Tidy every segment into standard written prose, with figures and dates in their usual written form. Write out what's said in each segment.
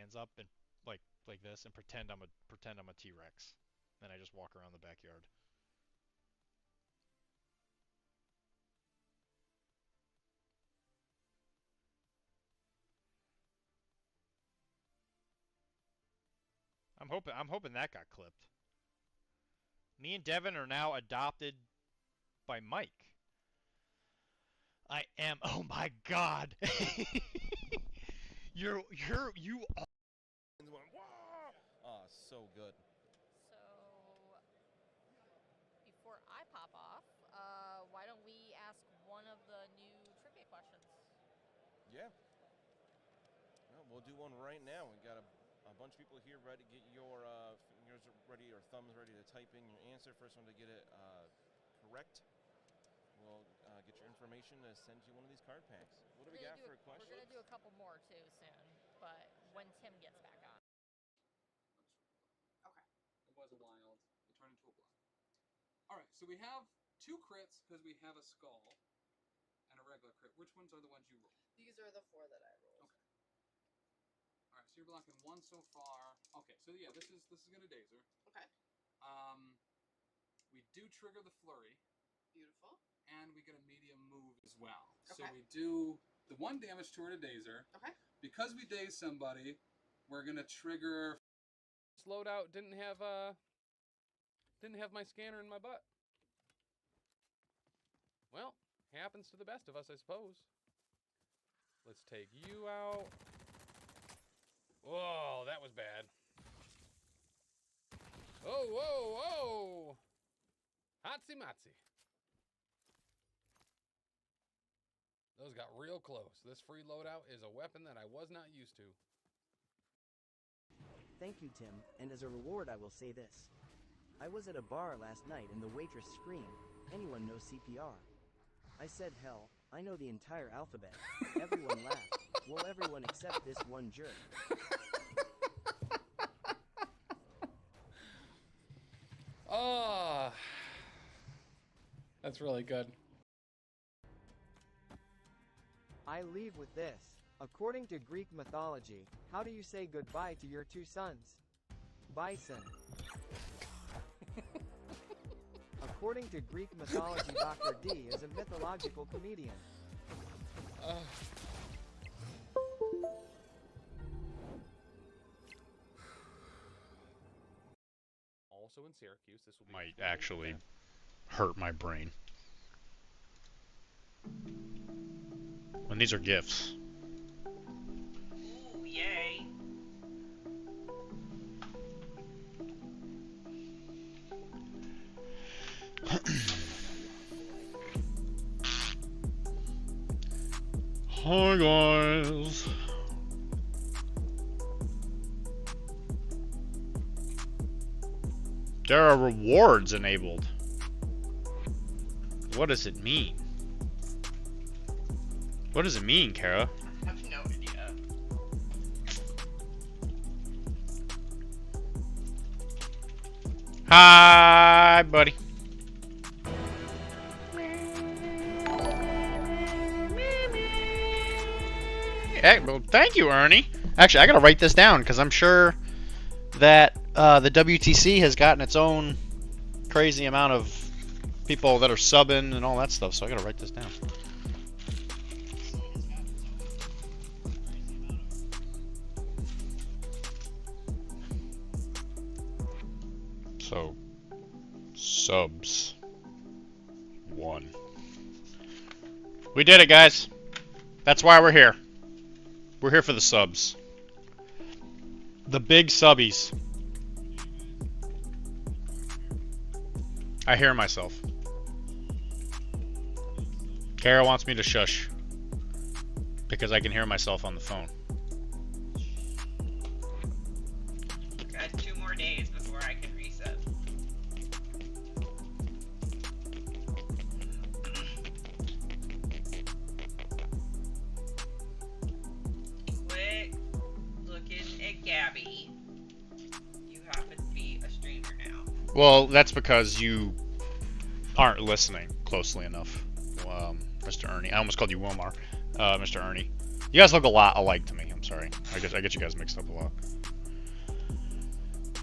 hands up and like this and pretend I'm a T-Rex. Then I just walk around the backyard. I'm hoping that got clipped. Me and Devin are now adopted by Mike. I am. Oh my God. you are. Oh, so good. So, before I pop off, why don't we ask one of the new trivia questions? Yeah. Well, we'll do one right now. We've got a bunch of people here ready to get your fingers ready or thumbs ready to type in your answer. First one to get it correct will get your information to send you one of these card packs. What do we got for a question? We're going to do a couple more too soon, but when Tim gets back on. Okay. It was a wild. It turned into a blood. Alright, so we have 2 crits because we have a skull and a regular crit. Which ones are the ones you rolled? These are the 4 that I rolled. Okay. Alright, so you're blocking 1 so far. Okay, so yeah, this is gonna dazer. Okay. We do trigger the flurry. Beautiful. And we get a medium move as well. Okay. So we do the 1 damage to a dazer. Okay. Because we daze somebody, we're gonna trigger. Slowed out. Didn't have my scanner in my butt. Well, happens to the best of us, I suppose. Let's take you out. Whoa, that was bad. Oh, whoa, whoa! Hotsy motsy. Those got real close. This free loadout is a weapon that I was not used to. Thank you, Tim, and as a reward I will say this. I was at a bar last night and the waitress screamed, "Anyone know CPR?" I said, "Hell, I know the entire alphabet." Everyone laughed. Well, everyone except this one jerk. Oh, that's really good. I leave with this. According to Greek mythology, how do you say goodbye to your 2 sons? Bison. According to Greek mythology, Dr.D is a mythological comedian. Also in Syracuse, this will be Might actually hurt my brain. When these are gifts. Ooh, yay. Hi guys. There are rewards enabled. What does it mean? What does it mean, Kara? I have no idea. Hi, buddy. Hey, well, thank you, Ernie. Actually, I gotta write this down because I'm sure that the WTC has gotten its own crazy amount of people that are subbing and all that stuff, so I gotta write this down. So, subs 1. We did it, guys. That's why we're here. We're here for the subs. The big subbies. I hear myself. Kara wants me to shush because I can hear myself on the phone. Got 2 more days before I can reset. Quit looking at Gabby. You happen to be a streamer now. Well, that's because you aren't listening closely enough, Mr. Ernie. I almost called you Wilmar, Mr. Ernie. You guys look a lot alike to me. Sorry, I get you guys mixed up a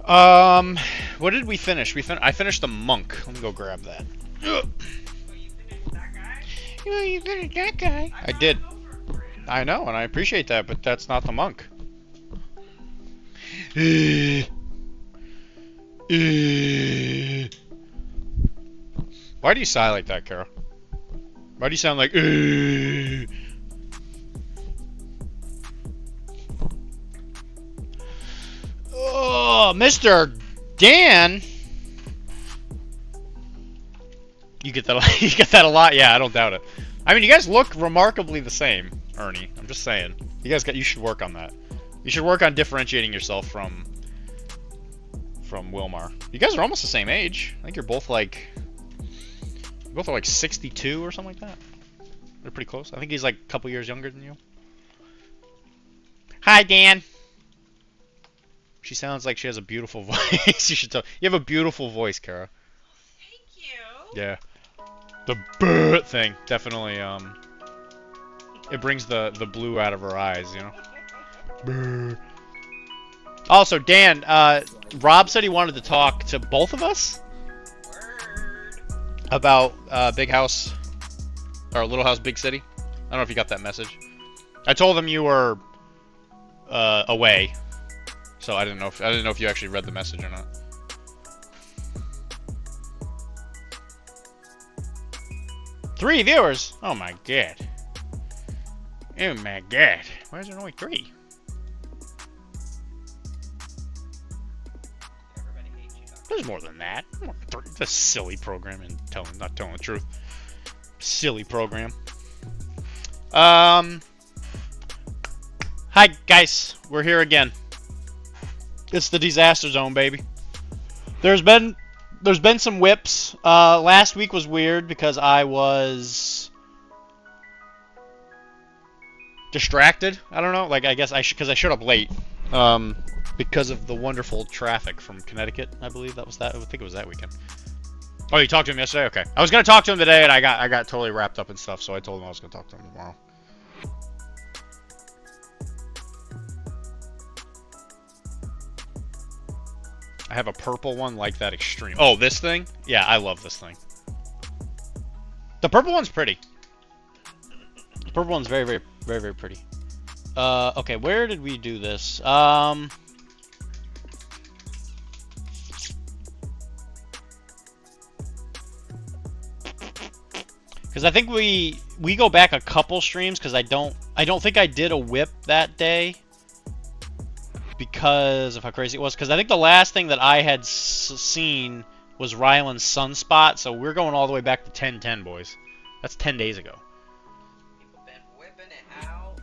lot. What did we finish? I finished the monk. Let me go grab that. Oh, you finished that guy? Oh, you finished that guy. I did. I know, and I appreciate that, but that's not the monk. Why do you sigh like that, Carol? Why do you sound like? Oh, Mr. Dan. You get that? You get that a lot? Yeah, I don't doubt it. I mean, you guys look remarkably the same, Ernie. I'm just saying. You should work on that. You should work on differentiating yourself from Wilmar. You guys are almost the same age. I think you're both like 62 or something like that. They're pretty close. I think he's like a couple years younger than you. Hi, Dan. She sounds like she has a beautiful voice. You should tell. You have a beautiful voice, Kara. Thank you. Yeah. The bird thing definitely it brings the blue out of her eyes, you know. Brr. Also, Dan, Rob said he wanted to talk to both of us Word. about Big House or Little House Big City. I don't know if you got that message. I told him you were away, so I didn't know if you actually read the message or not. Three viewers? Oh my god. Oh my god. Why is there only 3? Everybody hates you, Doctor. There's more than that. More than 3. It's a silly program and not telling the truth. Silly program. Hi guys, we're here again. It's the Deezaster Zone, baby. There's been some whips. Last week was weird because I was distracted. I don't know. Like, I guess because I showed up late. Because of the wonderful traffic from Connecticut. I believe that was that. I think it was that weekend. Oh, you talked to him yesterday? Okay. I was gonna talk to him today, and I got totally wrapped up in stuff. So I told him I was gonna talk to him tomorrow. I have a purple one like that extreme. Oh, this thing? Yeah, I love this thing. The purple one's pretty. The purple one's very, very, very, very pretty. Okay, where did we do this? Because I think we go back a couple streams because I don't think I did a whip that day. Because of how crazy it was. Because I think the last thing that I had seen was Ryland's Sunspot. So we're going all the way back to 10-10, boys. That's 10 days ago. People been whipping it out.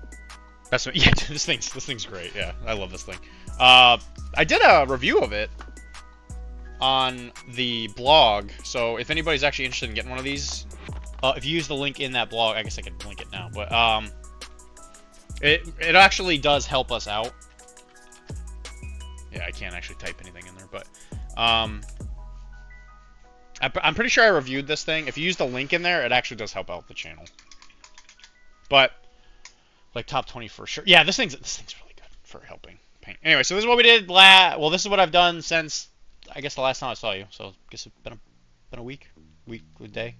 That's what, yeah. This thing's great. Yeah, I love this thing. I did a review of it on the blog. So if anybody's actually interested in getting one of these, if you use the link in that blog, I guess I could link it now. But it actually does help us out. Yeah, I can't actually type anything in there, but I'm pretty sure I reviewed this thing. If you use the link in there, it actually does help out the channel. But like top 20 for sure. Yeah, this thing's really good for helping paint. Anyway, so this is what we did well, this is what I've done since I guess the last time I saw you. So I guess it's been a week, a day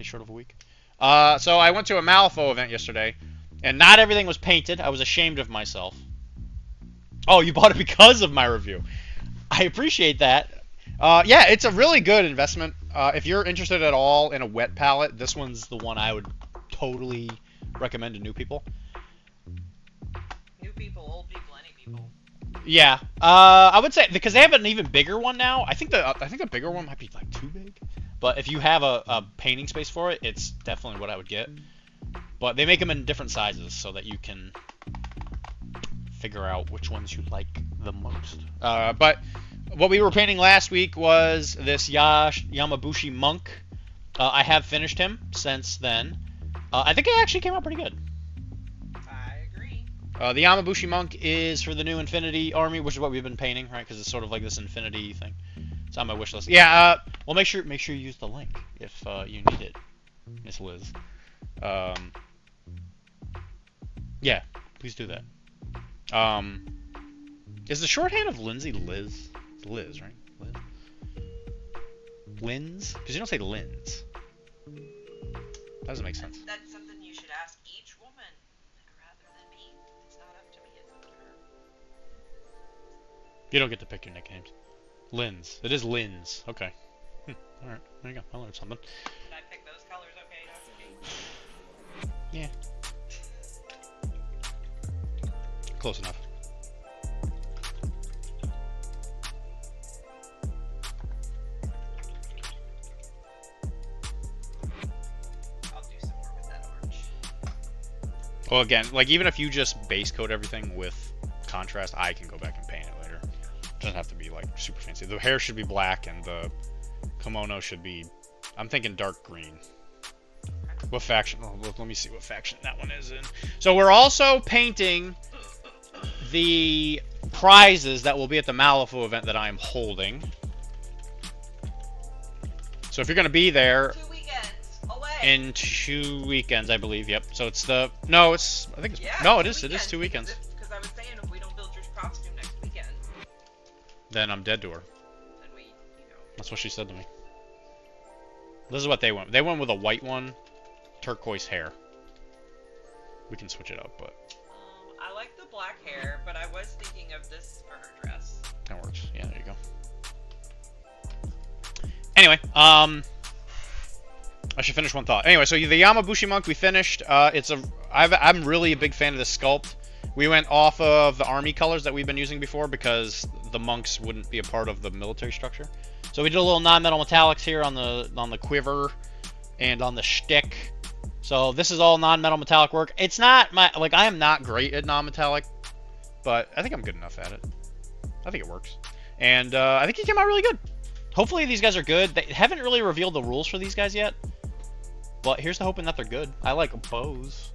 short of a week. So I went to a Malifaux event yesterday, and not everything was painted. I was ashamed of myself. Oh, you bought it because of my review. I appreciate that. Yeah, it's a really good investment. If you're interested at all in a wet palette, this one's the one I would totally recommend to new people. New people, old people, any people. Yeah, I would say because they have an even bigger one now. I think the bigger one might be like too big. But if you have a painting space for it, it's definitely what I would get. But they make them in different sizes so that you can figure out which ones you like the most. But what we were painting last week was this Yamabushi Monk. I have finished him since then. I think it actually came out pretty good. I agree. The Yamabushi Monk is for the new Infinity Army, which is what we've been painting, right? Because it's sort of like this Infinity thing. It's on my wish list. Yeah. Well, make sure you use the link if you need it, Miss Liz. Yeah, please do that. Is the shorthand of Lindsay Liz? It's Liz, right? Liz? Lins? Because you don't say Lins. That doesn't make sense. That's something you should ask each woman rather than me. It's not up to me, it's up to her. You don't get to pick your nicknames. Lins. It is Lins. Okay. Alright, there you go. I learned something. Did I pick those colors okay, Dr. D? Yeah. Close enough. I'll do some more with that orange. Well, again, like even if you just base coat everything with contrast, I can go back and paint it later. It doesn't have to be like super fancy. The hair should be black and the kimono should be, I'm thinking dark green. What faction? Oh, let me see what faction that one is in. So we're also painting the prizes that will be at the Malifaux event that I am holding. So if you're going to be there 2 weekends away. in 2 weekends, I believe. Yep. So it's the I think it's Yeah, no, 2 it is. It is 2 weekends. Because I was saying if we don't build your costume next weekend, Then I'm dead to her. then we, That's what she said to me. This is what they went. They went with a white one, turquoise hair. We can switch it up, but I like the black hair, but I was thinking of this for her dress. that works. Yeah, there you go. Anyway, I should finish one thought. Anyway, so the Yamabushi monk we finished. I'm really a big fan of this sculpt. We went off of the army colors that we've been using before because the monks wouldn't be a part of the military structure. So we did a little non-metal metallics here on the quiver and on the shtick. So this is all non-metal metallic work. It's not I am not great at non-metallic, but I think I'm good enough at it. I think it works, and I think it came out really good. Hopefully these guys are good. They haven't really revealed the rules for these guys yet, but here's to hoping that they're good. I like bows.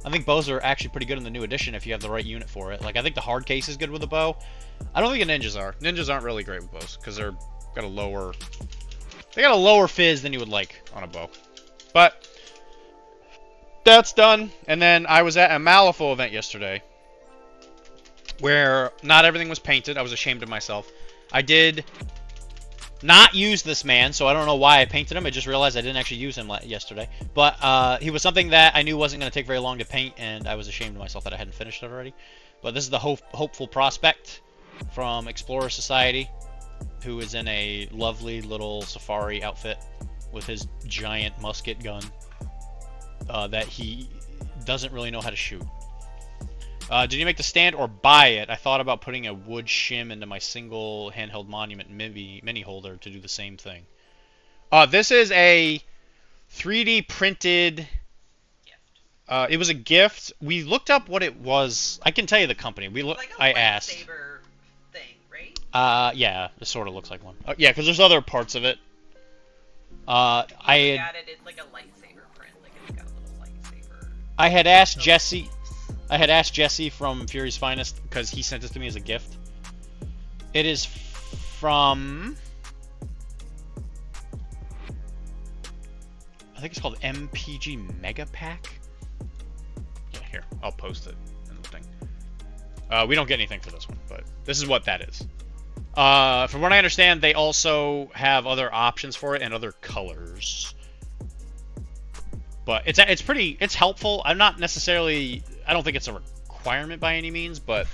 I think bows are actually pretty good in the new edition if you have the right unit for it. Like I think the hard case is good with a bow. I don't think the ninjas are. Ninjas aren't really great with bows because they got a lower fizz than you would like on a bow. But that's done. And then I was at a Malifaux event yesterday where not everything was painted. I was ashamed of myself. I did not use this man, so I don't know why I painted him. I just realized I didn't actually use him yesterday. But he was something that I knew wasn't going to take very long to paint, and I was ashamed of myself that I hadn't finished it already. But this is the hopeful prospect from Explorer Society, who is in a lovely little safari outfit with his giant musket gun that he doesn't really know how to shoot. Did you make the stand or buy it? I thought about putting a wood shim into my single handheld monument mini holder to do the same thing. This is a 3D printed. It was a gift. We looked up what it was. I can tell you the company. I asked. Lightsaber thing, right? Yeah, it sort of looks like one. Yeah, because there's other parts of it. Got it. It's like a lightsaber print. Like it's got a little lightsaber. I had asked Jesse. I had asked Jesse from Fury's Finest because he sent this to me as a gift. It is from, I think it's called MPG Mega Pack. Yeah, here, I'll post it in the thing. We don't get anything for this one, but this is what that is. From what I understand, they also have other options for it and other colors. But it's helpful. I don't think it's a requirement by any means, but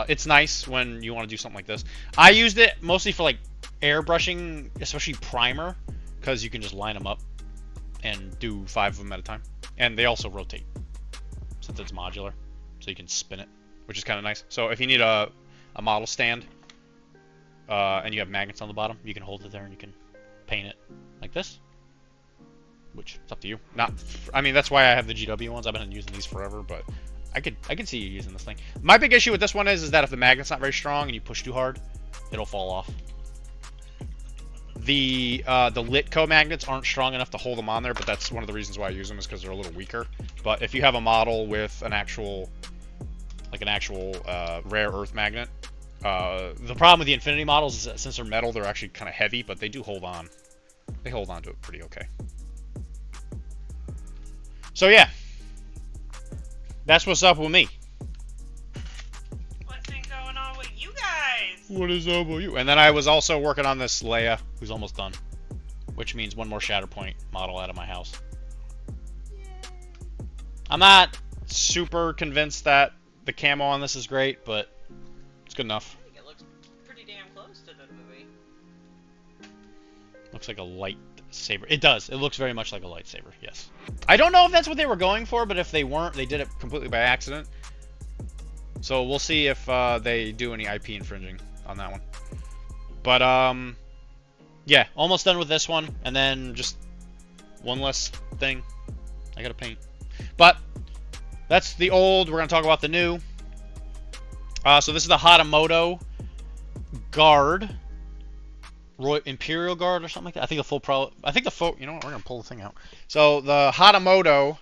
it's nice when you want to do something like this. I used it mostly for like airbrushing, especially primer, because you can just line them up and do 5 of them at a time. And they also rotate, since it's modular, so you can spin it, which is kind of nice. So if you need a model stand, and you have magnets on the bottom, you can hold it there and you can paint it like this. Which it's up to you. That's why I have the GW ones. I've been using these forever, but I could see you using this thing. My big issue with this one is that if the magnet's not very strong and you push too hard, it'll fall off. The Litco magnets aren't strong enough to hold them on there, but that's one of the reasons why I use them is because they're a little weaker. But if you have a model with an actual rare earth magnet, the problem with the Infinity models is that since they're metal, they're actually kind of heavy, but they do hold on. They hold on to it pretty okay. So yeah, that's what's up with me. Nice. What is up with you? And then I was also working on this Leia, who's almost done. Which means one more Shatterpoint model out of my house. I'm not super convinced that the camo on this is great, but it's good enough. I think it looks pretty damn close to the movie. Looks like a lightsaber. It does. It looks very much like a lightsaber, yes. I don't know if that's what they were going for, but if they weren't, they did it completely by accident. So we'll see if they do any IP infringing on that one. But, yeah, almost done with this one, and then just one less thing I gotta paint. But that's the old. We're gonna talk about the new. So this is the Hatamoto Guard, Imperial Guard or something like that. I think the full. You know what? We're gonna pull the thing out. So the Hatamoto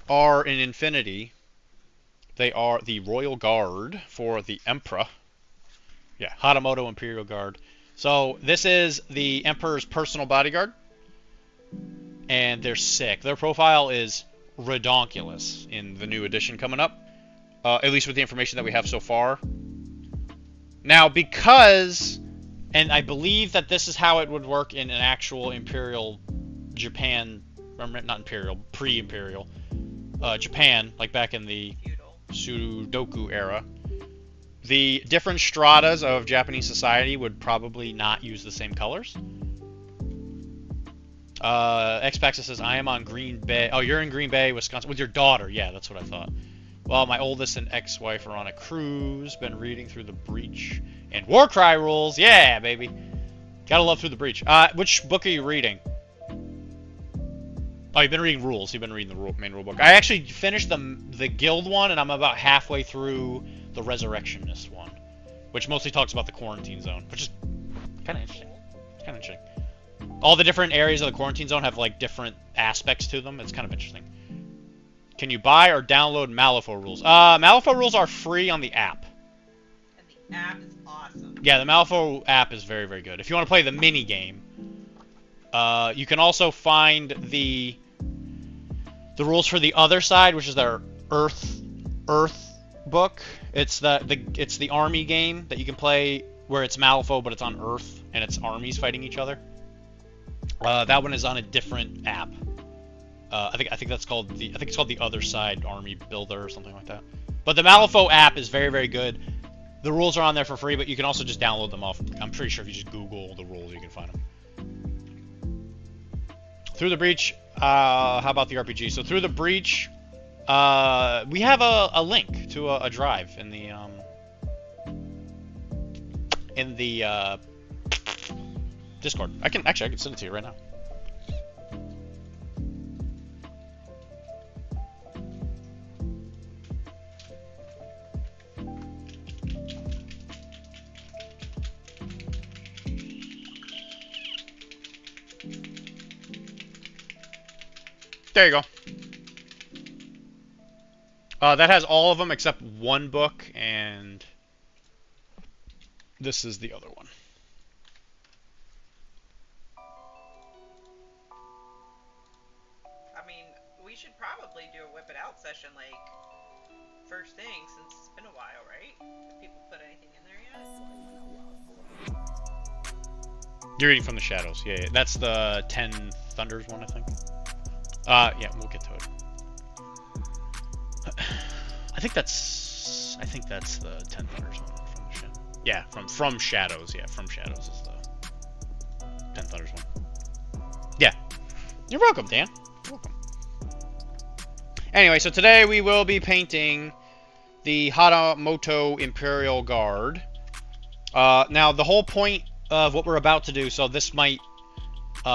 are in Infinity. They are the Royal Guard for the Emperor. Yeah, Hatamoto Imperial Guard. So this is the Emperor's personal bodyguard, and they're sick. Their profile is redonkulous in the new edition coming up, at least with the information that we have so far. Now, because, and I believe that this is how it would work in an actual Imperial Japan, or not Imperial, pre-Imperial Japan, like back in the Sudoku era. The different stratas of Japanese society would probably not use the same colors. Xpaxa says, I am on Green Bay. Oh, you're in Green Bay, Wisconsin. With your daughter. Yeah, that's what I thought. Well, my oldest and ex-wife are on a cruise. Been reading through the Breach and Warcry rules. Yeah, baby. Gotta love Through the Breach. Which book are you reading? Oh, you've been reading rules. You've been reading the main rule book. I actually finished the guild one, and I'm about halfway through the Resurrectionist one, which mostly talks about the quarantine zone, which is kind of interesting. It's kind of interesting. All the different areas of the quarantine zone have like different aspects to them. It's kind of interesting. Can you buy or download Malifaux rules? Malifaux rules are free on the app. And the app is awesome. Yeah, the Malifaux app is very, very good. If you want to play the mini game, you can also find the rules for the other side, which is their Earth book. It's the army game that you can play where it's Malifaux, but it's on Earth and it's armies fighting each other. That one is on a different app. I think that's called the Other Side Army Builder or something like that. But the Malifaux app is very, very good. The rules are on there for free, but you can also just download them off. I'm pretty sure if you just Google the rules, you can find them. Through the Breach. How about the RPG? So Through the Breach, we have a link to a drive in the Discord. I can send it to you right now. There you go. That has all of them except one book, and this is the other one. I mean, we should probably do a whip it out session like first thing since it's been a while, right? Have people put anything in there yet? You're reading from the Shadows. Yeah, that's the 10 Thunders one, I think. Yeah, we'll get to it. I think that's the 10 Thunders one from the Shadows. Yeah, from Shadows. Yeah, from Shadows is the 10 Thunders one. Yeah. You're welcome, Dan. You're welcome. Anyway, so today we will be painting the Hatamoto Imperial Guard. Now, the whole point of what we're about to do, so this might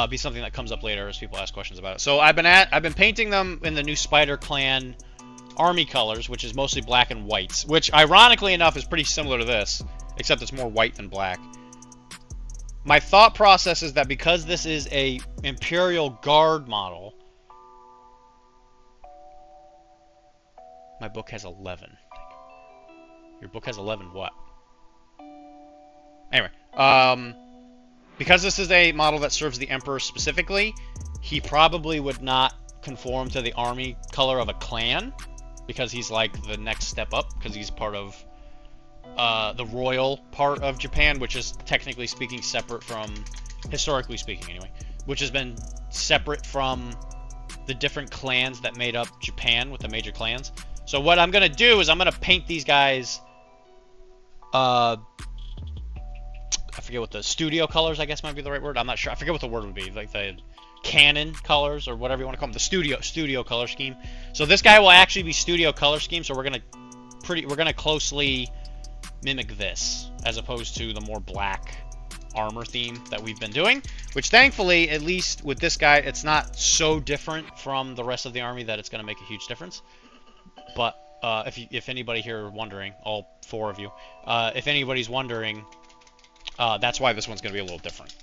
be something that comes up later as people ask questions about it. So I've been painting them in the new Spider Clan army colors, which is mostly black and whites, which ironically enough is pretty similar to this, except it's more white than black. My thought process is that because this is a Imperial Guard model, my book has 11. Your book has 11 what? Anyway, because this is a model that serves the Emperor specifically, he probably would not conform to the army color of a clan, because he's like the next step up, because he's part of the royal part of Japan, which is technically speaking separate from, historically speaking anyway, which has been separate from the different clans that made up Japan with the major clans. So what I'm gonna do is I'm gonna paint these guys, I forget what the studio colors, I guess might be the right word. I'm not sure. I forget what the word would be. Like the canon colors or whatever you want to call them. The studio color scheme. So this guy will actually be studio color scheme. So we're gonna closely mimic this as opposed to the more black armor theme that we've been doing. Which thankfully, at least with this guy, it's not so different from the rest of the army that it's gonna make a huge difference. But if anybody here wondering, all 4 of you, if anybody's wondering. That's why this one's going to be a little different.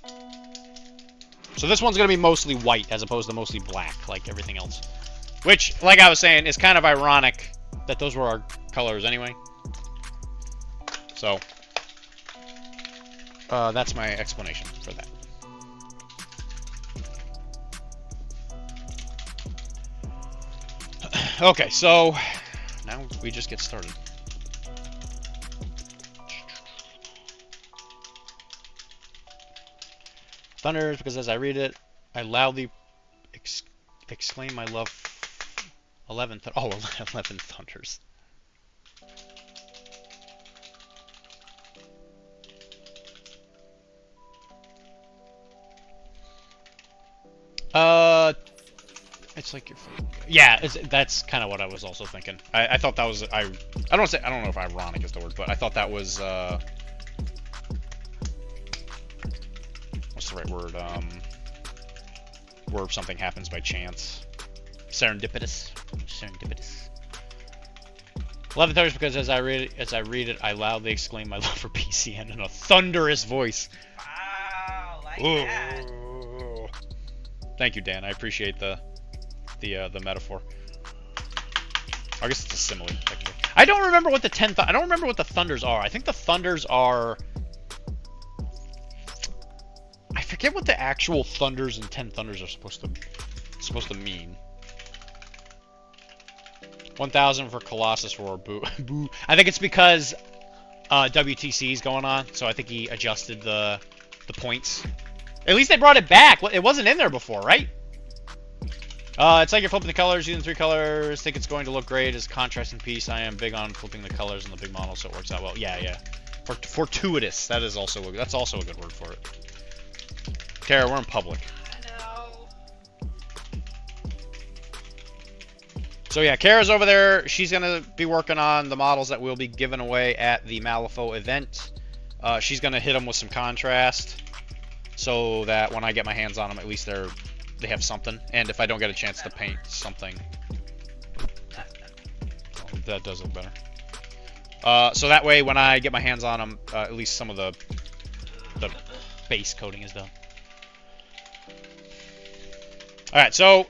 So this one's going to be mostly white as opposed to mostly black, like everything else. Which, like I was saying, is kind of ironic that those were our colors anyway. So, that's my explanation for that. Okay, so now we just get started. Thunders, because as I read it, I loudly exclaim my love. 11 thunders. It's like your phone. Yeah, that's kind of what I was also thinking. I thought that was I don't know if ironic is the word, but I thought that was what's the right word? Where something happens by chance. Serendipitous. 11 thunders, because as I read it, I loudly exclaim my love for PCN in a thunderous voice. Wow, like Ooh. that. Thank you, Dan. I appreciate the metaphor. I guess it's a simile, technically. I don't remember what the I don't remember what the thunders are. I think the thunders are. I forget what the actual thunders and 10 thunders are supposed to mean. 1,000 for Colossus Roar. Boo. Boo. I think it's because WTC is going on, so I think he adjusted the points. At least they brought it back. It wasn't in there before, right? It's like you're flipping the colors, using 3 colors. Think it's going to look great as contrast and piece. I am big on flipping the colors in the big model, so it works out well. Yeah. Fortuitous. That's also a good word for it. Kara, we're in public. I know. So yeah, Kara's over there. She's gonna be working on the models that will be given away at the Malifaux event. She's gonna hit them with some contrast, so that when I get my hands on them, at least they have something. And if I don't get a chance to paint something, that does look better. So that way, when I get my hands on them, at least some of the base coating is done. Alright, so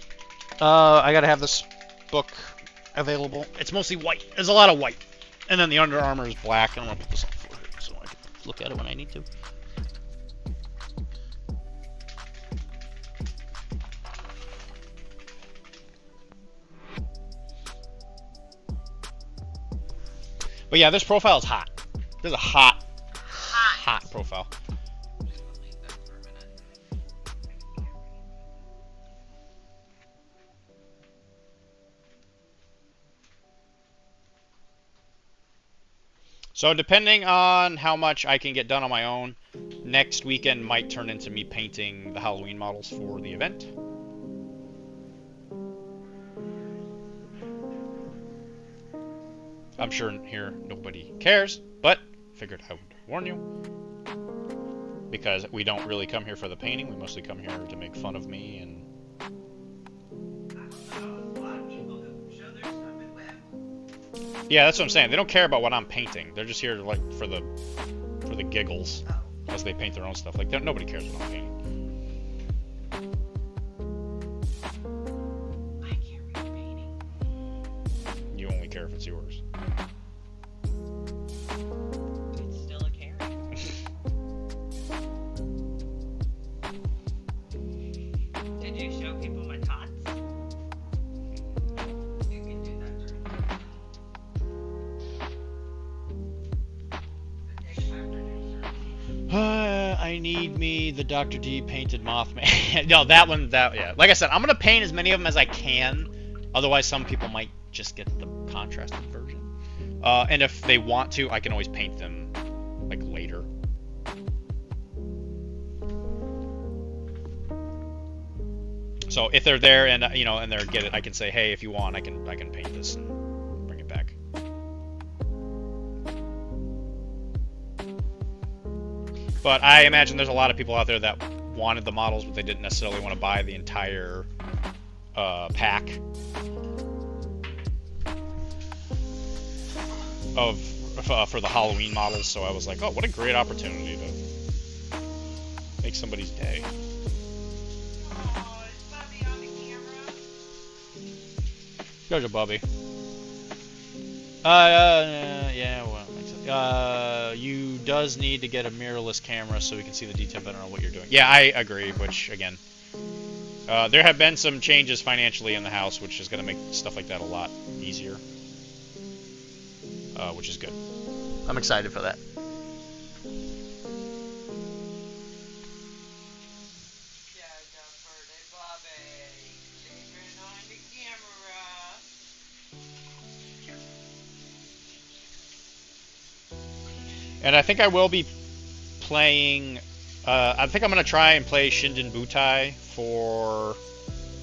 I gotta have this book available. It's mostly white. There's a lot of white. And then the Under Armour is black. I'm gonna put this on for it so I can look at it when I need to. But yeah, this profile is hot. This is a hot profile. So depending on how much I can get done on my own, next weekend might turn into me painting the Halloween models for the event. I'm sure here nobody cares, but figured I would warn you. Because we don't really come here for the painting, we mostly come here to make fun of me and... Yeah, that's what I'm saying. They don't care about what I'm painting. They're just here like for the giggles as they paint their own stuff. Like nobody cares what I'm painting. I care what you're painting. You only care if it's yours. It's still a carrot. Did you show people my tots? You can do that too. I need me the Dr.D painted Mothman. No, that one, yeah. Like I said, I'm gonna paint as many of them as I can. Otherwise, some people might just get the contrasted version. And if they want to, I can always paint them, like, later. So if they're there and, you know, and they're get it, I can say, hey, if you want, I can paint this and bring it back. But I imagine there's a lot of people out there that wanted the models, but they didn't necessarily want to buy the entire pack of for the Halloween models. So I was like, oh, what a great opportunity to make somebody's day. Oh, is Bubby on the camera? Goes to Bubby. Yeah, well, makes sense. You does need to get a mirrorless camera so we can see the detail better on what you're doing. Yeah, I agree, which, again, there have been some changes financially in the house, which is going to make stuff like that a lot easier. Which is good. I'm excited for that. And I think I will be playing, I think I'm going to try and play Shinden Butai for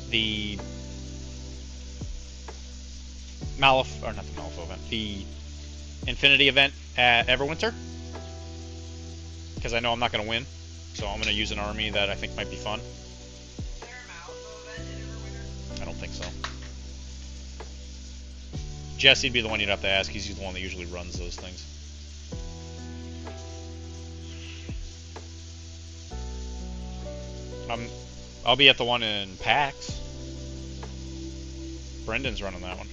the not the Malifaux event, the Infinity event at Everwinter. Because I know I'm not going to win, so I'm going to use an army that I think might be fun. Is there a Malifaux event at Everwinter? I don't think so. Jesse'd be the one you'd have to ask, he's the one that usually runs those things. I'll be at the one in PAX. Brendan's running that one.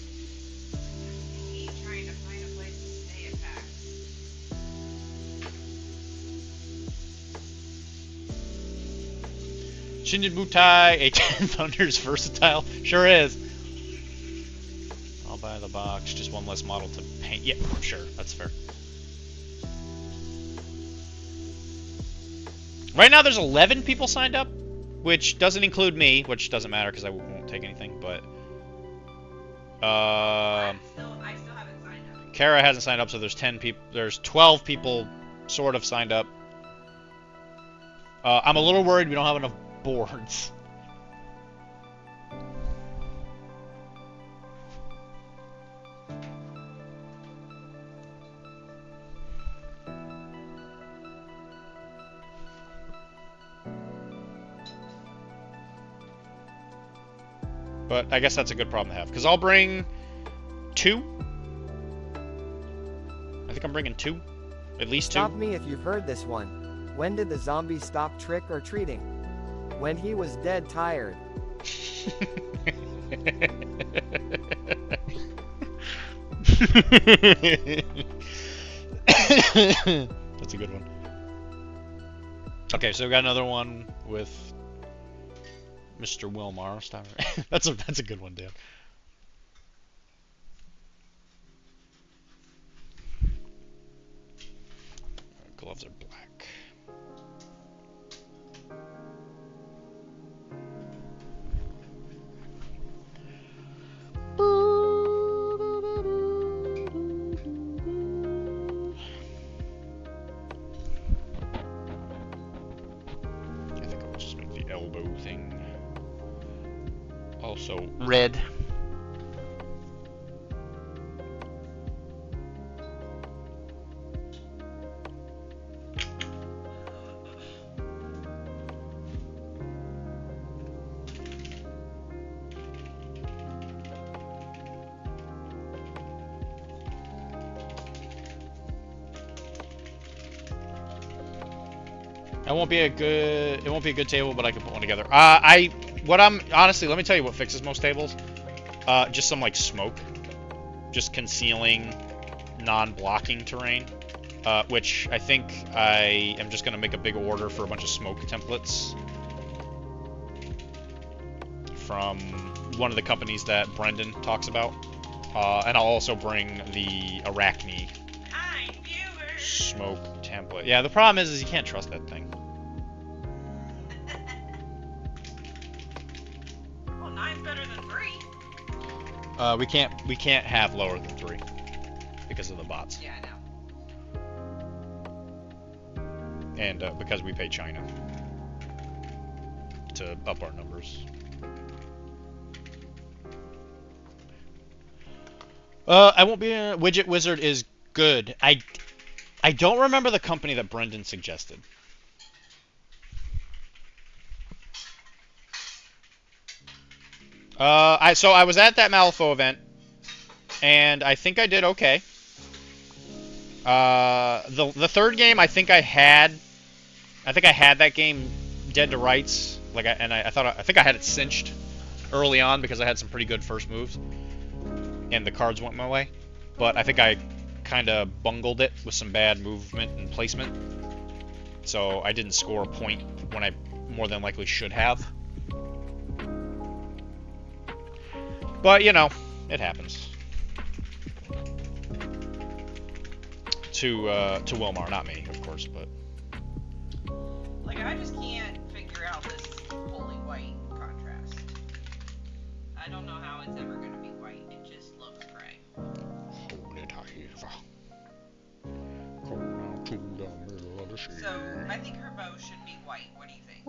He's trying to find a place to stay at PAX. Shinden Butai, A10 Thunder's versatile. Sure is. I'll buy the box. Just one less model to paint. Yeah, sure. That's fair. Right now there's 11 people signed up, which doesn't include me, which doesn't matter because I won't take anything, but... I still haven't signed up. Kara hasn't signed up, so there's 10 people. There's 12 people sort of signed up. I'm a little worried we don't have enough boards. But I guess that's a good problem to have, because I'll bring 2. I think I'm bringing 2. At least 2. Stop me if you've heard this one. When did the zombie stop trick or treating? When he was dead tired. That's a good one. Okay, so we got another one with Mr. Wilmar. Stop. That's a good one, Dan. Gloves are black. I think I'll just make the elbow thing also red. It won't be a good table, but I can put one together. Honestly, let me tell you what fixes most tables. Just some like smoke, just concealing non-blocking terrain, which I think I am just gonna make a big order for a bunch of smoke templates from one of the companies that Brendan talks about, and I'll also bring the Arachne smoke template. Yeah, the problem is you can't trust that thing. We can't have lower than 3 because of the bots. Yeah, I know. And because we pay China to up our numbers. I won't be a Widget Wizard is good. I don't remember the company that Brendan suggested. So I was at that Malifaux event, and I think I did okay. The third game, I think I had that game dead to rights. Like, I think I had it cinched early on because I had some pretty good first moves, and the cards went my way. But I think I kind of bungled it with some bad movement and placement, so I didn't score a point when I more than likely should have. But you know, it happens. To Wilmar, not me, of course, but Like, I just can't figure out this fully white contrast. I don't know how it's ever gonna be white. It just looks gray. So, I think her bow should be white. What do you think?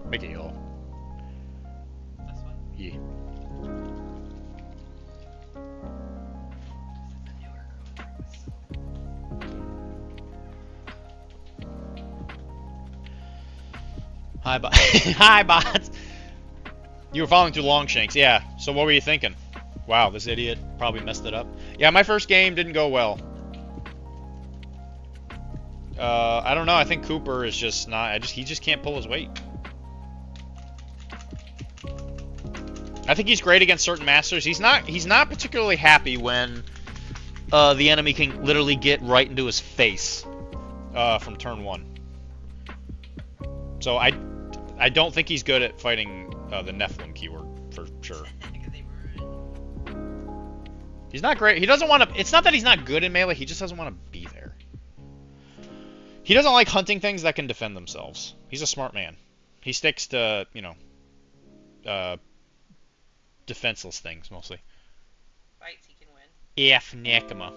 make it yellow. This one? Yeah. This is a newer codex. Hi, bot. Hi, bots. You were following through Longshanks, yeah. So what were you thinking? Wow, this idiot probably messed it up. Yeah, my first game didn't go well. I don't know. I think Cooper is just not. He just can't pull his weight. I think he's great against certain masters. He's not particularly happy when the enemy can literally get right into his face from turn 1. So I don't think he's good at fighting the Nephilim keyword for sure. He's not great. He doesn't want to. It's not that he's not good in melee. He just doesn't want to be there. He doesn't like hunting things that can defend themselves. He's a smart man. He sticks to, you know, defenseless things mostly. Fights he can win. If Nekama.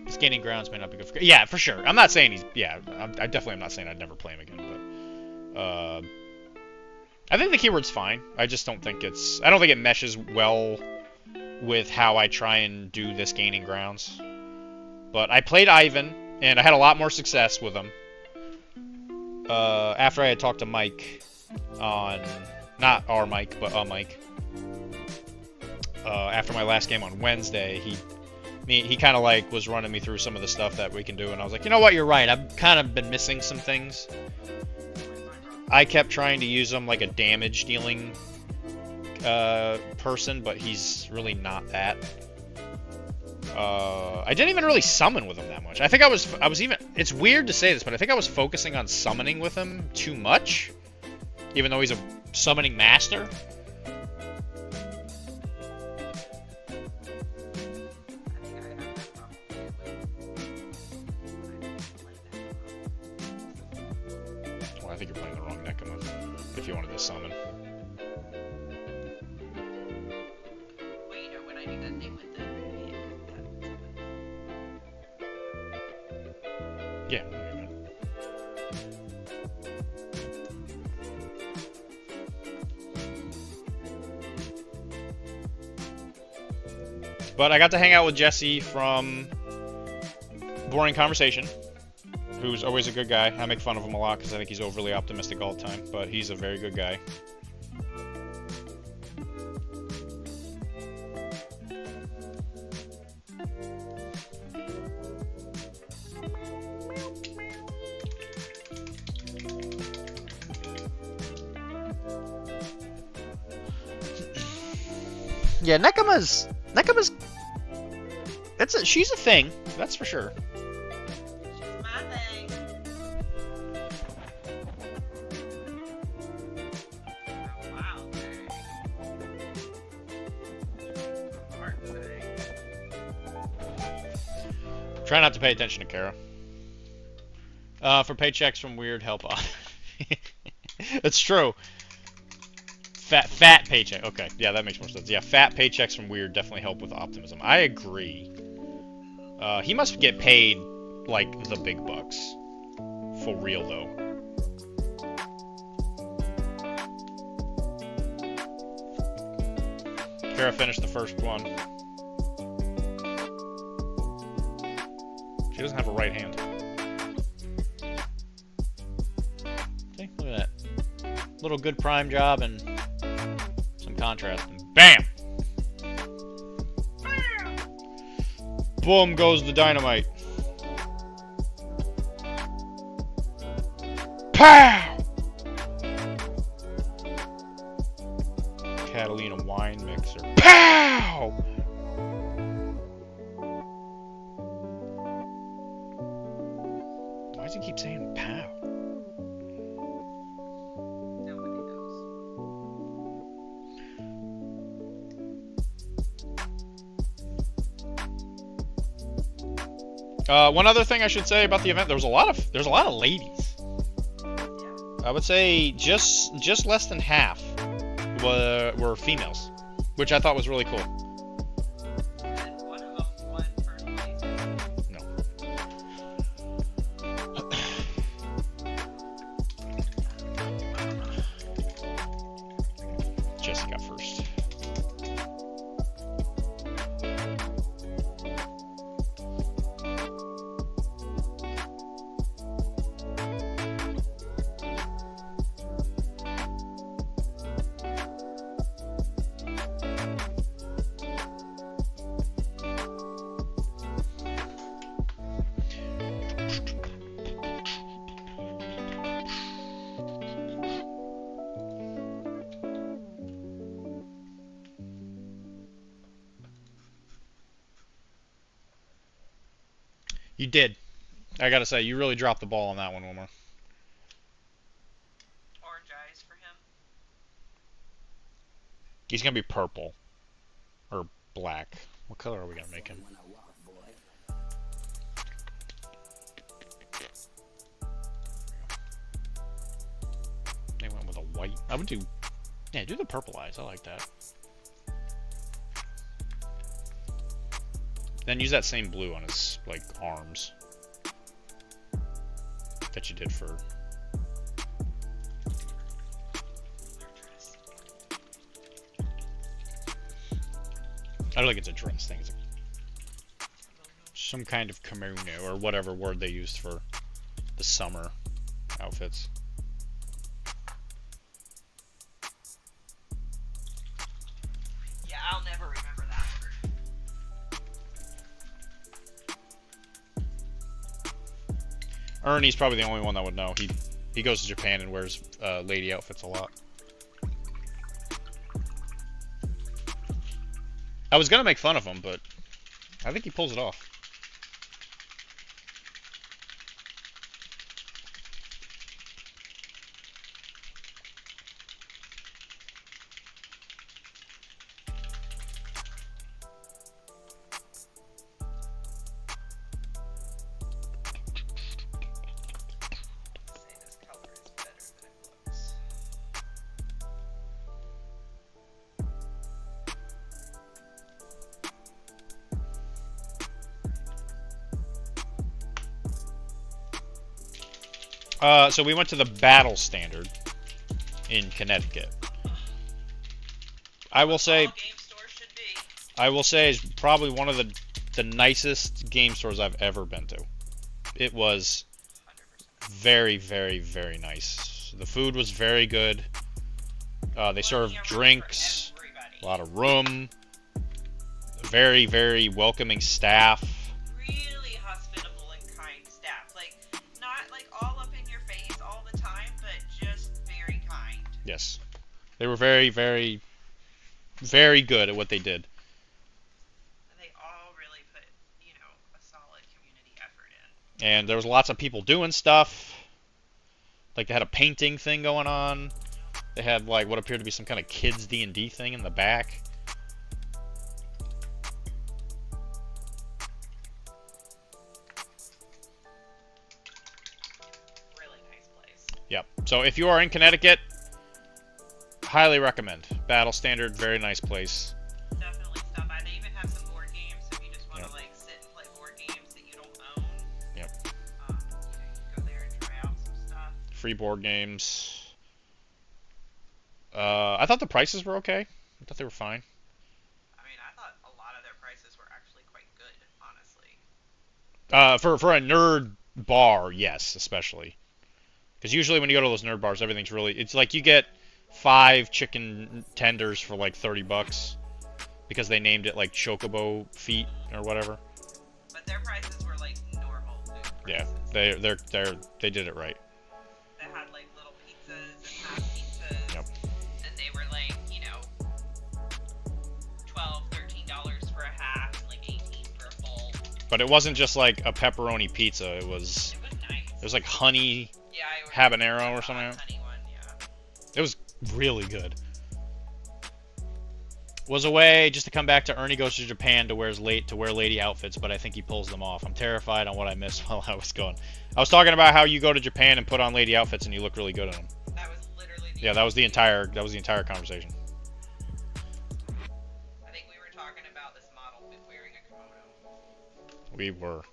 His gaining grounds may not be good for. Yeah, for sure. I'm not saying he's. Yeah, I definitely am not saying I'd never play him again, but. I think the keyword's fine. I just don't think it's. I don't think it meshes well with how I try and do this gaining grounds. But I played Ivan, and I had a lot more success with him. After I had talked to Mike on, not our Mike, but a Mike. After my last game on Wednesday, he kind of like was running me through some of the stuff that we can do, and I was like, you know what, you're right. I've kind of been missing some things. I kept trying to use him like a damage dealing person, but he's really not that. I didn't even really summon with him that much. I think I was even. It's weird to say this, but I think I was focusing on summoning with him too much, even though he's a summoning master. Well, I think you're playing the wrong Nekama if you wanted to summon. Well, you know, when I do that thing with the Yeah, okay, man. But I got to hang out with Jesse from Boring Conversation, who's always a good guy. I make fun of him a lot because I think he's overly optimistic all the time, but he's a very good guy. Yeah, Nekama's she's a thing, that's for sure. She's my thing. Oh, wow, thing. Smart thing. Try not to pay attention to Kara. For paychecks from weird help off. It's true. Fat paycheck. Okay, yeah, that makes more sense. Yeah, fat paychecks from Weird definitely help with optimism. I agree. He must get paid like the big bucks. For real though. Kara finished the first one. She doesn't have a right hand. See, look at that. Little good prime job and some contrast. And BAM! Boom goes the dynamite. Pow! Catalina wine mixer. Pow! Why does he keep saying pow? Nobody knows. One other thing I should say about the event: there's a lot of ladies. I would say just less than half were females, which I thought was really cool. And one of them won first place. No. Jesse got first. You did. I gotta say, you really dropped the ball on that one, Wilmer. Orange eyes for him. He's gonna be purple. Or black. What color are we gonna make him? They went with a white. I would do... Yeah, do the purple eyes. I like that. Then use that same blue on his, like, arms. That you did for... I don't think it's a dress thing. It's some kind of kimono, or whatever word they used for the summer outfits. Yeah, I'll never remember that word. Ernie's probably the only one that would know. He goes to Japan and wears lady outfits a lot. I was gonna make fun of him, but I think he pulls it off. Say this color is better than it looks. So we went to the Battle Standard in Connecticut. I will say, All game stores should be. I will say, it's probably one of the nicest game stores I've ever been to. It was 100%. very, very, very nice. The food was very good. They served Plenty of room for drinks, everybody. a lot of room, very, very welcoming staff. Really hospitable and kind staff. Like, not like all up in your face all the time, but just very kind. Yes. They were very, very, very good at what they did. And they all really put, you know, a solid community effort in. And there was lots of people doing stuff. Like they had a painting thing going on. They had like what appeared to be some kind of kids D&D thing in the back. Really nice place. Yep. So if you are in Connecticut, highly recommend. Battle Standard, very nice place. Definitely stop by. They even have some board games if you just want to like sit and play board games that you don't own. Yep. You can go there and try out some stuff. Free board games. I thought the prices were okay. I thought they were fine. I mean, I thought a lot of their prices were actually quite good, honestly. For a nerd bar, yes, especially. Because usually when you go to those nerd bars, everything's really... It's like you get 5 chicken tenders for like $30 because they named it like Chocobo Feet or whatever. But their prices were like normal food prices. Yeah, they did it right. They had like little pizzas and half pizzas. Yep. And they were like, you know, $12, $13 for a half, and like $18 for a full. But it wasn't just like a pepperoni pizza. It was nice. It was like honey Yeah, habanero or something. Honey one, yeah. It was really good. Was a way just to come back to Ernie Goes to Japan to wear lady outfits, but I think he pulls them off. I'm terrified on what I missed while I was gone. I was talking about how you go to Japan and put on lady outfits and you look really good in them. That was literally the Yeah, that was the entire conversation. I think we were talking about this model wearing a kimono. We were.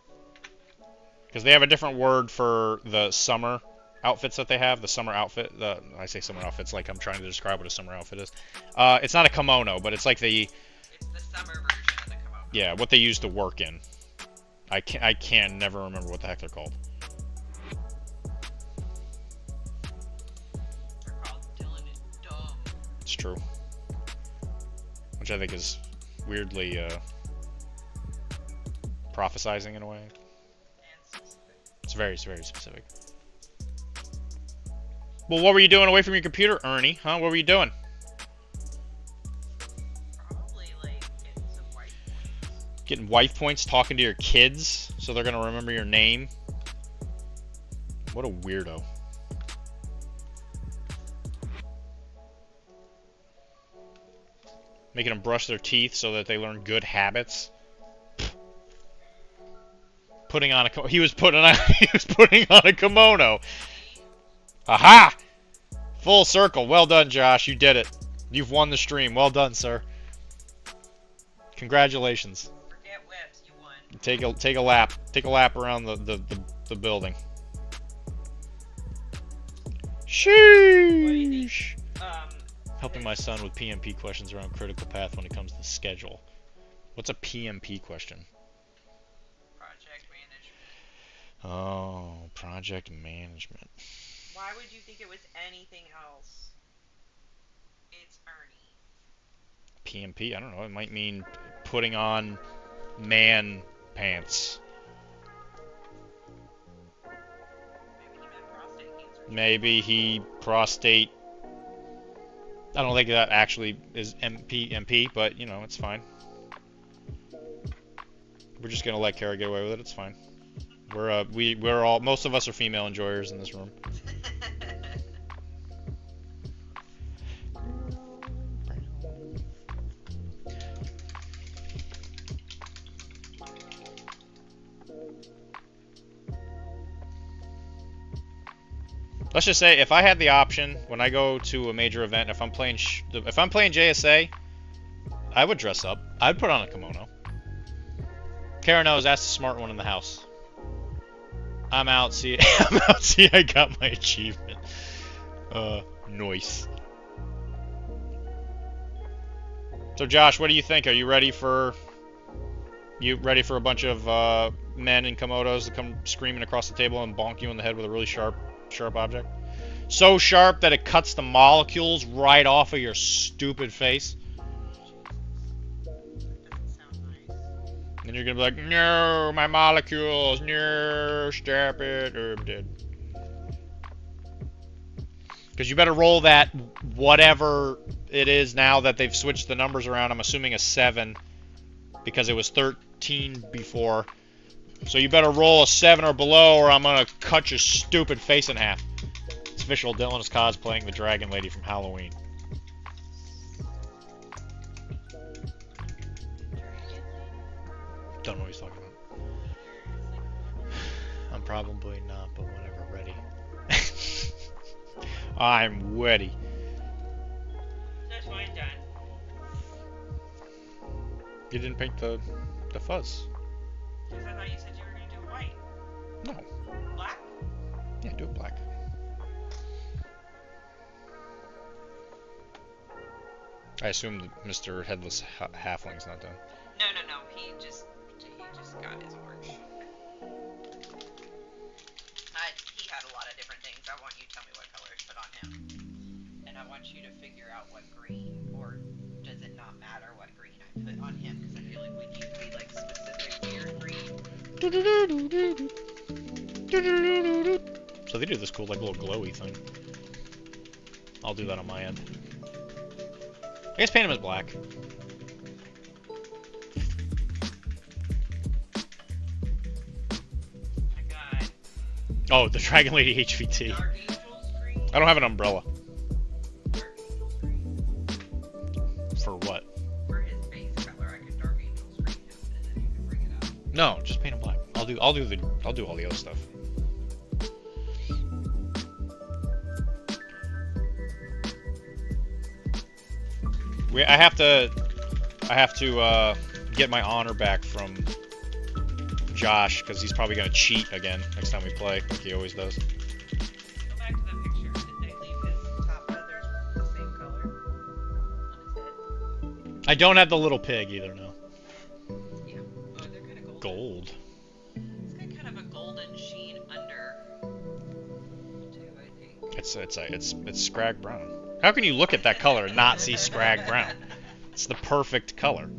Because they have a different word for the summer outfits that they have. The summer outfit. I say summer outfits like I'm trying to describe what a summer outfit is. It's not a kimono, but it's like It's the summer version of the kimono. yeah, what they use to work in. I can never remember what the heck they're called. They're called Dylan and Dumb. It's true. Which I think is weirdly prophesizing in a way. It's very specific. Well, what were you doing away from your computer, Ernie? Huh? What were you doing? Probably like getting some wife points. Getting wife points, talking to your kids, so they're gonna remember your name. What a weirdo. Making them brush their teeth so that they learn good habits. He was putting on a kimono. Aha! Full circle. Well done, Josh. You did it. You've won the stream. Well done, sir. Congratulations. Forget whips, you won. Take a lap. Take a lap around the building. Sheesh. Helping my son with PMP questions around critical path when it comes to schedule. What's a PMP question? Project management. Oh, project management. Why would you think it was anything else? It's Ernie. PMP? I don't know. It might mean putting on man pants. Maybe he meant prostate cancer. Maybe he prostate. I don't think that actually is MP, but you know, it's fine. We're just gonna let Kara get away with it. It's fine. We're all, most of us are female enjoyers in this room. Let's just say, if I had the option when I go to a major event, if I'm playing JSA, I would dress up. I'd put on a kimono. Kara knows that's the smart one in the house. I'm out. See, I got my achievement. Nice. So, Josh, what do you think? Are you ready for a bunch of men in kimonos to come screaming across the table and bonk you in the head with a really sharp object? So sharp that it cuts the molecules right off of your stupid face. And you're gonna be like, no, my molecules, no, stop it, or I'm dead. Because you better roll that whatever it is now that they've switched the numbers around. I'm assuming a 7 because it was 13 before. So you better roll a 7 or below, or I'm gonna cut your stupid face in half. It's official. Dylan is cosplaying the Dragon Lady from Halloween. Don't know what he's talking about. I'm probably not, but whenever ready. I'm ready. You didn't paint the fuzz. Because I thought you said you were going to do white. No. Black? Yeah, do it black. I assume Mr. Headless Halfling's not done. No. He just got his orange. He had a lot of different things. I want you to tell me what colors to put on him. And I want you to figure out what green, or does it not matter what green I put on him? Because I feel like we need to be like specific to your green. So they do this cool like little glowy thing. I'll do that on my end. I guess paint him as black. I got Oh, the Dragon Lady HVT. Dark Angel's green. I don't have an umbrella. Dark Angel's green. For what? For his base color, I could Dark Angel's green him, and then you can bring it up. No, just paint him black. I'll do all the other stuff. I have to get my honor back from Josh because he's probably gonna cheat again next time we play, like he always does. Go back to the picture. Did they leave his top feathers the same color on his head? I don't have the little pig either, no. Yeah. Oh, they're kind of golden. Gold. It's got kind of a golden sheen under, too, I think. It's Scrag Brown. How can you look at that color and not see Scrag Brown? It's the perfect color.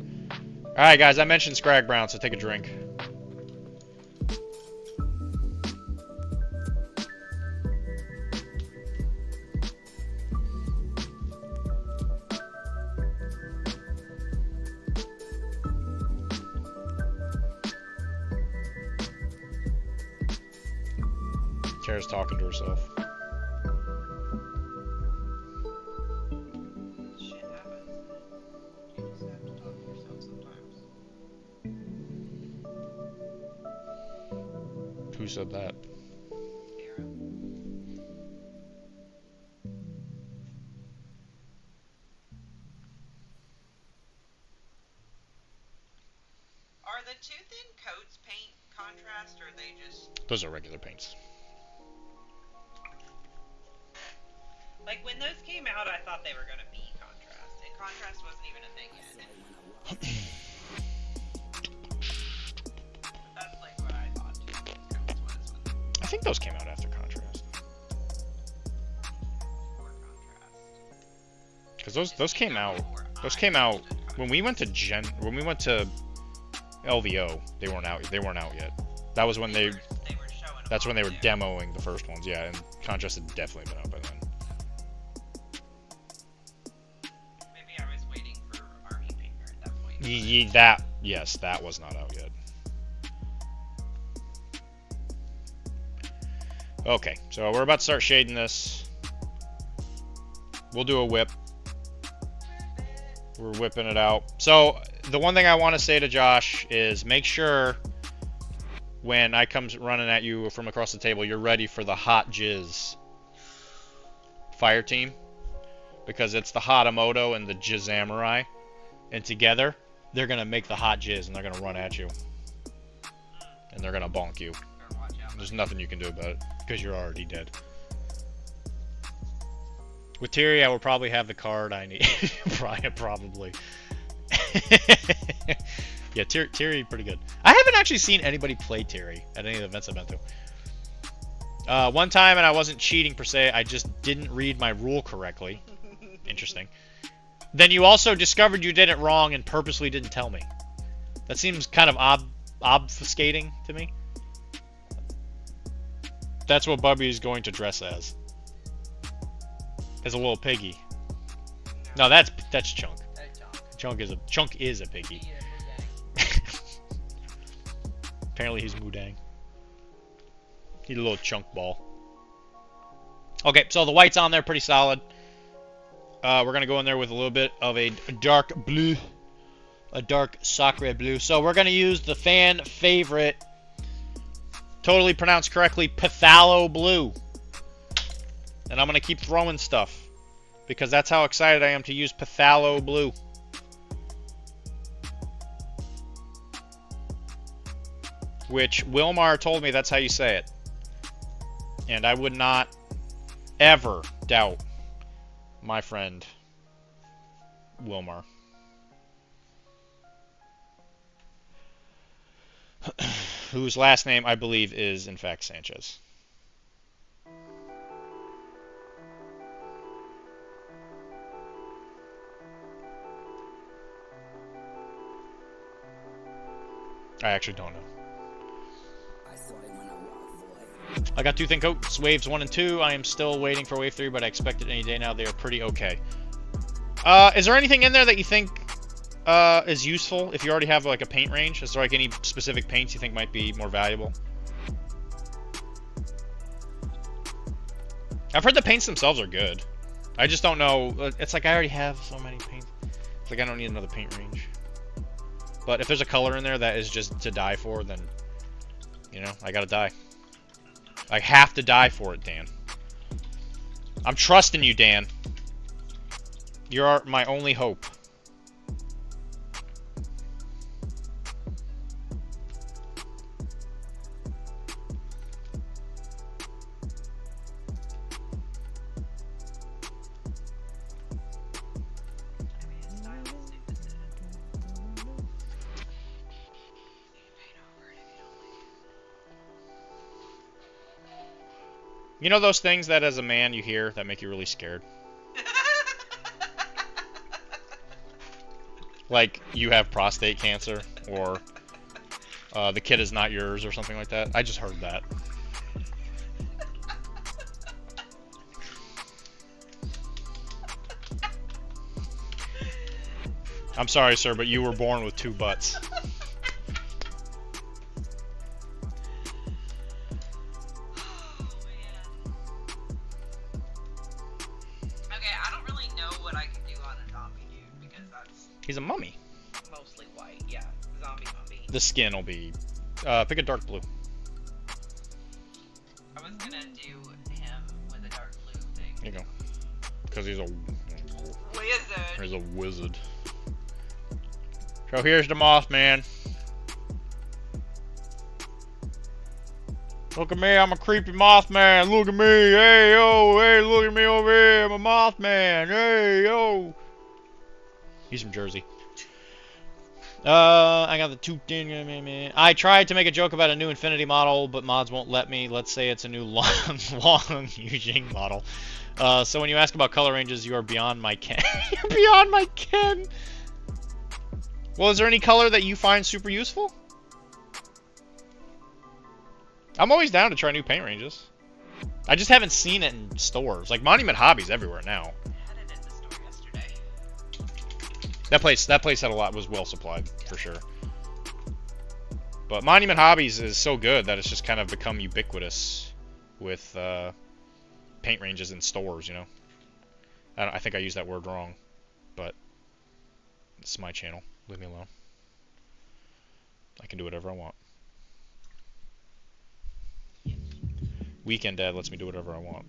Alright guys, I mentioned Scrag Brown, so take a drink. Kara's talking to herself. Shit happens. You just have to talk to yourself sometimes. Who said that? Kara. Are the two thin coats paint contrast, or are they just... Those are regular paints. Like, when those came out, I thought they were going to be contrast. And contrast wasn't even a thing yet. That's, like, what I thought, too. These coats was I think those came out after contrast. before contrast. Because those came out. Those came out when we went to LVO. They weren't out yet. That was when they. That's when they were demoing the first ones. Yeah, and contrast had definitely been out by then. Maybe I was waiting for Army Painter at that point. Yes, that was not out yet. Okay, so we're about to start shading this. We'll do a whip. We're whipping it out. So the one thing I want to say to Josh is make sure when I come running at you from across the table, you're ready for the hot jizz fire team, because it's the Hatamoto and the Jizamurai, and together they're gonna make the hot jizz and they're gonna run at you and they're gonna bonk you. There's nothing you can do about it because you're already dead. With Tyri, I will probably have the card I need. Probably. Yeah, Tyri pretty good. I haven't actually seen anybody play Tyri at any of the events I've been to. One time, and I wasn't cheating per se, I just didn't read my rule correctly. Interesting. Then you also discovered you did it wrong and purposely didn't tell me. That seems kind of obfuscating to me. That's what Bubby's going to dress as. As a little piggy. No, that's Chunk. Chunk is a piggy. Apparently he's Mudang. He's a little chunk ball. Okay, so the white's on there pretty solid. We're gonna go in there with a little bit of a dark blue. A dark sacre blue. So we're gonna use the fan favorite, totally pronounced correctly, Phthalo blue. And I'm gonna keep throwing stuff because that's how excited I am to use Phthalo blue. which Wilmar told me that's how you say it. And I would not ever doubt my friend Wilmar. Whose last name I believe is in fact Sanchez. I actually don't know. I got 2 thin coats, waves 1 and 2. I am still waiting for wave 3, but I expect it any day now. They are pretty okay. Is there anything in there that you think is useful if you already have like a paint range? Is there like any specific paints you think might be more valuable? I've heard the paints themselves are good. I just don't know. It's like I already have so many paints. It's like I don't need another paint range. But if there's a color in there that is just to die for, then, you know, I gotta die. I have to die for it, Dan. I'm trusting you, Dan. You're my only hope. You know those things that as a man you hear that make you really scared? Like, you have prostate cancer, or the kid is not yours, or something like that. I just heard that. I'm sorry, sir, but you were born with 2 butts. He's a mummy. Mostly white, yeah. Zombie mummy. The skin will be... pick a dark blue. I was gonna do him with a dark blue thing. There you go. Because he's a... Wizard. He's a wizard. So here's the Mothman. Look at me, I'm a creepy Mothman. Look at me, hey yo, hey, look at me over here, I'm a Mothman. Hey yo. He's from Jersey. I got the 2... I tried to make a joke about a new Infinity model, but mods won't let me. Let's say it's a new long Yujing model. So when you ask about color ranges, you are beyond my ken. You're beyond my ken. Well, is there any color that you find super useful? I'm always down to try new paint ranges. I just haven't seen it in stores. Like, Monument Hobby's everywhere now. That place had a lot, was well supplied, for sure. But Monument Hobbies is so good that it's just kind of become ubiquitous with paint ranges in stores, you know? I think I used that word wrong, but it's my channel. Leave me alone. I can do whatever I want. Weekend Dad lets me do whatever I want.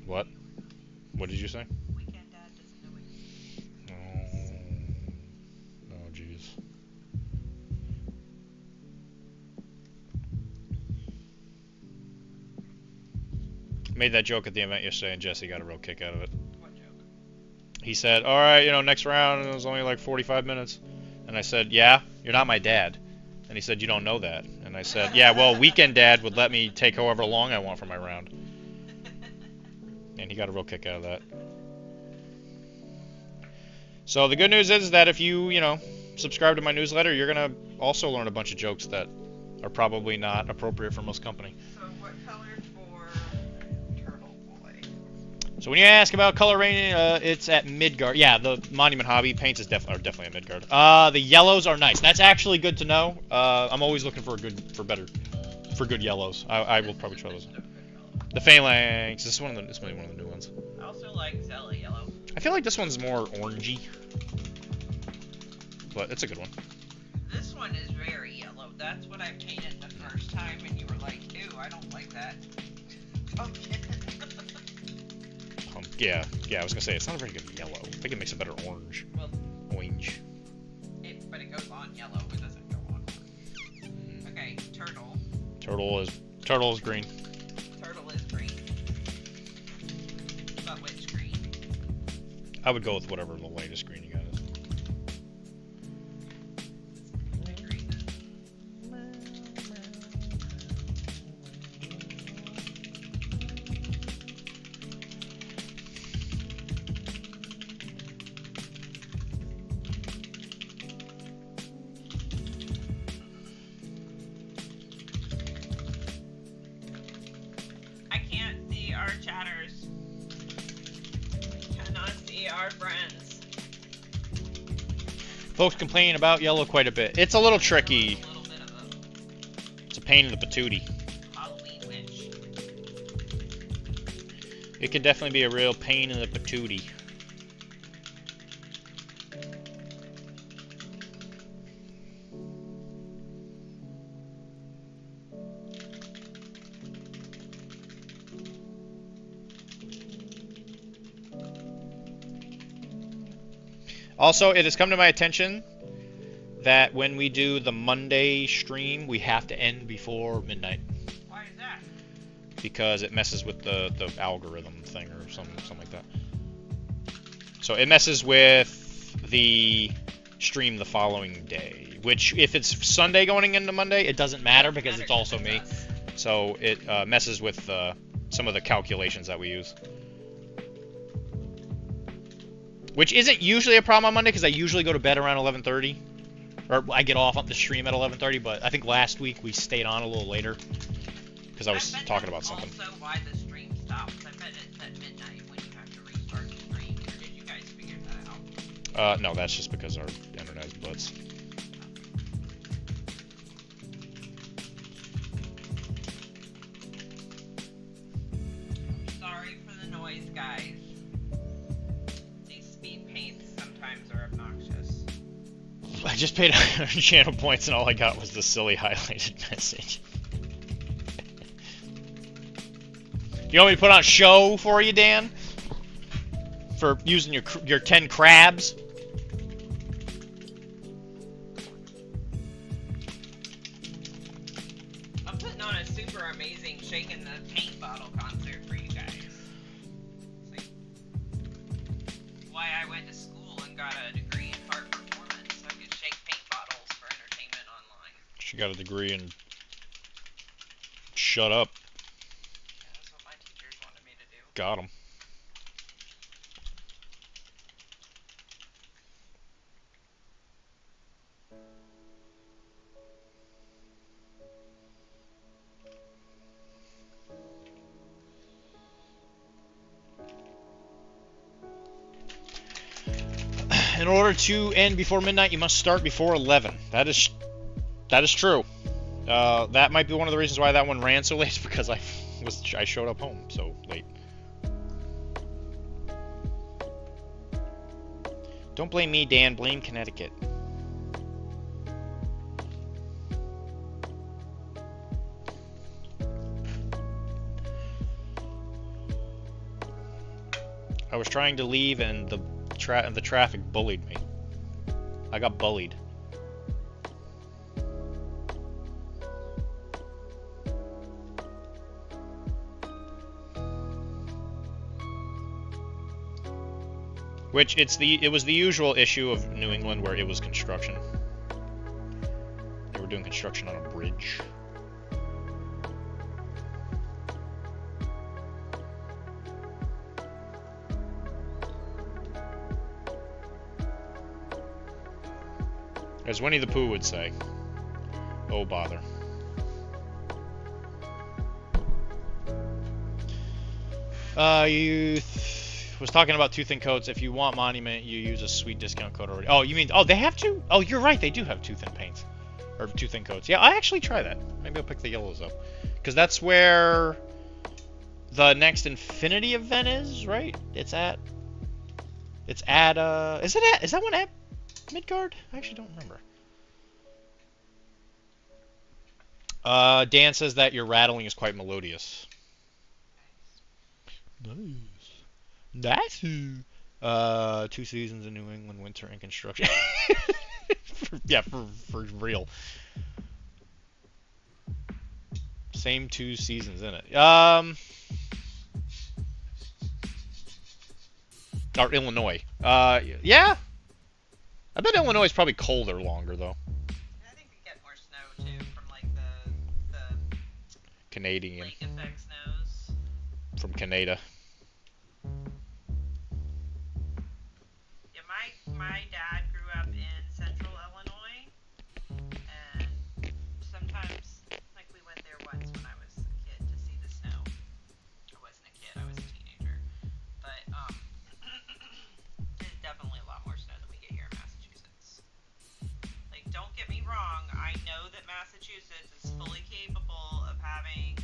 What? What did you say? Weekend Dad doesn't know what Oh, jeez. Made that joke at the event yesterday, and Jesse got a real kick out of it. What joke? He said, "All right, you know, next round, and it was only like 45 minutes." And I said, "Yeah, you're not my dad." And he said, "You don't know that." And I said, "Yeah, well, Weekend Dad would let me take however long I want for my round." And he got a real kick out of that. So the good news is that if you know, subscribe to my newsletter, you're going to also learn a bunch of jokes that are probably not appropriate for most company. So what color for Turtle Boy? So when you ask about color rating, it's at Midgard. Yeah, the Monument Hobby paints is definitely at Midgard. The yellows are nice. That's actually good to know. I'm always looking for good yellows. I will probably try those. The Phalanx. This is one of the new ones. I also like Zella Yellow. I feel like this one's more orangey, but it's a good one. This one is very yellow. That's what I painted the first time, and you were like, "Ew, I don't like that." Pumpkin. Yeah. I was gonna say it's not a very good yellow. I think it makes a better orange. Well, orange. Turtle is green. Turtle is green. But which green? I would go with whatever the lightest green you got is. I agree. I can't see our chatters. Cannot see our friends. Folks complain about yellow quite a bit. It's a little tricky. A little bit of It's a pain in the patootie. a Halloween witch. It can definitely be a real pain in the patootie. Also, it has come to my attention that when we do the Monday stream, we have to end before midnight. Why is that? Because it messes with the algorithm thing or something like that. So it messes with the stream the following day. Which, if it's Sunday going into Monday, it doesn't matter because it's also me. So it messes with some of the calculations that we use. Which isn't usually a problem on Monday because I usually go to bed around 11:30. Or I get off the stream at 11:30, but I think last week we stayed on a little later because I was talking about something. Also, why the stream stops? I bet it's at midnight when you have to restart the stream. Or did you guys figure that out? No, that's just because our internet is blitz. Sorry for the noise, guys. These speed paints sometimes are obnoxious. I just paid 100 channel points and all I got was the silly highlighted message. You want me to put on a show for you, Dan? For using your 10 crabs? I'm putting on a super amazing shaking the paint bottle concert for you guys. See? Why I went to school and got a degree in art performance so I could shake paint bottles for entertainment online. She got a degree in... Shut up. Yeah, that's what my teachers wanted me to do. Got him. In order to end before midnight, you must start before 11. That is true. That might be one of the reasons why that one ran so late, because I showed up home so late. Don't blame me, Dan. Blame Connecticut. I was trying to leave and the traffic bullied me. I got bullied. Which it was the usual issue of New England where it was construction. They were doing construction on a bridge. As Winnie the Pooh would say, oh bother. You was talking about tooth and coats. If you want Monument, you use a sweet discount code already. Oh, you mean, oh, they have to? Oh, you're right, they do have tooth and paints. Or tooth and coats. Yeah, I actually try that. Maybe I'll pick the yellows up. Because that's where the next Infinity event is, right? Is that one at Midgard? I actually don't remember. Dan says that your rattling is quite melodious. Nice. Nice. 2 seasons in New England, winter and construction. Yeah, for real. Same 2 seasons in it. Or Illinois. Yeah. I bet Illinois is probably colder longer though. I think we get more snow too from like the Canadian. lake effect snows. From Canada. Yeah, my dad grew up in central Illinois, and sometimes, like, we went there once when I was a kid to see the snow. I wasn't a kid, I was a teenager. But, there's definitely a lot more snow than we get here in Massachusetts. Like, don't get me wrong, I know that Massachusetts is fully capable of having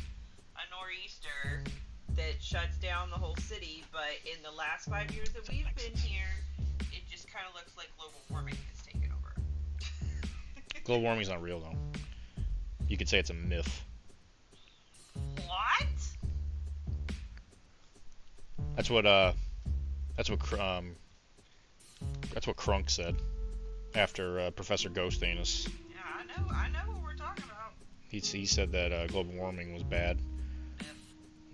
a nor'easter that shuts down the whole city, but in the last 5 years that we've been here, it just kind of looks like global warming has taken over. Global warming's not real though. You could say it's a myth. What? That's what Crunk said after Professor Ghost Anus. Yeah, I know what we're talking about. He said that global warming was bad.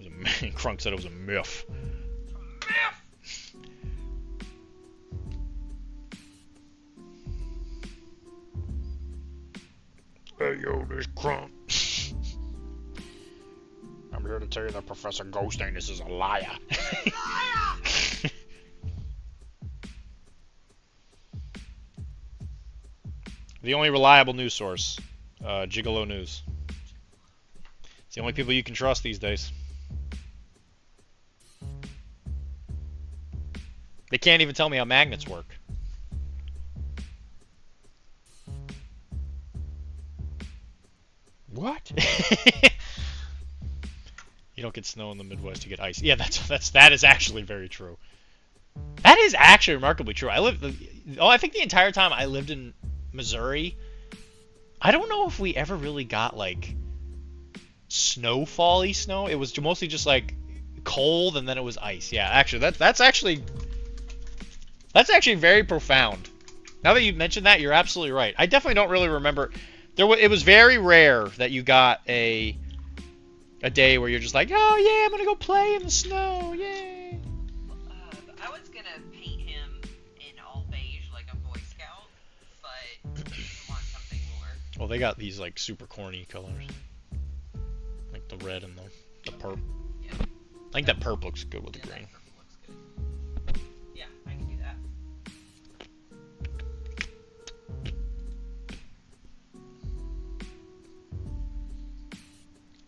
It was Crunk said it was a myth. Hey yo, this Crunk. I'm here to tell you that Professor Ghost Anus is a liar. Liar! The only reliable news source, Gigolo News. It's the only people you can trust these days. They can't even tell me how magnets work. What? You don't get snow in the Midwest, you get ice. Yeah, that is actually very true. That is actually remarkably true. I think the entire time I lived in Missouri, I don't know if we ever really got like snowfall-y snow. It was mostly just like cold and then it was ice. Yeah, actually that's actually very profound. Now that you mentioned that, you're absolutely right. I definitely don't really remember. It was very rare that you got a day where you're just like, oh yeah, I'm gonna go play in the snow, yay. I was gonna paint him in all beige like a Boy Scout, but I want something more. Well, they got these like super corny colors, like the red and the purple. Yeah. I think that purple looks good with the green. That purple looks good. Yeah, I can do that.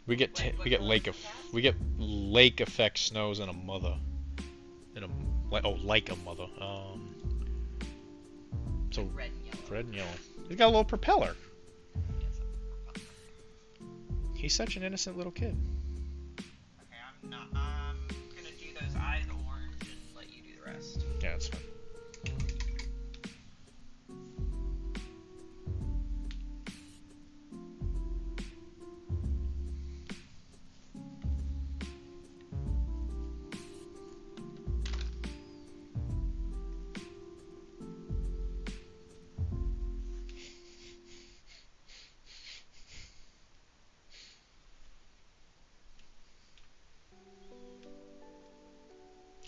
We get lake effect snows in a mother. Like a mother. So Red and yellow. red and yellow. He's got a little propeller. Yes, He's such an innocent little kid. okay, I'm gonna do those eyes orange and let you do the rest. Yeah, that's fine.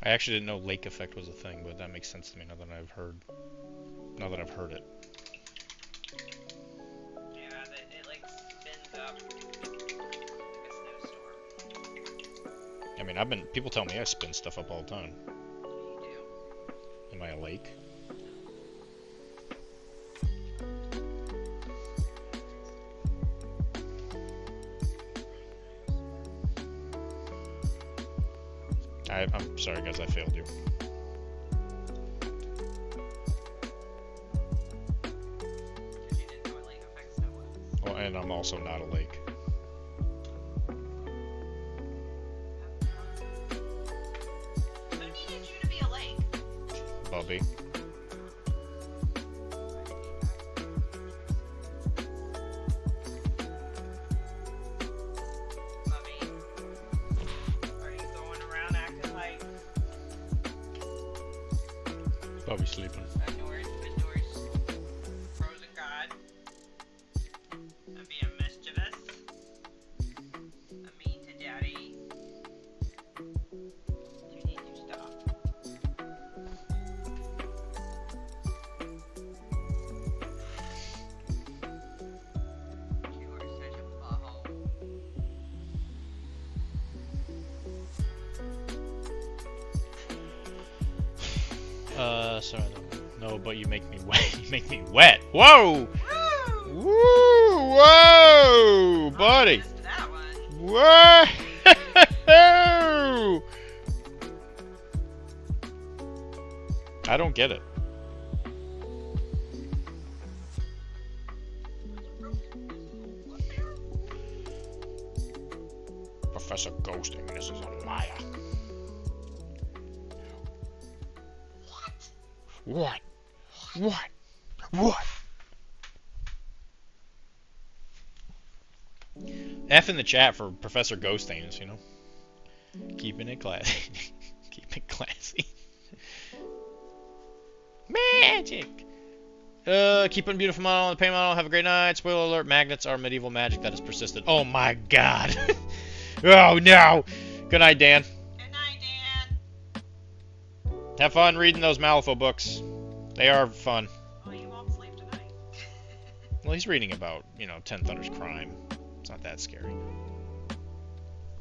I actually didn't know lake effect was a thing, but that makes sense to me now that I've heard it. Yeah, it like spins up like a snowstorm. I mean, people tell me I spin stuff up all the time. You do. Am I a lake? I'm sorry guys, I failed you. Because you didn't know what lake effect snow was. Well, and I'm also not a lake. Who needed you to be a lake? Bubby. Bubby, are you going around acting like Bubby's sleeping. a Norse frozen god and being mischievous? Sorry. No, but you make me wet. You make me wet. Whoa! Woo! Whoa! Buddy! Missed that one. Whoa! I don't get it. Professor Ghosting, this is a liar. What? What? What? F in the chat for Professor Ghostings, you know? Keeping it classy. Keep it classy. Magic! Keep it beautiful model on the paint model. Have a great night. Spoiler alert, magnets are medieval magic that has persisted. Oh my god. Oh no! Good night, Dan. Good night, Dan. Have fun reading those Malifaux books. They are fun. Well, you won't sleep tonight. Well, he's reading about, you know, Ten Thunder's crime. It's not that scary.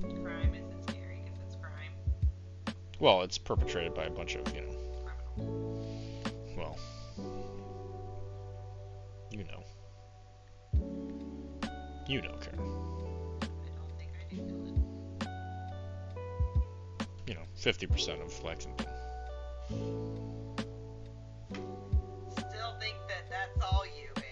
Crime isn't scary because it's crime. Well, it's perpetrated by a bunch of, you know, Criminals. well, you know. You know, Karen. I don't think I do, Dylan. You know, 50% of Lexington. Still think that that's all you, babe.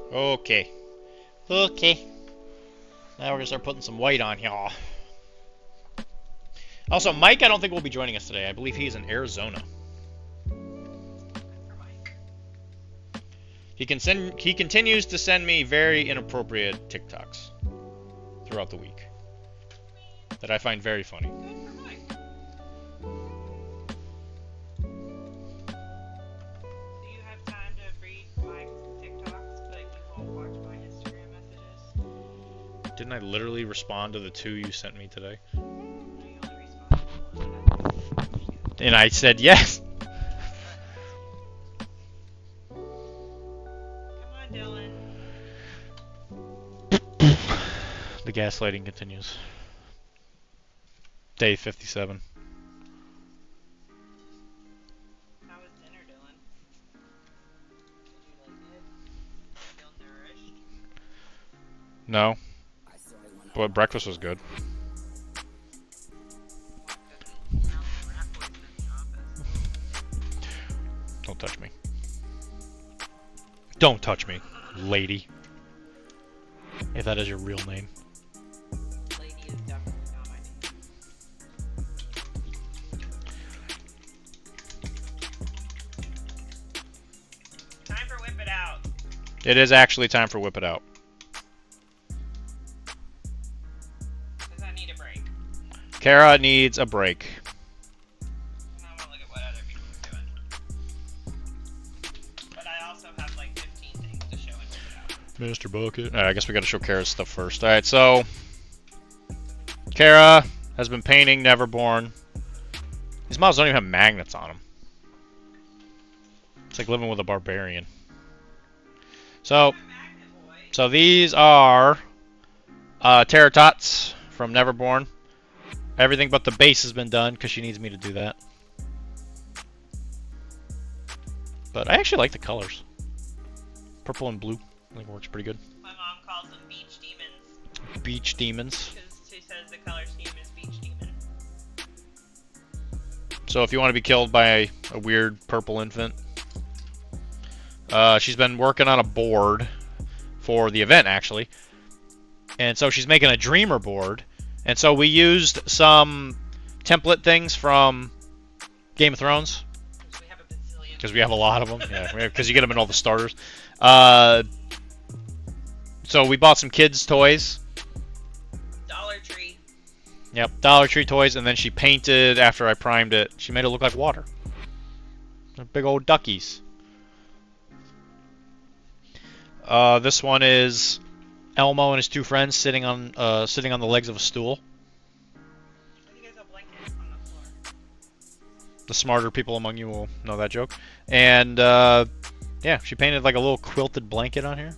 Okay. Okay. Now we're gonna start putting some white on y'all. Also, Mike, I don't think will be joining us today. I believe he's in Arizona. For Mike. He continues to send me very inappropriate TikToks throughout the week that I find very funny. Good for Mike. Do you have time to read Mike's TikToks, but you won't watch my Instagram messages? Didn't I literally respond to the 2 you sent me today? No, you only respond to one. And I said yes. Come on, Dylan. The gaslighting continues. Day 57. How was dinner, Dylan? Did you like it? Feel nourished? No. But breakfast was good. Don't touch me. Don't touch me, lady. If that is your real name. Lady is definitely not my name. Time for whip it out. It is actually time for Whip It Out. Because I need a break. Kara needs a break. And I want to look at what other people are doing. But I also have like 15 things to show and whip it out. Mr. Bucket. Alright, I guess we gotta show Kara's stuff first. Alright, so Kara has been painting Neverborn. These models don't even have magnets on them. It's like living with a barbarian. So these are Terratots from Neverborn. Everything but the base has been done because she needs me to do that. But I actually like the colors. Purple and blue. I think it works pretty good. My mom calls them beach demons. Beach demons. Because she says the color scheme is beach demon. So if you want to be killed by a weird purple infant, she's been working on a board for the event, actually. And so she's making a dreamer board. And so we used some template things from Game of Thrones. Because we have a bazillion. Because we have a lot of them. Yeah, because you get them in all the starters. So we bought some kids' toys. Dollar Tree. Yep, Dollar Tree toys. And then she painted, after I primed it, she made it look like water. They're big old duckies. This one is Elmo and his two friends sitting on the legs of a stool. He has a blanket on the floor. The smarter people among you will know that joke. And yeah, she painted like a little quilted blanket on here.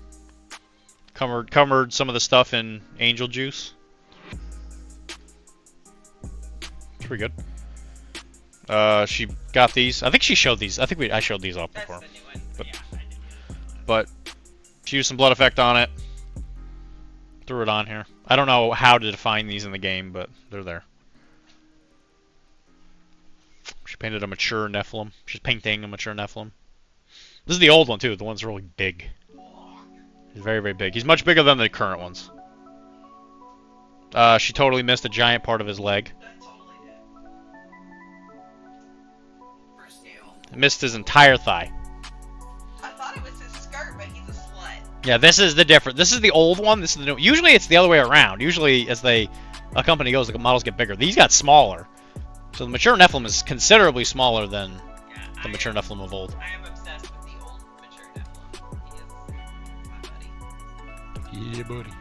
Covered some of the stuff in angel juice. It's pretty good. She got these. I think she showed these. I think I showed these off That's before. the new one. But, Yeah, I did. but she used some blood effect on it. Threw it on here. I don't know how to define these in the game, but they're there. She painted a mature Nephilim. She's painting a mature Nephilim. This is the old one too. The one's really big. He's very, very big. He's much bigger than the current ones. She totally missed a giant part of his leg. I totally did. For scale. Missed his entire thigh. I thought it was his skirt, but he's a slut. Yeah, this is the different. This is the old one. This is the new. Usually it's the other way around. Usually as a company goes, the models get bigger. These got smaller. So the mature Nephilim is considerably smaller than the mature Nephilim of old. I am obsessed with the old mature Nephilim. He is my buddy. Yeah, buddy.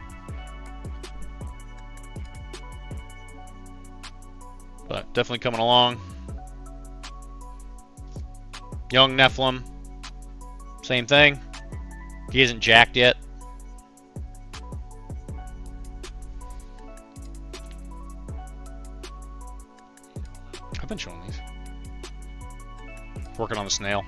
But definitely coming along. Young Nephilim. Same thing. He isn't jacked yet. I've been showing these. Working on the snail.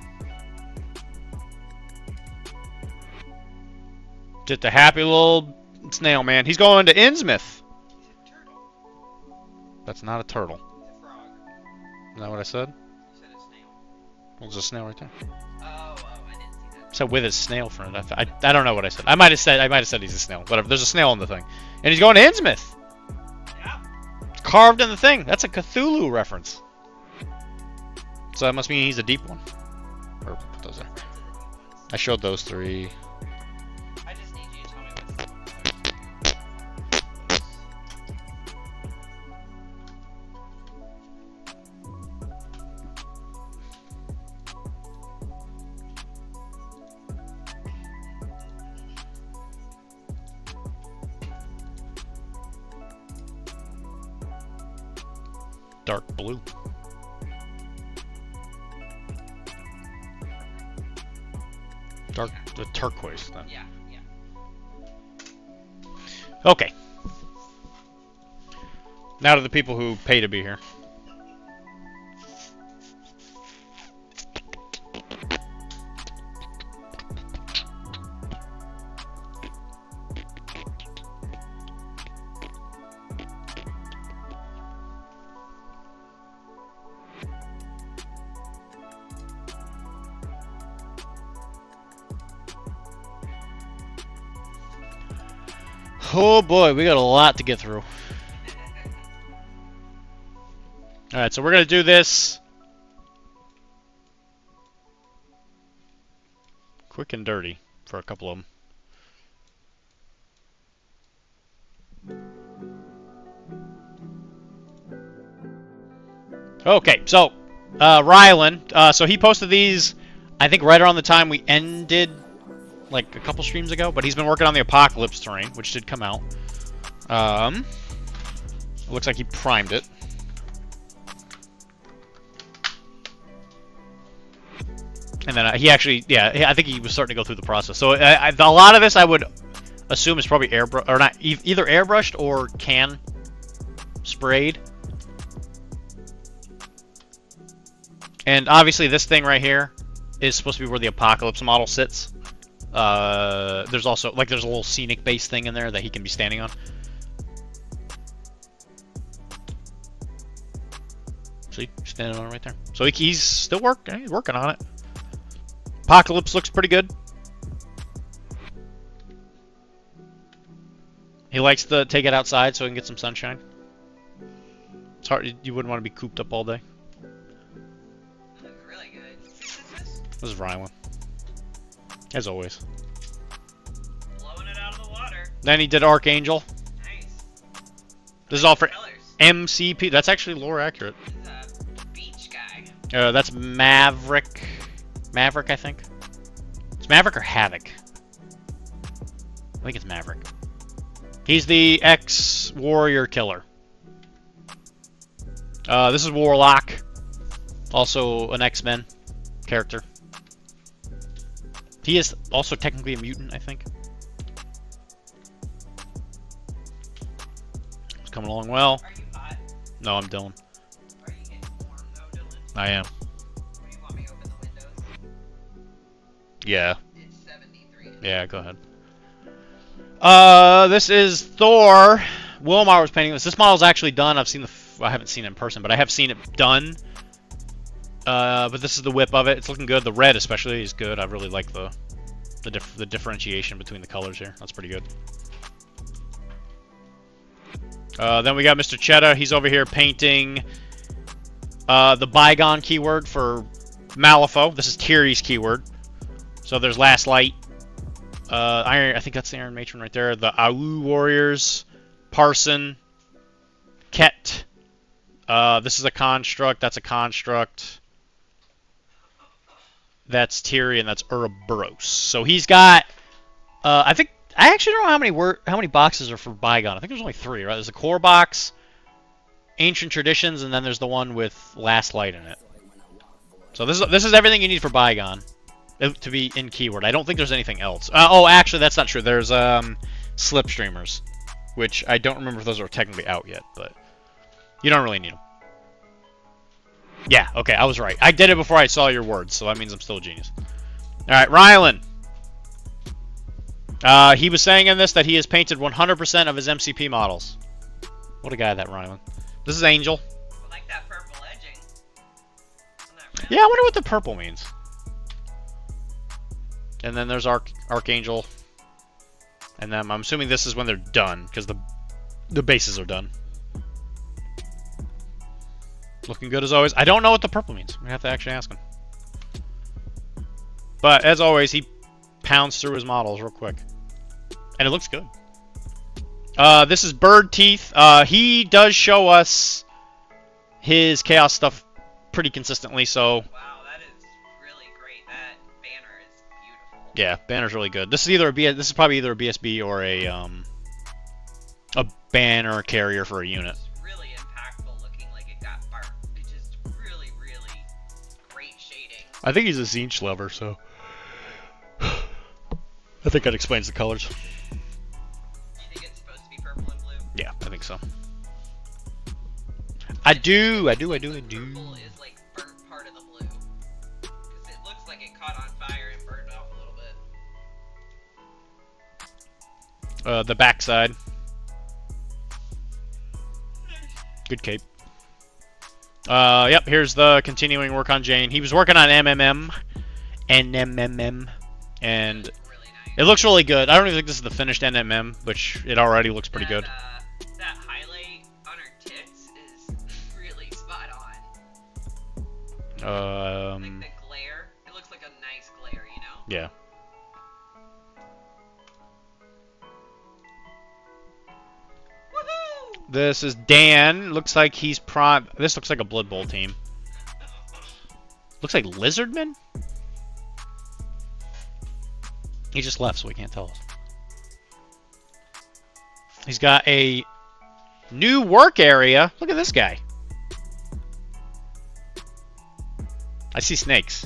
Just a happy little snail, man. He's going to Innsmouth. He's a turtle. That's not a turtle. He's a frog. Isn't that what I said? You said a snail. Well, there's a snail right there. Oh, I didn't see that. I said with his snail friend. I don't know what I said. I might have said he's a snail. Whatever. There's a snail in the thing, and he's going to Innsmouth. Yeah. It's carved in the thing. That's a Cthulhu reference. So that must mean he's a deep one. Or put those there. I showed those three. I just need you to tell me what's the Dark blue. The turquoise then. Yeah, yeah. Okay. Now to the people who pay to be here. Oh boy, we got a lot to get through. Alright, so we're going to do this quick and dirty for a couple of them. Okay, so Rylan, so he posted these, I think right around the time we ended, like a couple streams ago, but he's been working on the Apocalypse terrain, which did come out. It looks like he primed it. And then he actually, yeah, I think he was starting to go through the process. So a lot of this I would assume is probably airbrush, or not, either airbrushed or can sprayed. And obviously this thing right here is supposed to be where the Apocalypse model sits. There's also, like, there's a little scenic base thing in there that he can be standing on. See, standing on it right there. So he's still working. He's working on it. Apocalypse looks pretty good. He likes to take it outside so he can get some sunshine. It's hard. You wouldn't want to be cooped up all day. Looks really good. Who is this? This is Rylan. As always. Blowing it out of the water. Then he did Archangel. Nice. This is all for Colors. MCP. That's actually lore accurate. He's a beach guy. That's Maverick. Maverick, I think. It's Maverick or Havoc. I think it's Maverick. He's the ex-warrior killer. This is Warlock, also an X-Men character. He is also technically a mutant, I think. It's coming along well. Are you hot? No, I'm Dylan. Are you getting warm though, Dylan? I am. Do you want me to open the windows? Yeah. It's 73. Yeah, go ahead. This is Thor. Wilmar was painting this. This model's actually done. I've seen I haven't seen it in person, but I have seen it done. But this is the whip of it. It's looking good. The red especially is good. I really like the differentiation between the colors here. That's pretty good. Then we got Mr. Cheddar. He's over here painting the bygone keyword for Malifaux. This is Tyrion's keyword. So there's Last Light. I think that's the Iron Matron right there. The Au Warriors. Parson. Ket. This is a construct. That's a construct. That's Tyrion. That's Ouroboros. So he's got. I actually don't know how many boxes are for Bygone. I think there's only 3, right? There's a core box, Ancient Traditions, and then there's the one with Last Light in it. So this is everything you need for Bygone to be in keyword. I don't think there's anything else. Oh, actually, that's not true. There's Slipstreamers, which I don't remember if those are technically out yet, but you don't really need them. Yeah, okay, I was right. I did it before I saw your words, so that means I'm still a genius. Alright, Rylan. He was saying in this that he has painted 100% of his MCP models. What a guy, that Rylan. This is Angel. I like that purple edging. Yeah, I wonder what the purple means. And then there's Archangel. And then I'm assuming this is when they're done, because the bases are done. Looking good as always. I don't know what the purple means. We have to actually ask him. But as always, he pounds through his models real quick. And it looks good. This is Bird Teeth. He does show us his Chaos stuff pretty consistently, so... Wow, that is really great. That banner is beautiful. Yeah, banner's really good. This is probably either a BSB or a banner carrier for a unit. It's really impactful looking like it got burnt. It's just really, really great shading. I think he's a Zinch lover, so... I think that explains the colors. Do you think it's supposed to be purple and blue? Yeah, I think so. I do. Purple is like burnt part of the blue. Because it looks like it caught on fire and burned off a little bit. The backside. Good cape. Yep, here's the continuing work on Jane. He was working on NMM, and it looks really good. I don't even think this is the finished NMM, which it already looks pretty good. That highlight on her tits is really spot on. Like the glare. It looks like a nice glare, you know? Yeah. Woohoo! This is Dan. Looks like he's This looks like a Blood Bowl team. Looks like Lizardman? He just left, so we can't tell us. He's got a new work area. Look at this guy. I see snakes.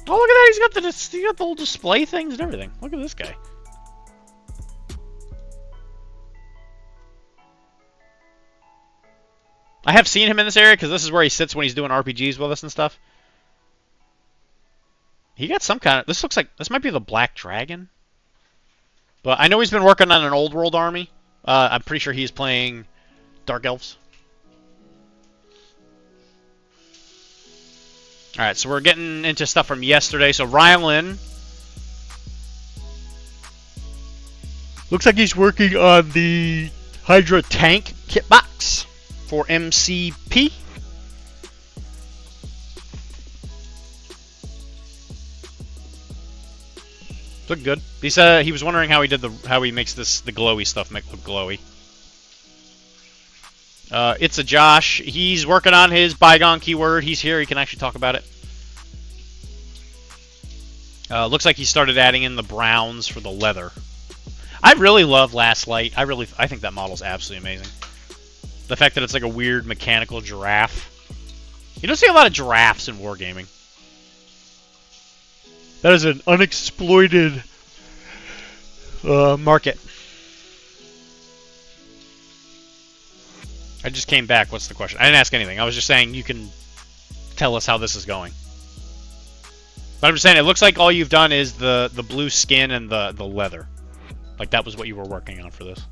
Oh, look at that. He's got the little display things and everything. Look at this guy. I have seen him in this area because this is where he sits when he's doing RPGs with us and stuff. He got some kind of... This looks like... This might be the Black Dragon. But I know he's been working on an old world army. I'm pretty sure he's playing Dark Elves. Alright, so we're getting into stuff from yesterday. So Rylan... Looks like he's working on the Hydra tank kit box for MCP. Look good. He was wondering how he makes the glowy stuff look glowy. It's a Josh. He's working on his Bygone keyword. He's here. He can actually talk about it. Looks like he started adding in the browns for the leather. I really love Last Light. I think that model's absolutely amazing. The fact that it's like a weird mechanical giraffe. You don't see a lot of giraffes in wargaming. That is an unexploited market. I just came back. What's the question? I didn't ask anything. I was just saying you can tell us how this is going. But I'm just saying it looks like all you've done is the blue skin and the leather. Like that was what you were working on for this.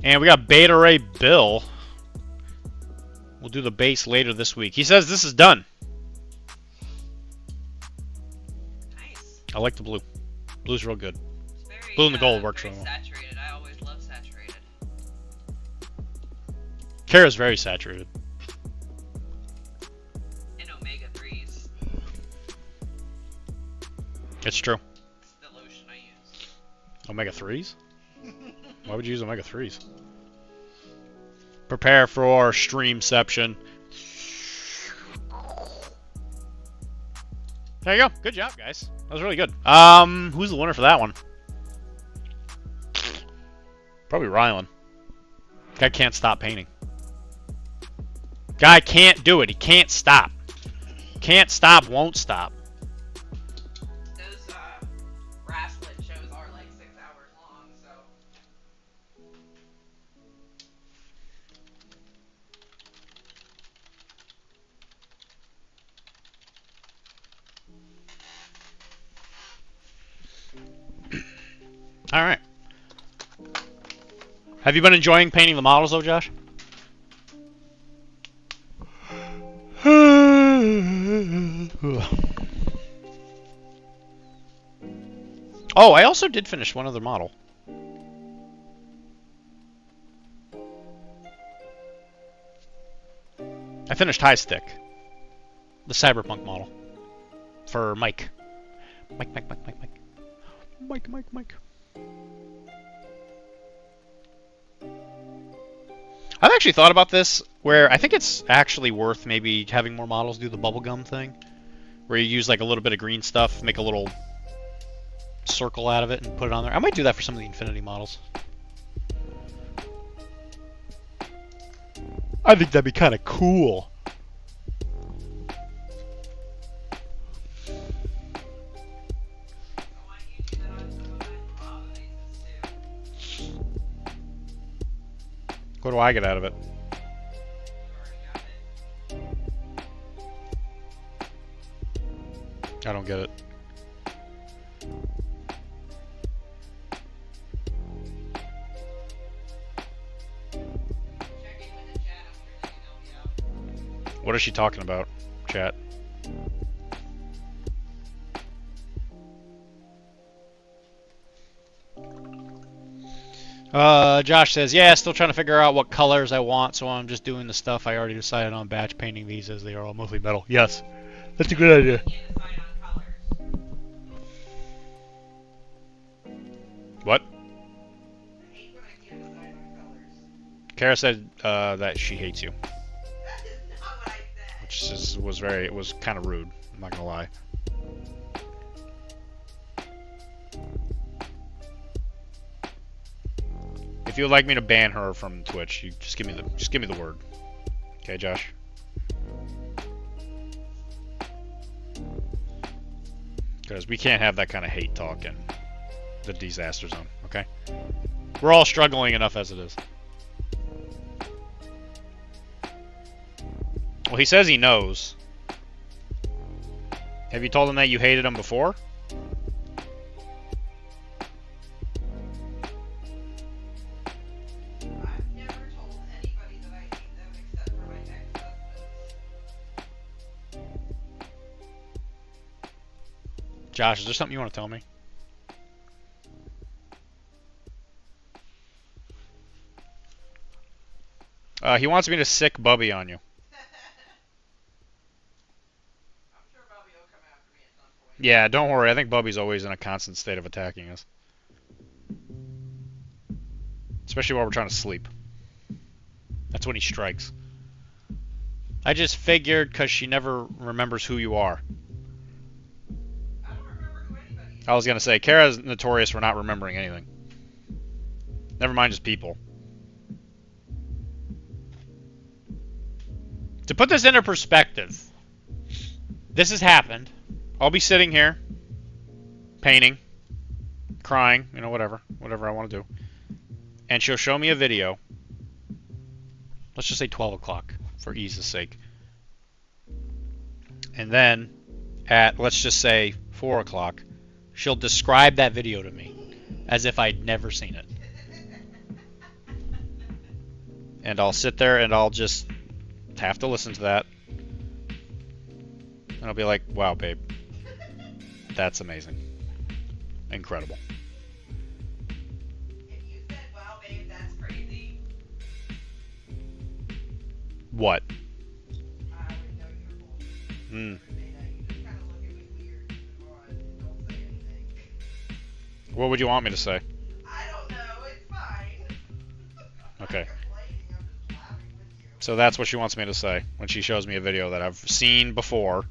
And we got Beta Ray Bill. We'll do the base later this week. He says this is done. Nice. I like the blue. Blue's real good. Very, Blue and the gold works very really well. saturated. I always love saturated. Kara's very saturated. And omega 3s. It's true. It's the lotion I use. Omega 3s? Why would you use omega 3s? Prepare for streamception. There you go. Good job, guys. That was really good. Who's the winner for that one? Probably Rylan. Guy can't stop painting. Guy can't do it. He can't stop. Can't stop, won't stop. Those bracelet shows are like 6 hours long, so. All right. Have you been enjoying painting the models, though, Josh? Oh, I also did finish one other model. I finished High Stick, the Cyberpunk model, for Mike. Mike. I've actually thought about this, where I think it's actually worth maybe having more models do the bubblegum thing, where you use like a little bit of green stuff, make a little circle out of it, and put it on there. I might do that for some of the Infinity models. I think that'd be kind of cool. What do I get out of it? I don't get it. What is she talking about, chat? Josh says, yeah, still trying to figure out what colors I want, so I'm just doing the stuff I already decided on batch painting these as they are all mostly metal. Yes, that's a good idea. What? Kara said that she hates you. Which was kind of rude, I'm not gonna lie. If you would like me to ban her from Twitch, you just give me the word. Okay, Josh? Because we can't have that kind of hate talk in the Deezaster zone, okay? We're all struggling enough as it is. Well, he says he knows. Have you told him that you hated him before? I've never told anybody that I hate them except for my ex-husbands. Josh, is there something you want to tell me? He wants me to sick Bubby on you. Yeah, don't worry. I think Bubby's always in a constant state of attacking us. Especially while we're trying to sleep. That's when he strikes. I just figured because she never remembers who you are. I was gonna say, Kara's notorious for not remembering anything. Never mind just people. To put this into perspective, this has happened. I'll be sitting here, painting, crying, you know, whatever I want to do. And she'll show me a video. Let's just say 12 o'clock, for ease's sake. And then, at, let's just say, 4 o'clock, she'll describe that video to me as if I'd never seen it. And I'll sit there and I'll just have to listen to that. And I'll be like, wow, babe. That's amazing. Incredible. If you said, wow, babe, that's crazy, What? I would know you were bullshit. Hmm. You say that. You just kind of look at me weird and on and don't say anything. What would you want me to say? I don't know. It's fine. Okay. I'm not complaining. I'm just laughing with you. So that's what she wants me to say when she shows me a video that I've seen before,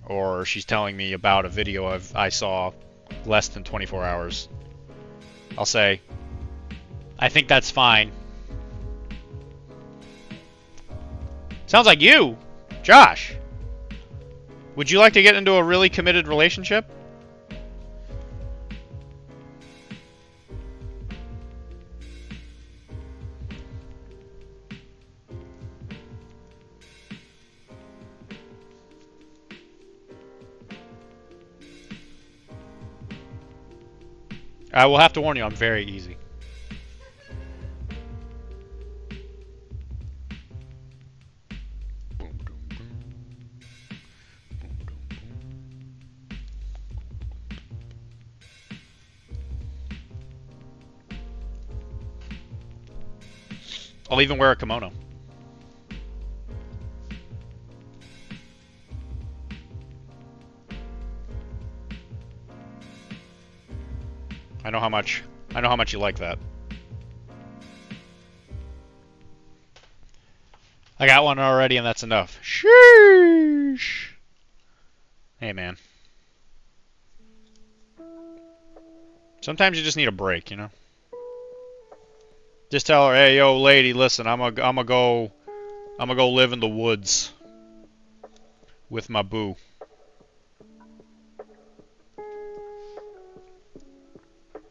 or she's telling me about a video I saw less than 24 hours. I'll say, I think that's fine. Sounds like you, Josh. Would you like to get into a really committed relationship? I will have to warn you, I'm very easy. I'll even wear a kimono. I know how much you like that. I got one already and that's enough. Sheesh. Hey man. Sometimes you just need a break, you know? Just tell her, "Hey, yo, lady, listen, I'm gonna go live in the woods with my boo."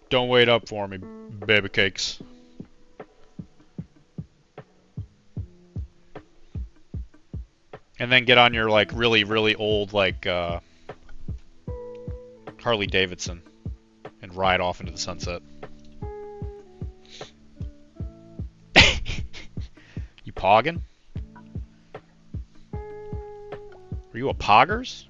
Don't wait up for me, baby cakes. And then get on your, like, really, really old, like, Harley Davidson and ride off into the sunset. You pogging? Are you a poggers?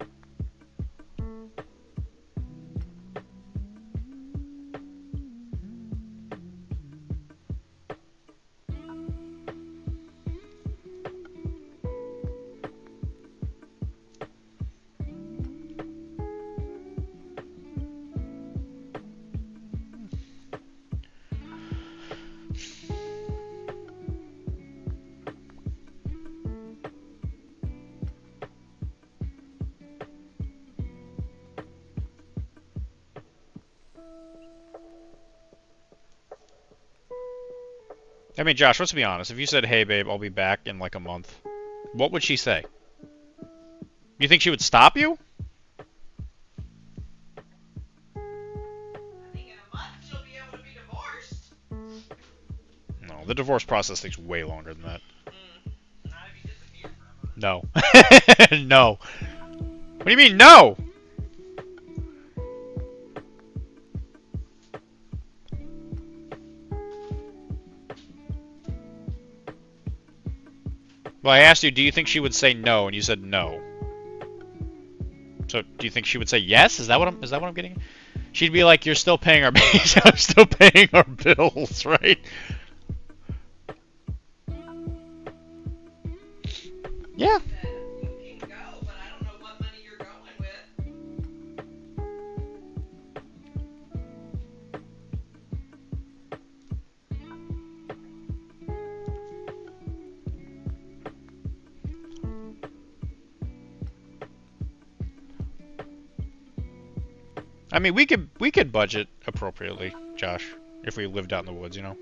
I mean, Josh, let's be honest. If you said, "Hey, babe, I'll be back in like a month," what would she say? You think she would stop you? I think in a month she'll be able to be divorced. No, the divorce process takes way longer than that. Not if you disappear for a month. No. No. What do you mean, no? Well, I asked you, do you think she would say no, and you said no. So, do you think she would say yes? Is that what I'm getting? She'd be like, "You're still paying our bills. I'm still paying our bills, right?" Yeah. You can go, but I don't know what money you're going with. I mean, we could budget appropriately, Josh, if we lived out in the woods, you know.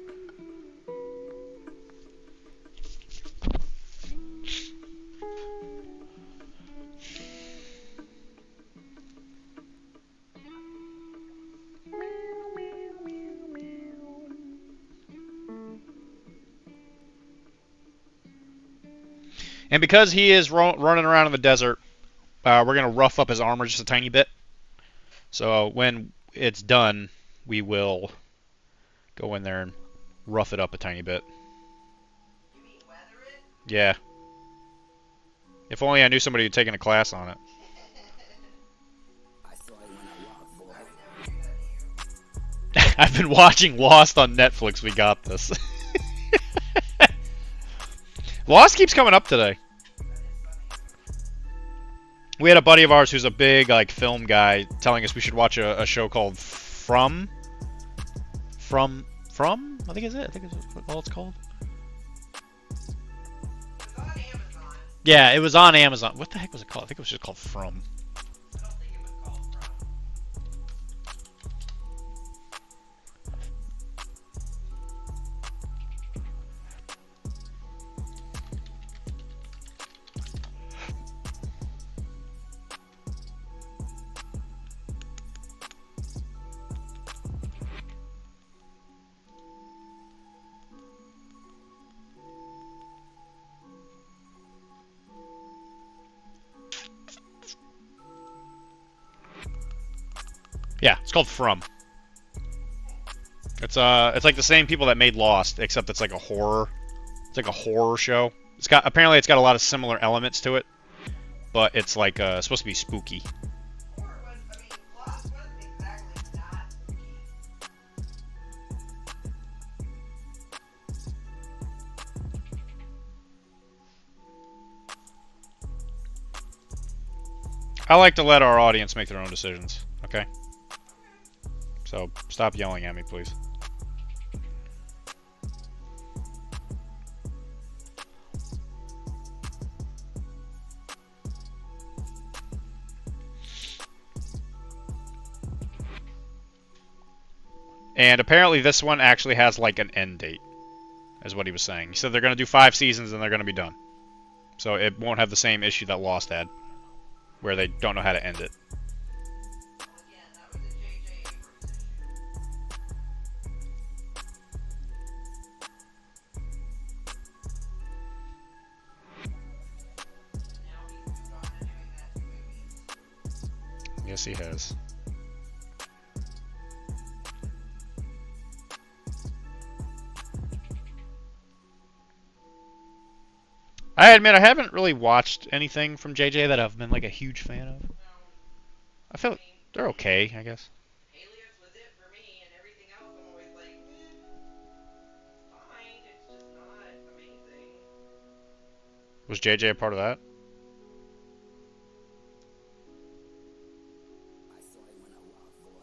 And because he is running around in the desert, we're going to rough up his armor just a tiny bit. So when it's done, we will go in there and rough it up a tiny bit. You mean weather it? Yeah. If only I knew somebody who'd taken a class on it. I've been watching Lost on Netflix. We got this. Lost keeps coming up today. We had a buddy of ours who's a big like film guy telling us we should watch a show called From. I think it's all it's called. It's on Amazon. Yeah, it was on Amazon. What the heck was it called? I think it was just called From. I don't think it was called From. Yeah, it's called From. It's like the same people that made Lost, except it's like a horror. It's like a horror show. Apparently it's got a lot of similar elements to it, but it's like supposed to be spooky. Lost wasn't exactly not spooky. I like to let our audience make their own decisions, okay? So stop yelling at me, please. And apparently this one actually has like an end date, is what he was saying. He said they're going to do 5 seasons and they're going to be done. So it won't have the same issue that Lost had, where they don't know how to end it. Again, that was a J.J. Abrams issue. Now he's moved on to doing that to movies. Yes, he has. I admit I haven't really watched anything from JJ that I've been like a huge fan of. I feel they're okay, I guess. Alias was it for me, and everything else I'm always like, fine, it's just not amazing. Was JJ a part of that?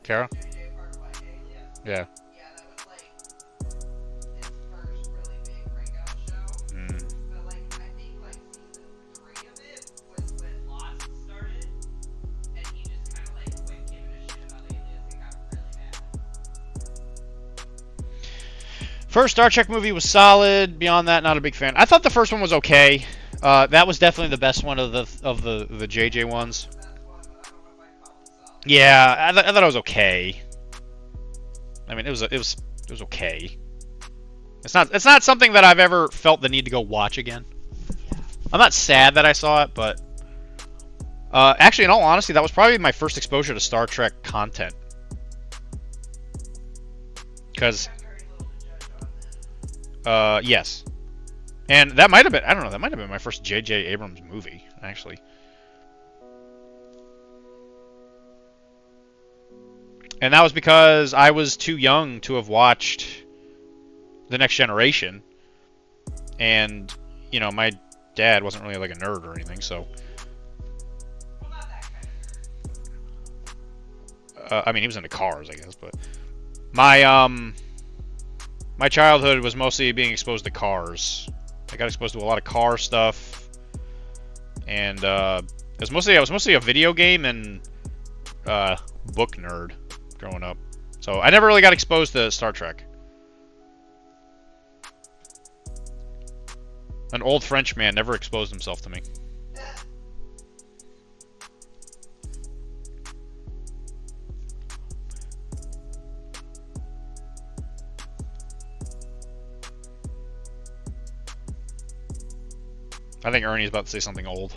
Kara? JJ part of what, Alias? Yeah. Yeah, that was like his first really big breakout show. But like, I think like season 3 of it was when Lost started, and he just kind of like quit giving a shit about Alias and got really mad. First Star Trek movie was solid. Beyond that, not a big fan. I thought the first one was okay. That was definitely the best one of the JJ ones. Yeah, I thought it was okay. I mean, it was okay. It's not something that I've ever felt the need to go watch again. I'm not sad that I saw it, but actually, in all honesty, that was probably my first exposure to Star Trek content. Because yes, and that might have been, I don't know, that might have been my first J.J. Abrams movie, actually. And that was because I was too young to have watched The Next Generation. And, you know, my dad wasn't really like a nerd or anything, so... Well, not that kind of nerd. I mean, he was into cars, I guess, but... My childhood was mostly being exposed to cars. I got exposed to a lot of car stuff. And, it was mostly a video game and, book nerd growing up. So I never really got exposed to Star Trek. An old French man never exposed himself to me. I think Ernie's about to say something old.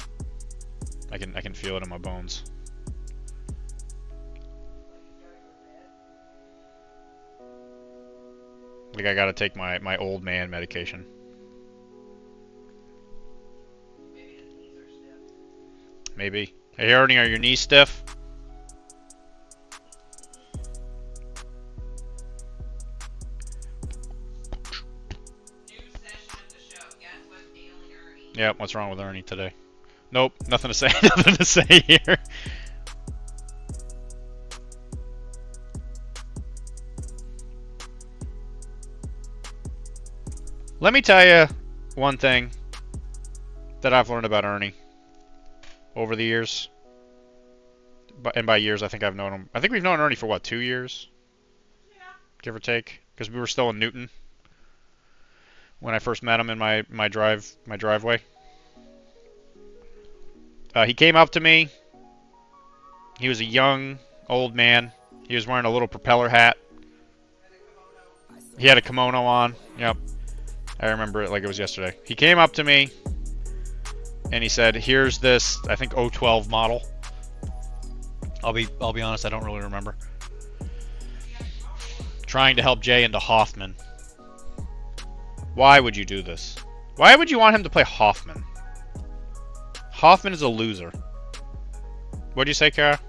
I can feel it in my bones. Like I gotta take my old man medication. Maybe. Hey Ernie, are your knees stiff? Yeah, what's wrong with Ernie today? Nope, nothing to say. Nothing to say here. Let me tell you one thing that I've learned about Ernie over the years. And by years, I think I've known him. I think we've known Ernie for what, 2 years? Yeah. Give or take, because we were still in Newton when I first met him in my driveway. He came up to me. He was a young old man. He was wearing a little propeller hat. He had a kimono on. Yep. I remember it like it was yesterday. He came up to me and he said, "Here's this, I think 012 model." I'll be honest, I don't really remember. Trying to help Jay into Hoffman. Why would you do this? Why would you want him to play Hoffman? Hoffman is a loser. What'd you say, Kara?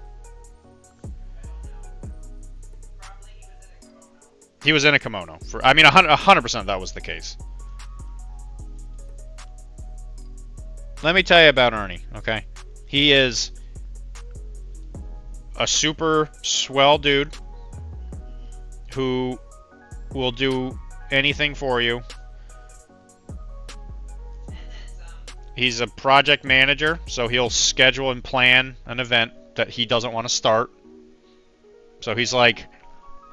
He was in a kimono. I mean, 100% that was the case. Let me tell you about Ernie, okay? He is a super swell dude who will do anything for you. He's a project manager, so he'll schedule and plan an event that he doesn't want to start. So he's like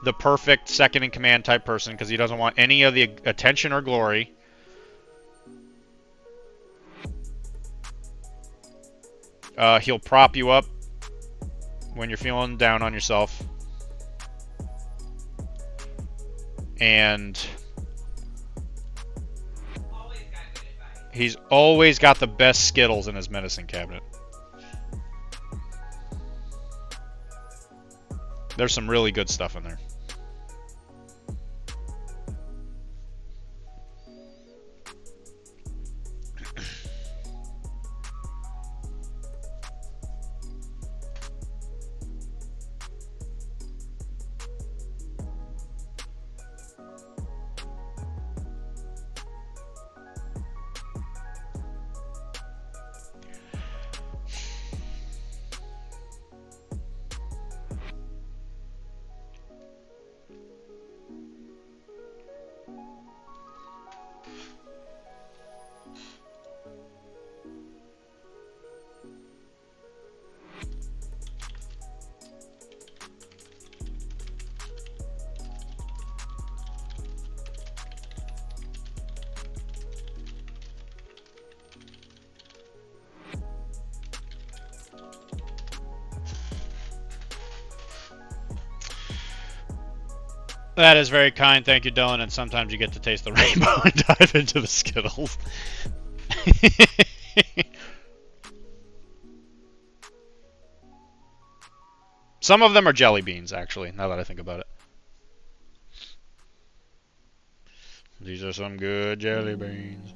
the perfect second in command type person because he doesn't want any of the attention or glory. He'll prop you up when you're feeling down on yourself. And he's always got the best Skittles in his medicine cabinet. There's some really good stuff in there. That is very kind, thank you, Dylan. And sometimes you get to taste the rainbow and dive into the Skittles. Some of them are jelly beans, actually, now that I think about it. These are some good jelly beans.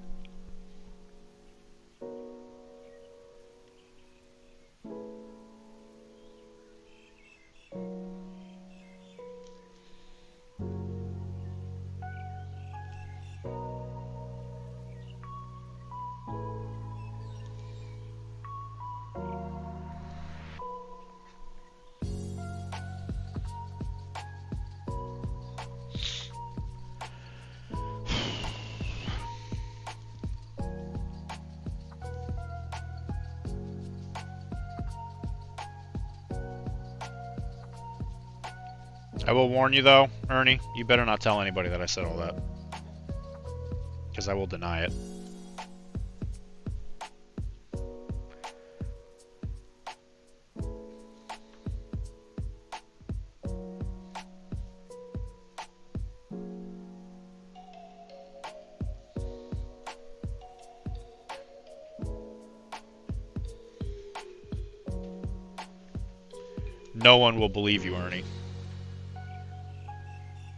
I will warn you though, Ernie, you better not tell anybody that I said all that. Because I will deny it. No one will believe you, Ernie.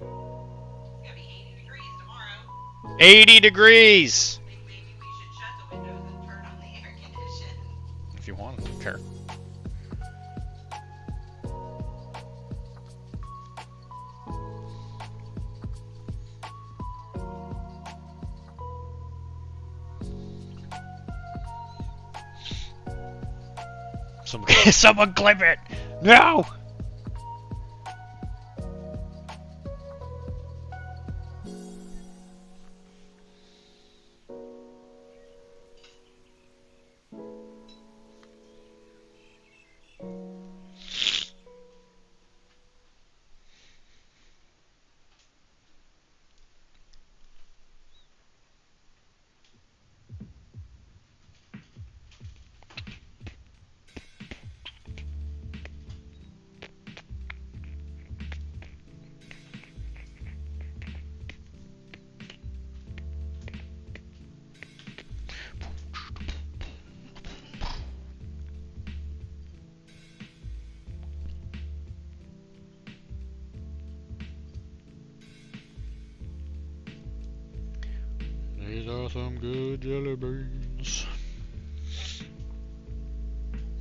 It's gonna be 80 degrees tomorrow. 80 degrees! I think maybe we should shut the windows and turn on the air condition. If you want, I don't care. Someone clip it! No! These are some good jelly beans.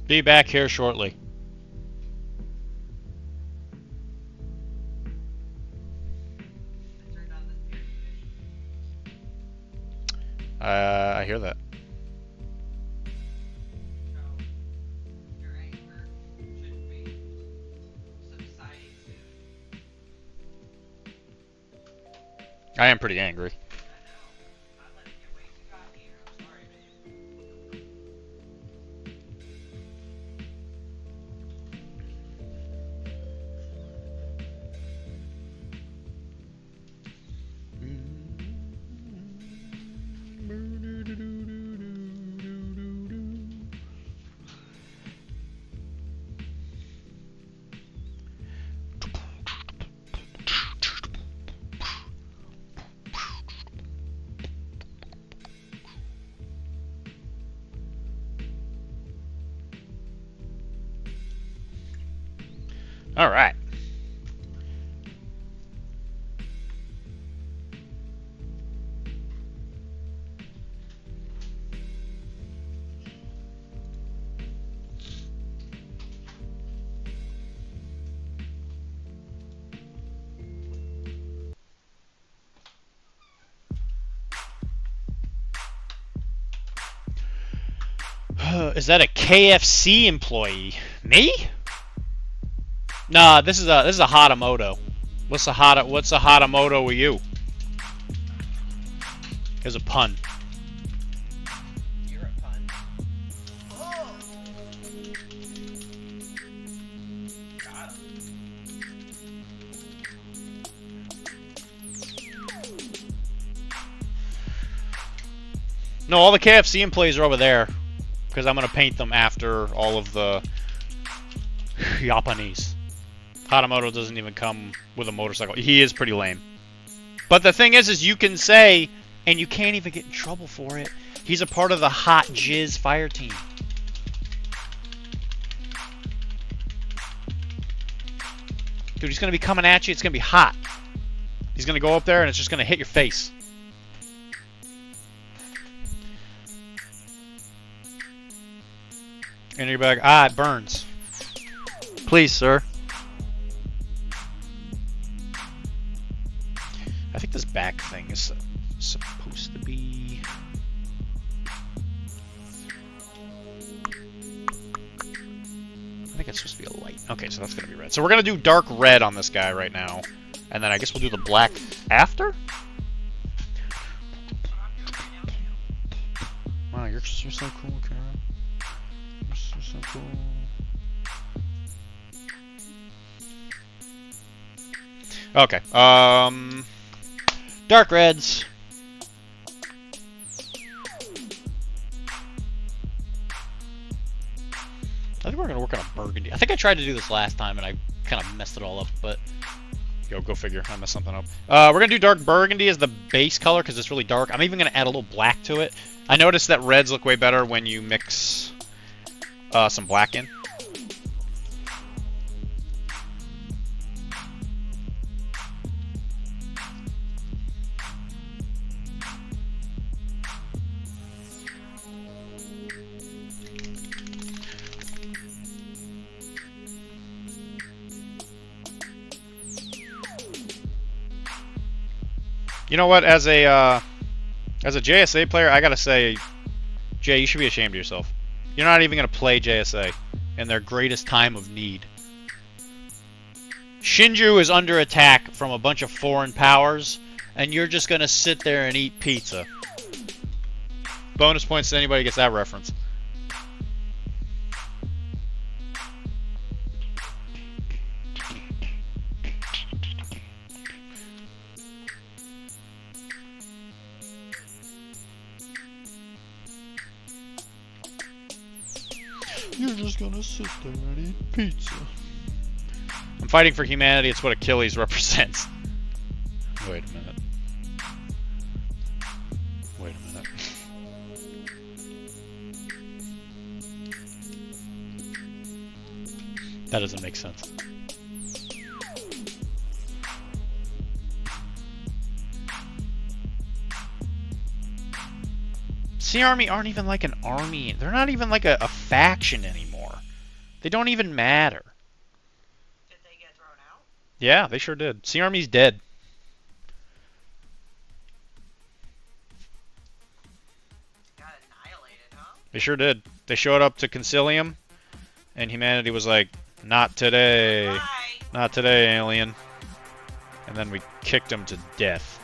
Be back here shortly. I turned on the air conditioning. I hear that. So, your anger should be subsiding soon. I am pretty angry. I know. Not letting you wait. You got here. I'm sorry, babe. All right. Is that a KFC employee? Me? Nah, this is a Hatamoto. What's a Hatamoto with you? Here's a pun. You're a pun. Got him. No, all the KFC employees are over there. Because I'm going to paint them after all of the Japanese. Hatamoto doesn't even come with a motorcycle. He is pretty lame. But the thing is you can say, and you can't even get in trouble for it, he's a part of the Hot Jizz fire team. Dude, he's going to be coming at you. It's going to be hot. He's going to go up there, and it's just going to hit your face. And you're like, ah, it burns. Please, sir. I think this back thing is supposed to be... I think it's supposed to be a light. Okay, so that's going to be red. So we're going to do dark red on this guy right now. And then I guess we'll do the black after? Wow, you're so cool, Karen. You're so cool. Okay. Dark reds. I think we're gonna work on a burgundy. I think I tried to do this last time and I kind of messed it all up, but go figure. I messed something up. We're gonna do dark burgundy as the base color because it's really dark. I'm even gonna add a little black to it. I noticed that reds look way better when you mix some black in. You know what? As a JSA player, I gotta say, Jay, you should be ashamed of yourself. You're not even gonna play JSA in their greatest time of need. Shinju is under attack from a bunch of foreign powers, and you're just gonna sit there and eat pizza. Bonus points to anybody who gets that reference. You're just gonna sit there and eat pizza. I'm fighting for humanity, it's what Achilles represents. Wait a minute. Wait a minute. That doesn't make sense. Sea Army aren't even like an army. They're not even like a faction anymore. They don't even matter. Did they get thrown out? Yeah, they sure did. Sea Army's dead. Got annihilated, huh? They sure did. They showed up to Concilium, and humanity was like, not today. Bye. Not today, alien. And then we kicked them to death.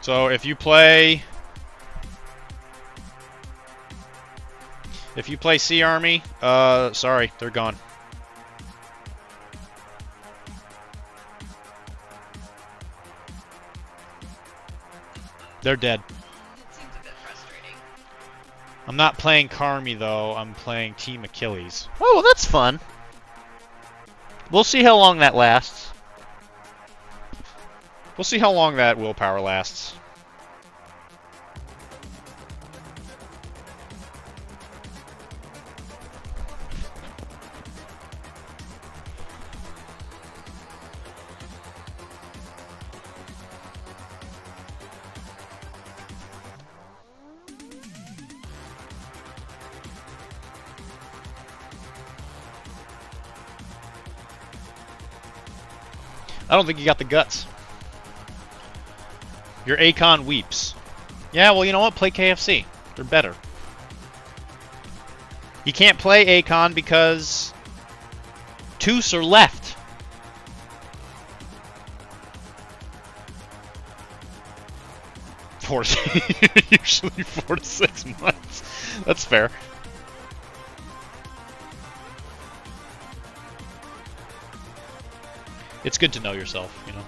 So if you play Sea Army, sorry, they're gone. They're dead. It seems a bit frustrating. I'm not playing Carmi though, I'm playing Team Achilles. Oh, well, that's fun. We'll see how long that lasts. We'll see how long that willpower lasts. I don't think you got the guts. Your Akon weeps. Yeah, well, you know what? Play KFC. They're better. You can't play Akon because Toos are left. Usually 4 to 6 months. That's fair. It's good to know yourself, you know.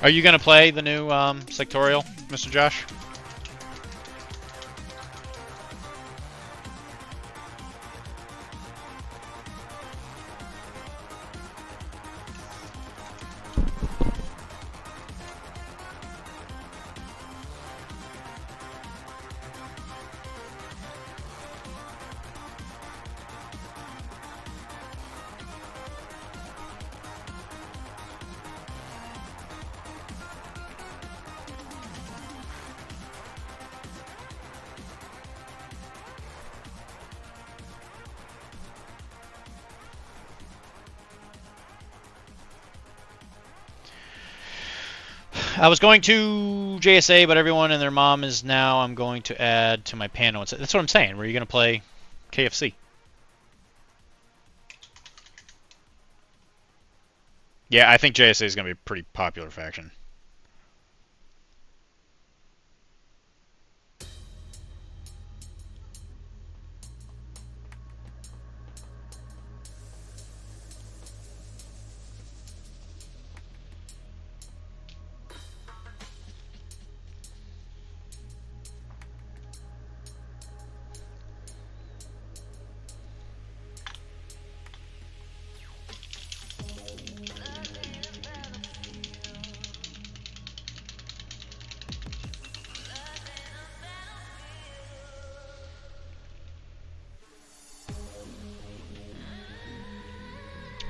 Are you gonna play the new sectorial, Mr. Josh? I was going to JSA, but everyone and their mom is now. I'm going to add to my panel. That's what I'm saying. Were you going to play KFC? Yeah, I think JSA is going to be a pretty popular faction.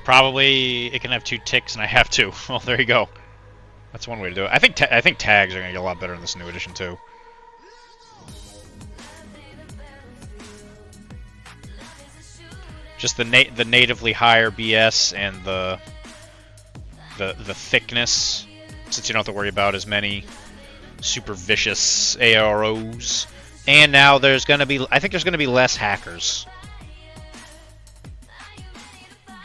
Probably it can have 2 ticks, and I have 2. Well, there you go. That's one way to do it. I think tags are going to get a lot better in this new edition too. Just the natively higher BS and the thickness, since you don't have to worry about as many super vicious AROs. And now there's going to be, I think there's going to be less hackers,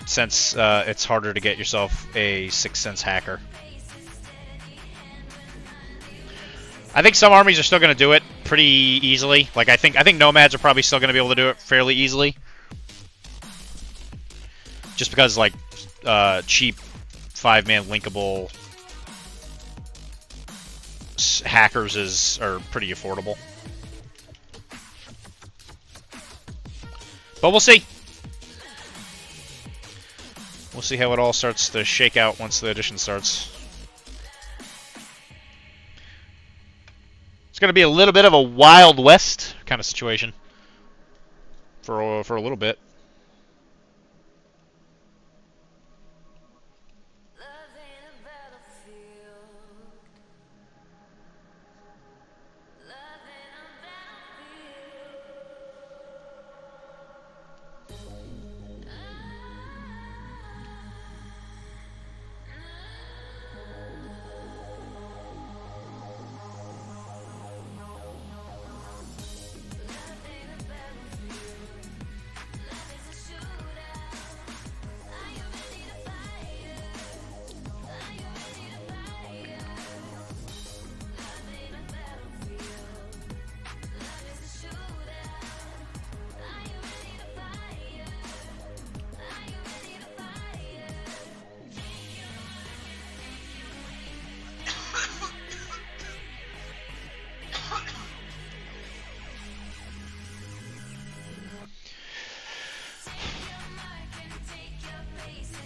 since it's harder to get yourself a 6th Sense hacker. I think some armies are still going to do it pretty easily. Like I think Nomads are probably still going to be able to do it fairly easily, just because like cheap 5-man linkable hackers are pretty affordable. But we'll see. We'll see how it all starts to shake out once the edition starts. It's going to be a little bit of a Wild West kind of situation for a little bit.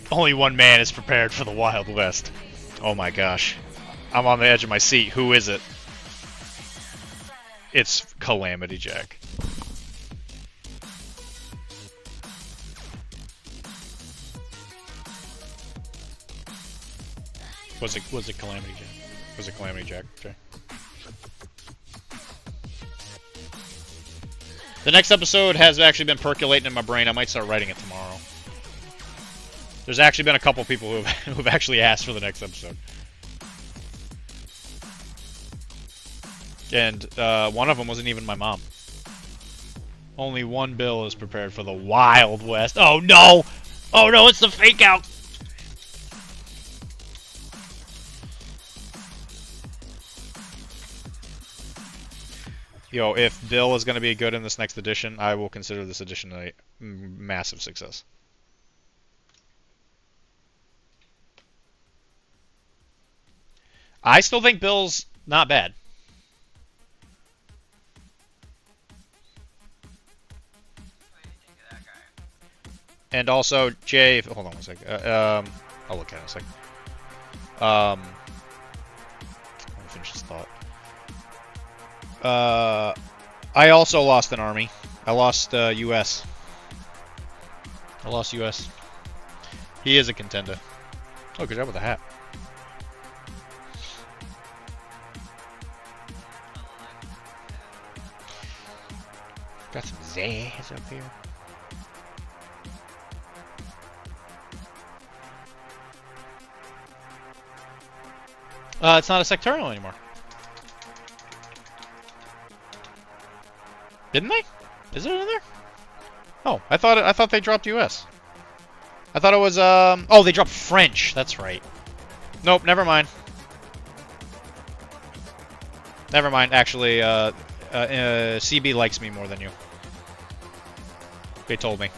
Only one man is prepared for the Wild West. Oh my gosh. I'm on the edge of my seat. Who is it? It's Calamity Jack. Was it Calamity Jack? Was it Calamity Jack? Okay. The next episode has actually been percolating in my brain. I might start writing it tomorrow. There's actually been a couple people who've actually asked for the next episode. And one of them wasn't even my mom. Only one Bill is prepared for the Wild West. Oh no! Oh no, it's the fake out! Yo, if Bill is going to be good in this next edition, I will consider this edition a massive success. I still think Bill's not bad. And also, Jay, hold on one sec. I'll look at it in a sec. Let me finish this thought. I also lost an army. I lost US. I lost US. He is a contender. Oh, good job with the hat. Got some zazz up here. It's not a sectorial anymore. Didn't they? Is it in there? Oh, I thought they dropped US. I thought it was oh, they dropped French. That's right. Nope, never mind. Never mind. Actually, CB likes me more than you. They told me.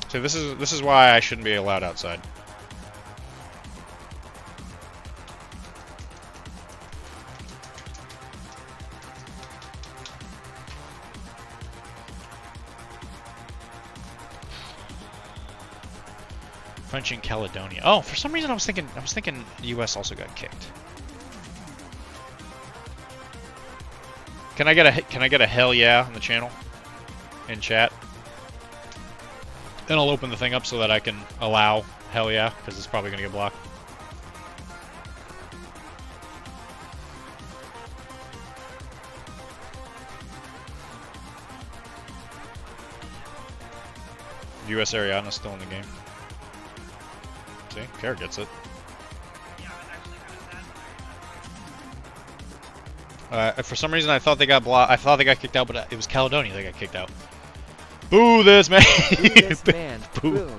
So this is why I shouldn't be allowed outside. French and Caledonia. Oh, for some reason I was thinking the US also got kicked. Can I get a hell yeah on the channel? In chat? Then I'll open the thing up so that I can allow hell yeah, because it's probably gonna get blocked. US Ariana's still in the game. See, Kara gets it. For some reason, I thought they got blocked. I thought they got kicked out, but it was Caledonia that got kicked out. Boo this man! Boo this man! Boo.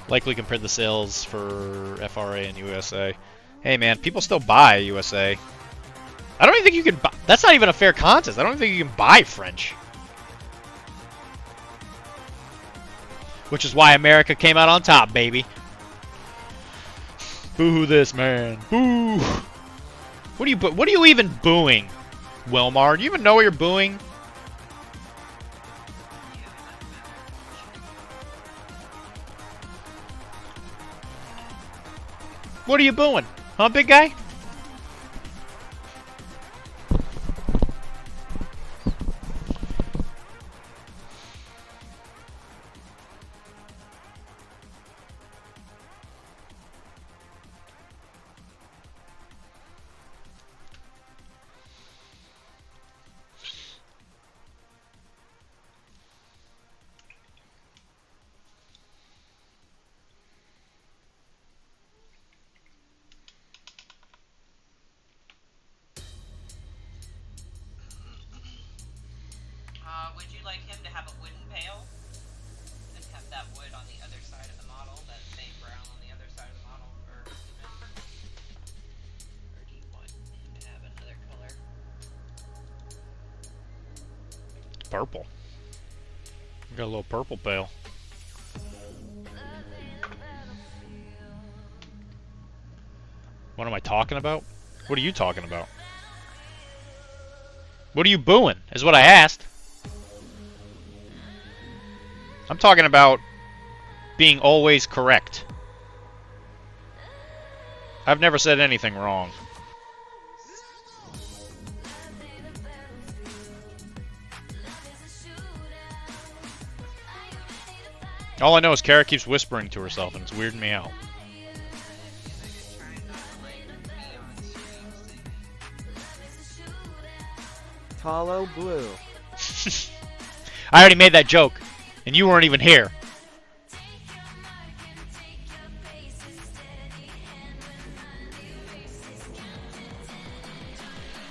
Likely compared the sales for FRA and USA. Hey man, people still buy USA. I don't even think you can buy. That's not even a fair contest. I don't even think you can buy French. Which is why America came out on top, baby. Boo this man. Boo. What are you even booing, Wilmar? Do you even know what you're booing? What are you booing? Huh, big guy? Would you like him to have a wooden pail and have that wood on the other side of the model, that same brown on the other side of the model, or do you want him to have another color? Purple. We got a little purple pail. What am I talking about? What are you talking about? What are you booing? Is what I asked. I'm talking about being always correct. I've never said anything wrong. All I know is Kara keeps whispering to herself and it's weirding me out. Talo Blue. I already made that joke, and you weren't even here.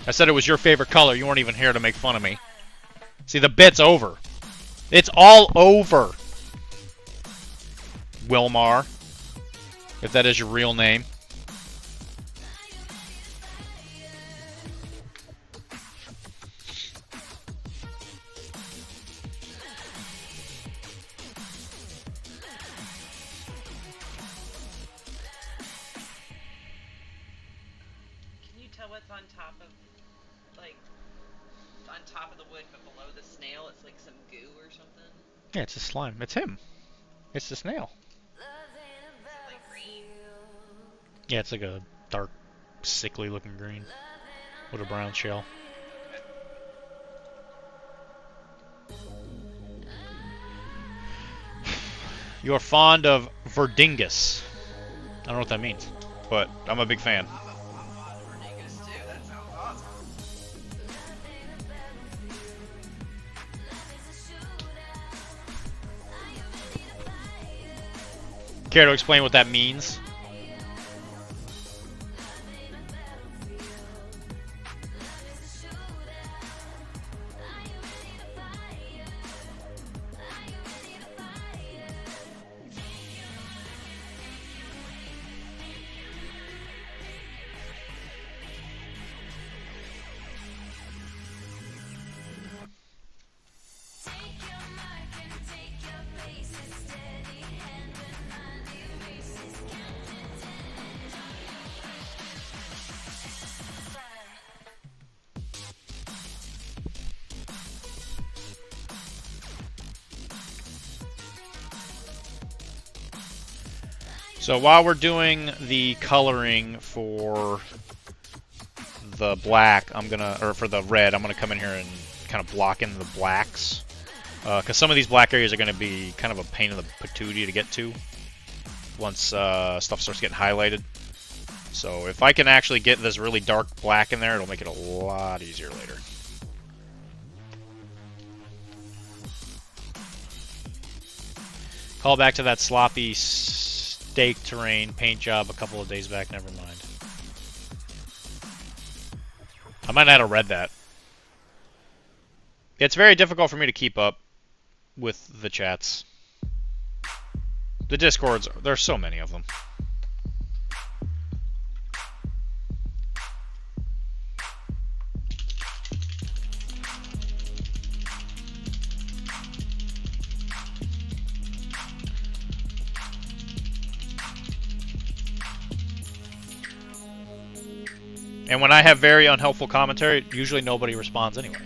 I said it was your favorite color. You weren't even here to make fun of me. See, the bit's over. It's all over. Wilmar, if that is your real name. What's on top of, like, on top of the wood, but below the snail, it's like some goo or something? Yeah, it's a slime. It's him. It's the snail. Is it like green? Yeah, it's like a dark, sickly looking green with a brown shell. You're fond of Verdingus. I don't know what that means, but I'm a big fan. Care to explain what that means? So while we're doing the coloring for the black, or for the red, I'm gonna come in here and kind of block in the blacks, because some of these black areas are gonna be kind of a pain in the patootie to get to once stuff starts getting highlighted. So if I can actually get this really dark black in there, it'll make it a lot easier later. Call back to that sloppy stake terrain paint job a couple of days back, never mind. I might not have read that. It's very difficult for me to keep up with the chats. The Discords, there's so many of them. And when I have very unhelpful commentary, usually nobody responds anyway.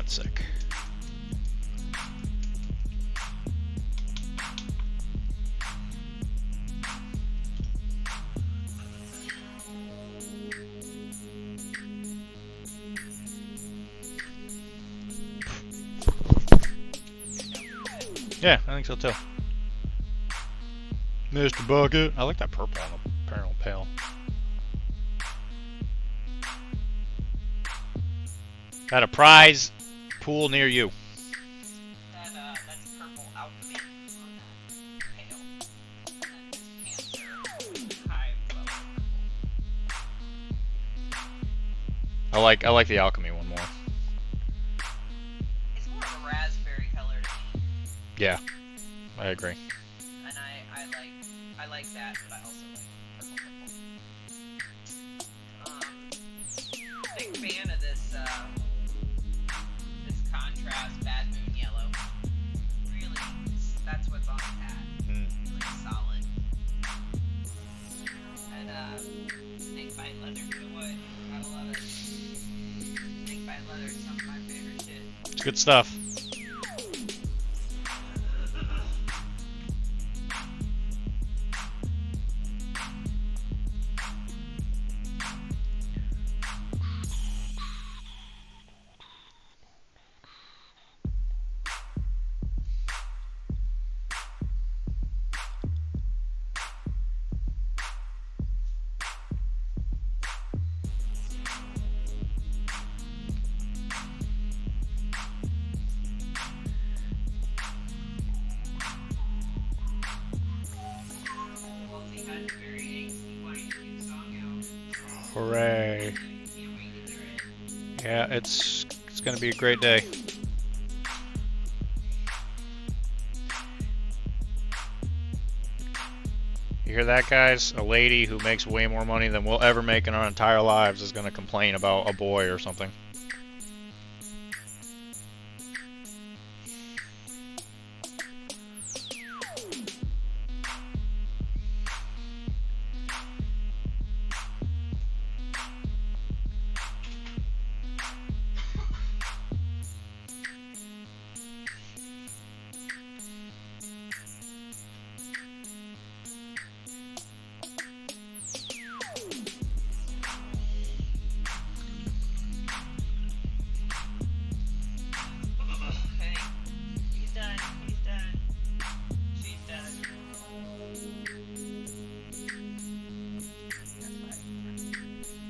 Sec. Yeah, I think so too. Mr. Bucket. I like that purple on the Peril Pale. Got a prize pool near you. That's purple alchemy on that pale. And then pants are high level purple. I like the alchemy one more. It's more of a raspberry color to me. Yeah, I agree. And I like that, but I also like purple. Big fan of this this contrast bad moon yellow. Really, that's what's on the hat. Really solid. And snake bite leather, you know what? Gotta love it. Snake bite leather is some of my favorite shit. It's good stuff. Hooray. Yeah, it's gonna be a great day. You hear that, guys? A lady who makes way more money than we'll ever make in our entire lives is gonna complain about a boy or something.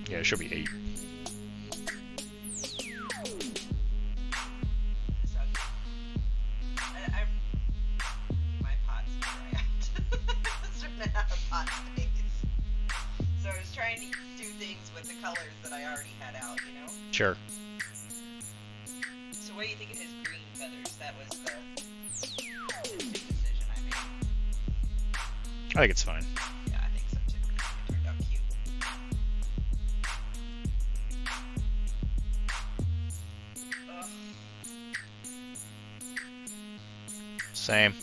Yeah, it should be 8. My pot's dry out. It's running out of pot space. So I was trying to do things with the colors that I already had out, you know? Sure. So what do you think of his green feathers? That was the decision I made. I think it's fine. Yeah, I think so too. It turned out cute. Same.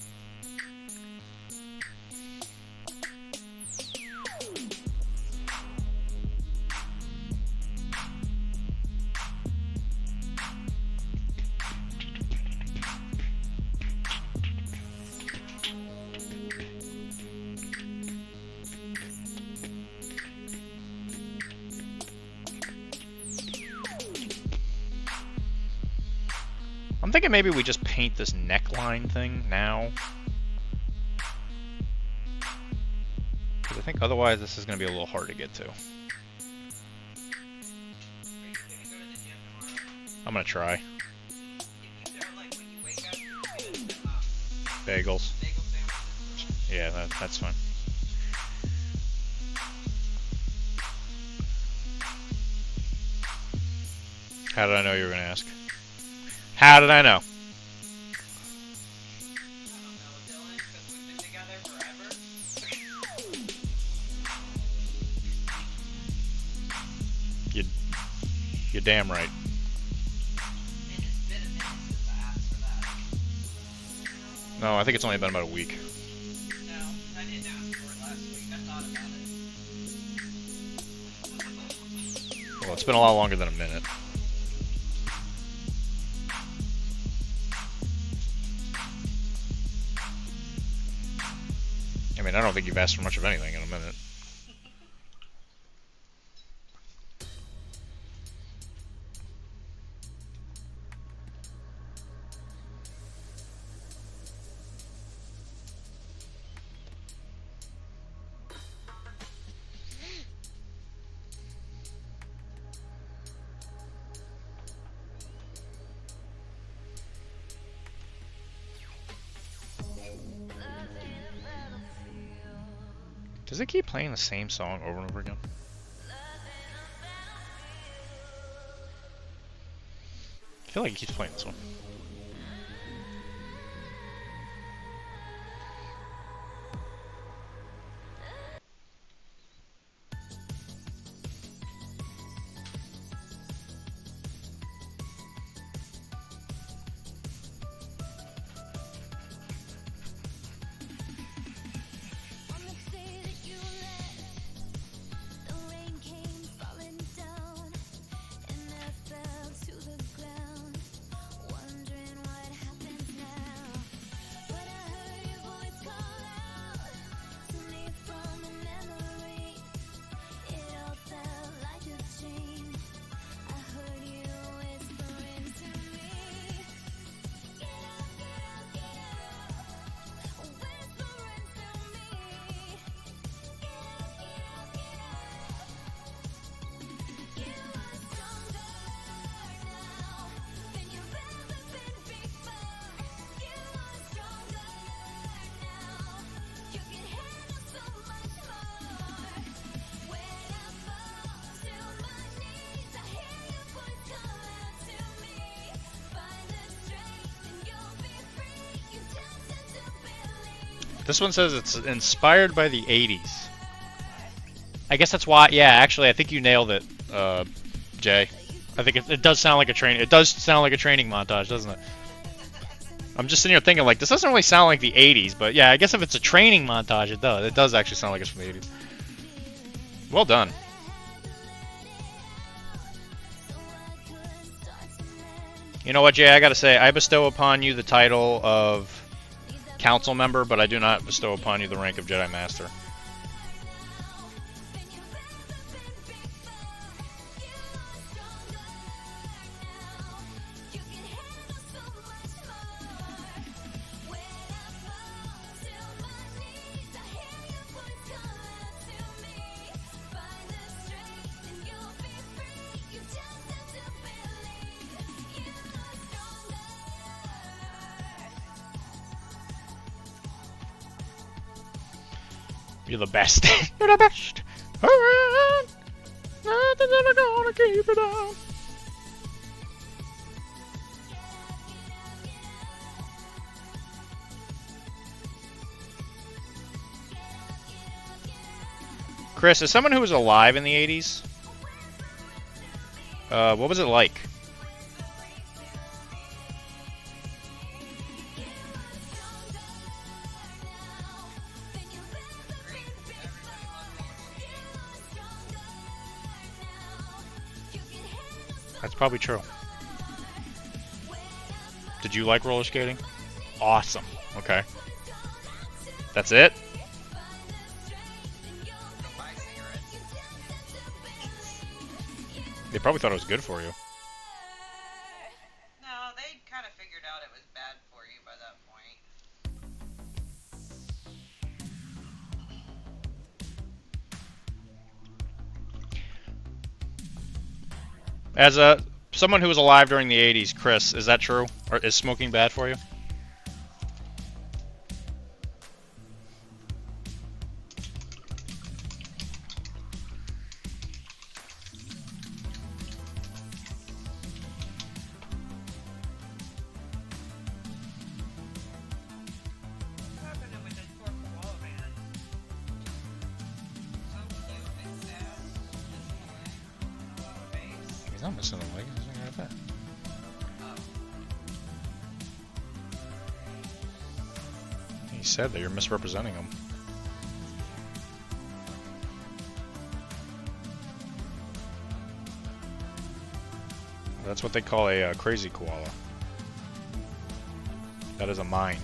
I'm thinking maybe we just paint this neckline thing now. Because I think otherwise this is going to be a little hard to get to. I'm going to try. Bagels. Yeah, that's fine. How did I know you were going to ask? How did I know? You're damn right. No, I think it's only been about a week. No, I didn't ask for it last week. I thought about it. Well, it's been a lot longer than a minute. I mean, I don't think you've asked for much of anything in a minute. Does it keep playing the same song over and over again? I feel like it keeps playing this one. Wondering This one says it's inspired by the 80s. I guess that's why. Yeah, actually, I think you nailed it, Jay. I think it does sound like a training. It does sound like a training montage, doesn't it? I'm just sitting here thinking like this doesn't really sound like the 80s, but yeah, I guess if it's a training montage, it does. It does actually sound like it's from the 80s. Well done. You know what, Jay? I gotta say, I bestow upon you the title of council member, but I do not bestow upon you the rank of Jedi Master. You're the best. You're the best. Alright. Nothing's ever gonna keep it down. Chris, as someone who was alive in the 80s, what was it like? That's probably true. Did you like roller skating? Awesome. Okay. That's it? They probably thought it was good for you. No, they kind of figured out it was bad for you by that point. As someone who was alive during the 80s, Chris, is that true? Or is smoking bad for you? He's not missing a leg. He's not right there. He said that you're misrepresenting him. That's what they call a crazy koala. That is a mine.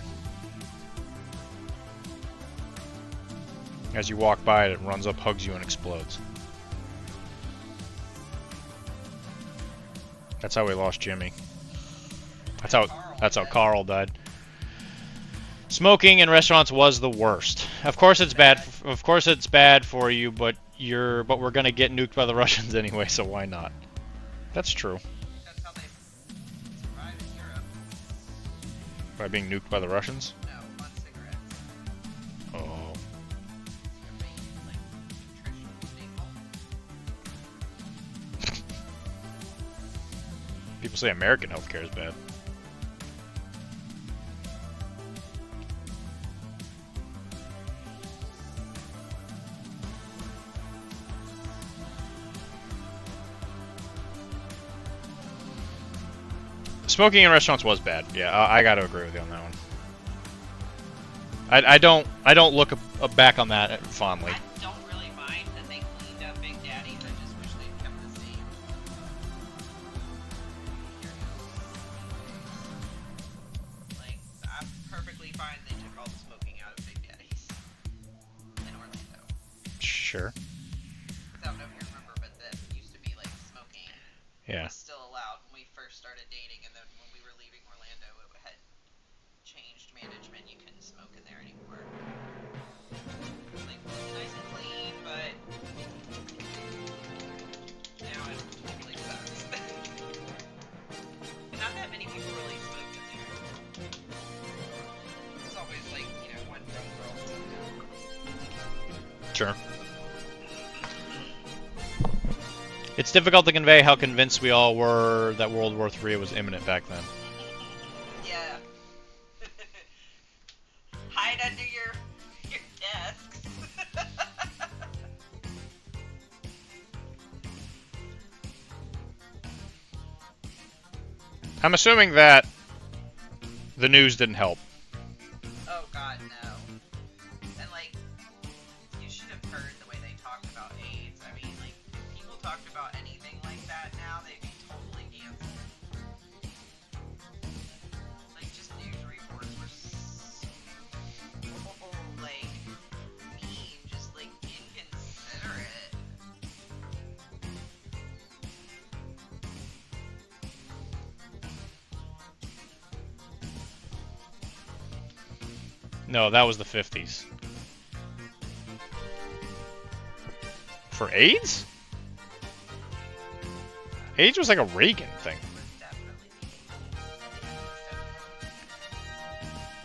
As you walk by it, it runs up, hugs you, and explodes. That's how we lost Jimmy. That's how Carl died. Smoking in restaurants was the worst. Of course it's bad. Of course it's bad for you, but we're gonna get nuked by the Russians anyway, so why not? That's true. That's how they survive in Europe. By being nuked by the Russians? No, on cigarettes. Oh. It's their main, like, nutritional staple. People say American healthcare is bad. Smoking in restaurants was bad. Yeah, I got to agree with you on that one. I don't look back on that fondly. I don't really mind that they cleaned up Big Daddy's. I just wish they'd kept the same. Like, I'm perfectly fine they took all the smoking out of Big Daddy's in Orlando. Sure. I don't know if you remember, but that used to be like smoking. Yeah. Was still allowed when we first started dating, and then when we were leaving Orlando, it had changed management. You couldn't smoke in there anymore. Like, nice and clean, but now it totally sucks. And not that many people really smoked in there. There's always like, you know, one drunk girl. Sure. It's difficult to convey how convinced we all were that World War III was imminent back then. Yeah. Hide under your I'm assuming that the news didn't help. Oh God, no. And like, you should have heard the way they talked about AIDS. I mean, like, people talked about anything like that now, they'd be totally canceled. Like, just news reports were so, like, mean, just like inconsiderate. No, that was the 50s. For AIDS? AIDS was like a Reagan thing.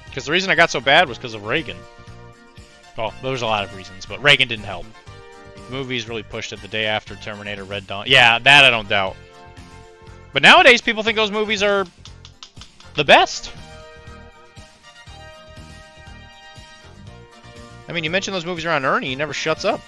Because the reason I got so bad was because of Reagan. Well, there was a lot of reasons, but Reagan didn't help. Movies really pushed it the day after Terminator, Red Dawn. Yeah, that I don't doubt. But nowadays, people think those movies are the best. I mean, you mentioned those movies around Ernie, he never shuts up.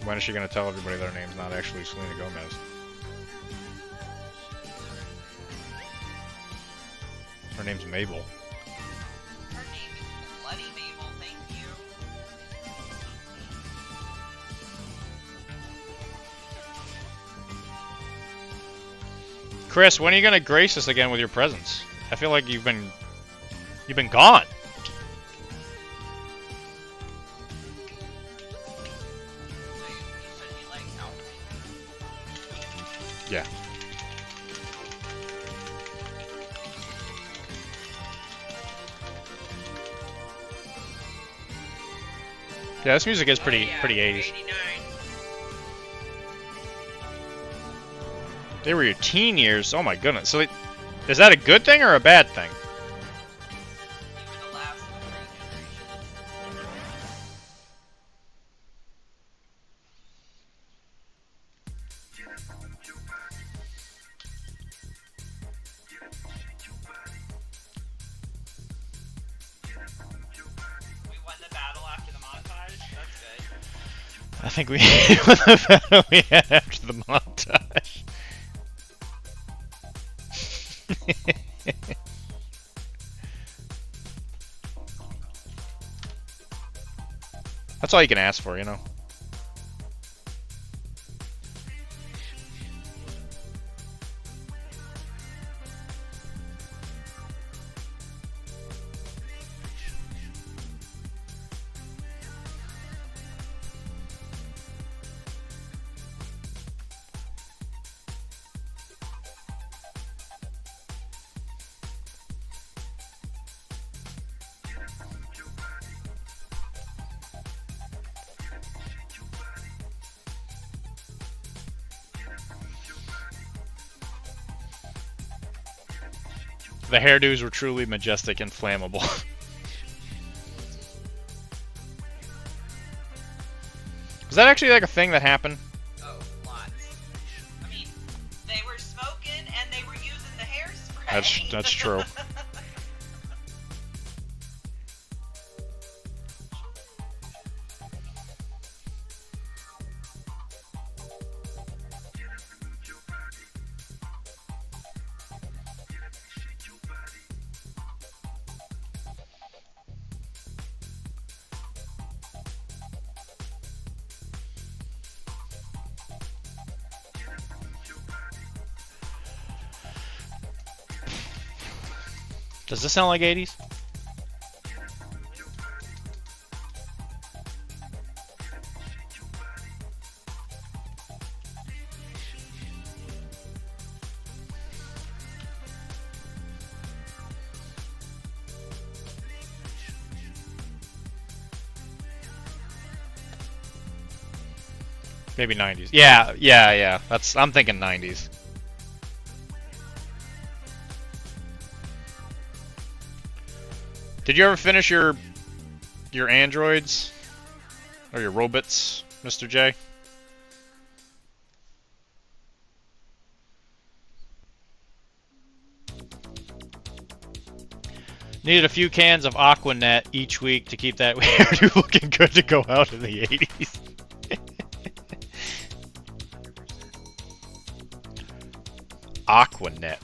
When is she going to tell everybody their name's not actually Selena Gomez? Her name's Mabel. Her name is Bloody Mabel, thank you. Chris, when are you going to grace us again with your presence? I feel like you've been gone. Yeah. Yeah, this music is pretty 80s. They were your teen years. Oh my goodness. So is that a good thing or a bad thing? I think we we had after the montage. That's all you can ask for, you know. The hairdos were truly majestic and flammable. Was that actually like a thing that happened? Oh, lots. I mean, they were smoking and they were using the hairspray. That's true. Does this sound like 80s? Maybe 90s. Yeah. I'm thinking 90s. Did you ever finish your androids or your robots, Mr. J? Needed a few cans of Aquanet each week to keep that hairdo looking good to go out in the 80s. Aquanet.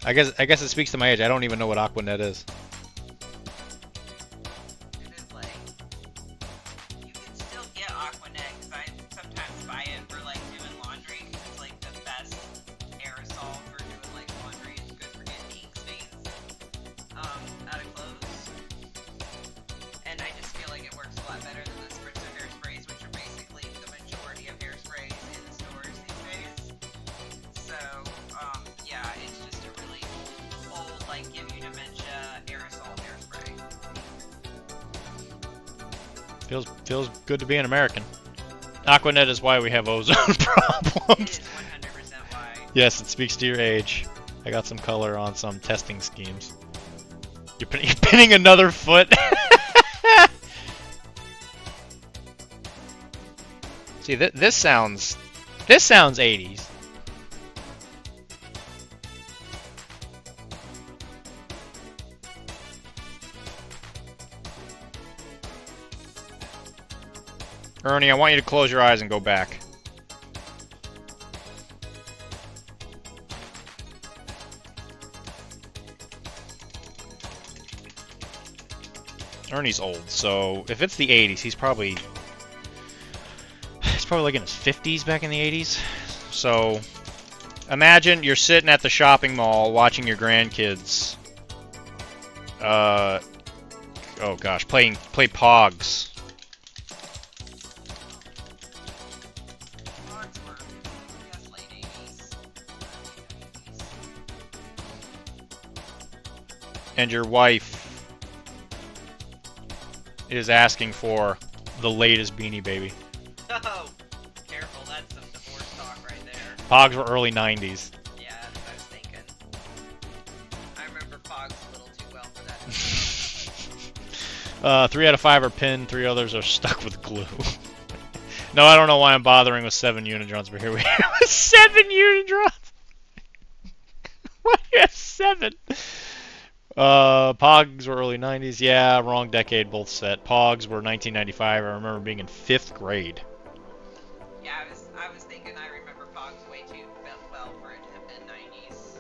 I guess it speaks to my age. I don't even know what Aquanet is. It is like, you can still get Aquanet, because I sometimes buy it for like doing laundry, because it's like the best aerosol for doing like laundry. It's good for getting ink stains out of clothes. And I just feel like it works a lot better than the spritzer hairsprays, which are basically the majority of hairsprays in the stores these days. So, yeah, it's just a really old, like, give you dementia aerosol hairspray. Feels good to be an American. Aquanet is why we have ozone It problems. is 100% why. Yes, it speaks to your age. I got some color on some testing schemes. You're pinning another foot. See, this sounds 80s. Ernie, I want you to close your eyes and go back. Ernie's old, so if it's the 80s, he's probably like in his 50s back in the 80s. So imagine you're sitting at the shopping mall watching your grandkids oh gosh, play Pogs. And your wife is asking for the latest Beanie Baby. Oh, careful, that's some divorce talk right there. Pogs were early 90s. Yeah, that's what I was thinking. I remember Pogs a little too well for that. 3 out of 5 are pinned, 3 others are stuck with glue. No, I don't know why I'm bothering with 7 Unidrons, but here we have 7 Unidrons! Why do you have 7? Pogs were early 90s. Yeah, wrong decade, both set. Pogs were 1995. I remember being in 5th grade. Yeah, I was thinking I remember Pogs way too well for it to have been 90s.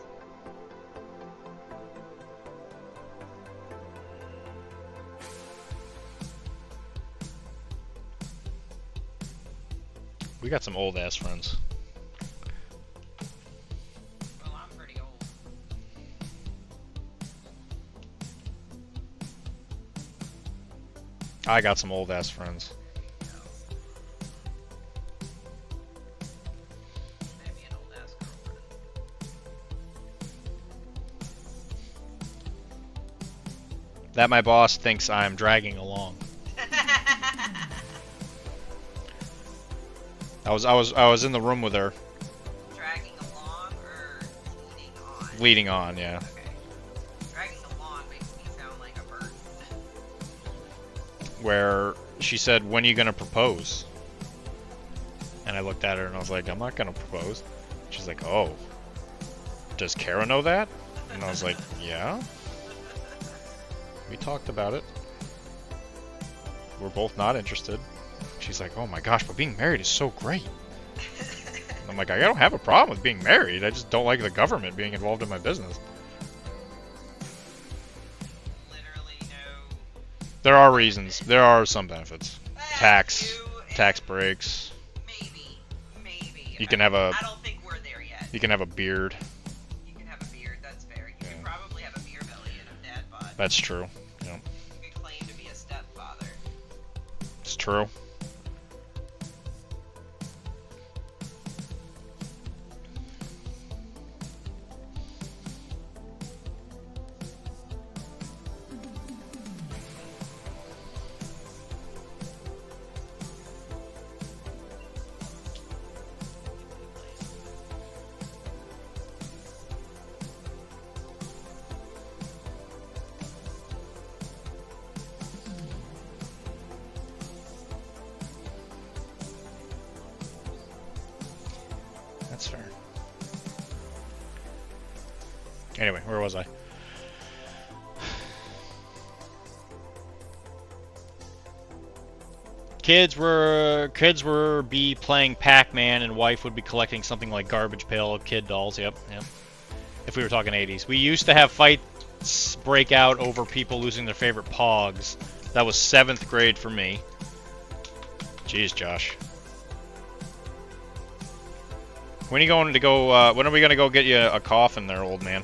We got some old ass friends. Well, I'm pretty old. I got some old ass friends. Maybe an old ass girlfriend. That my boss thinks I'm dragging along. I was in the room with her. Dragging along or leading on? Leading on, yeah. Okay. Dragging along makes me sound like a bird. Where she said, "When are you gonna propose?" And I looked at her and I was like, "I'm not gonna propose." She's like, "Oh, does Kara know that?" And I was like, "Yeah, we talked about it. We're both not interested." She's like, "Oh my gosh, but being married is so great." And I'm like, "I don't have a problem with being married. I just don't like the government being involved in my business." Literally no. There are reasons. There are some benefits. Tax You breaks. maybe. You can have a. I don't think we're there yet. You can have a beard. You can have a beard, that's fair. You can probably have a beer belly and a dad bod. That's true. Yeah, You can claim to be a stepfather. it's true. Anyway, where was I? Kids were be playing Pac-Man, and wife would be collecting something like Garbage Pail Kid dolls. Yep. If we were talking 80s, we used to have fights break out over people losing their favorite Pogs. That was 7th grade for me. Jeez, Josh. When are you going to go? When are we gonna go get you a coffin, there, old man?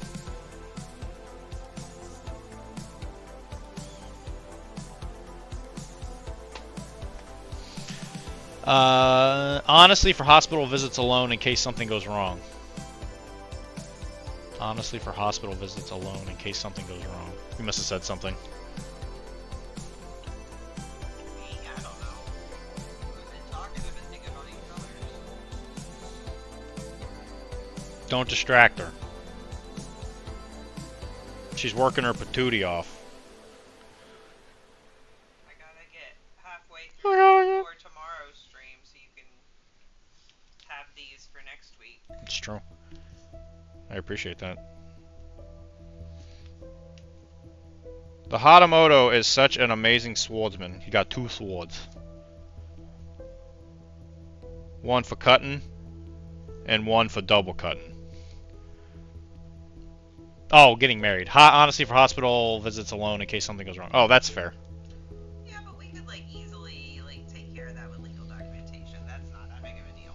Honestly, for hospital visits alone in case something goes wrong. Honestly, for hospital visits alone in case something goes wrong. We must have said something. I don't know. I've been talking, I've been thinking about these colors. Don't distract her. She's working her patootie off. I gotta get halfway through for tomorrow's stream so you can have these for next week. It's true. I appreciate that. The Hatamoto is such an amazing swordsman. He got 2 swords. One for cutting, and one for double cutting. Oh, getting married. Honestly, for hospital visits alone in case something goes wrong. Oh, that's fair. Yeah, but we could like easily like take care of that with legal documentation. That's not that big of a deal.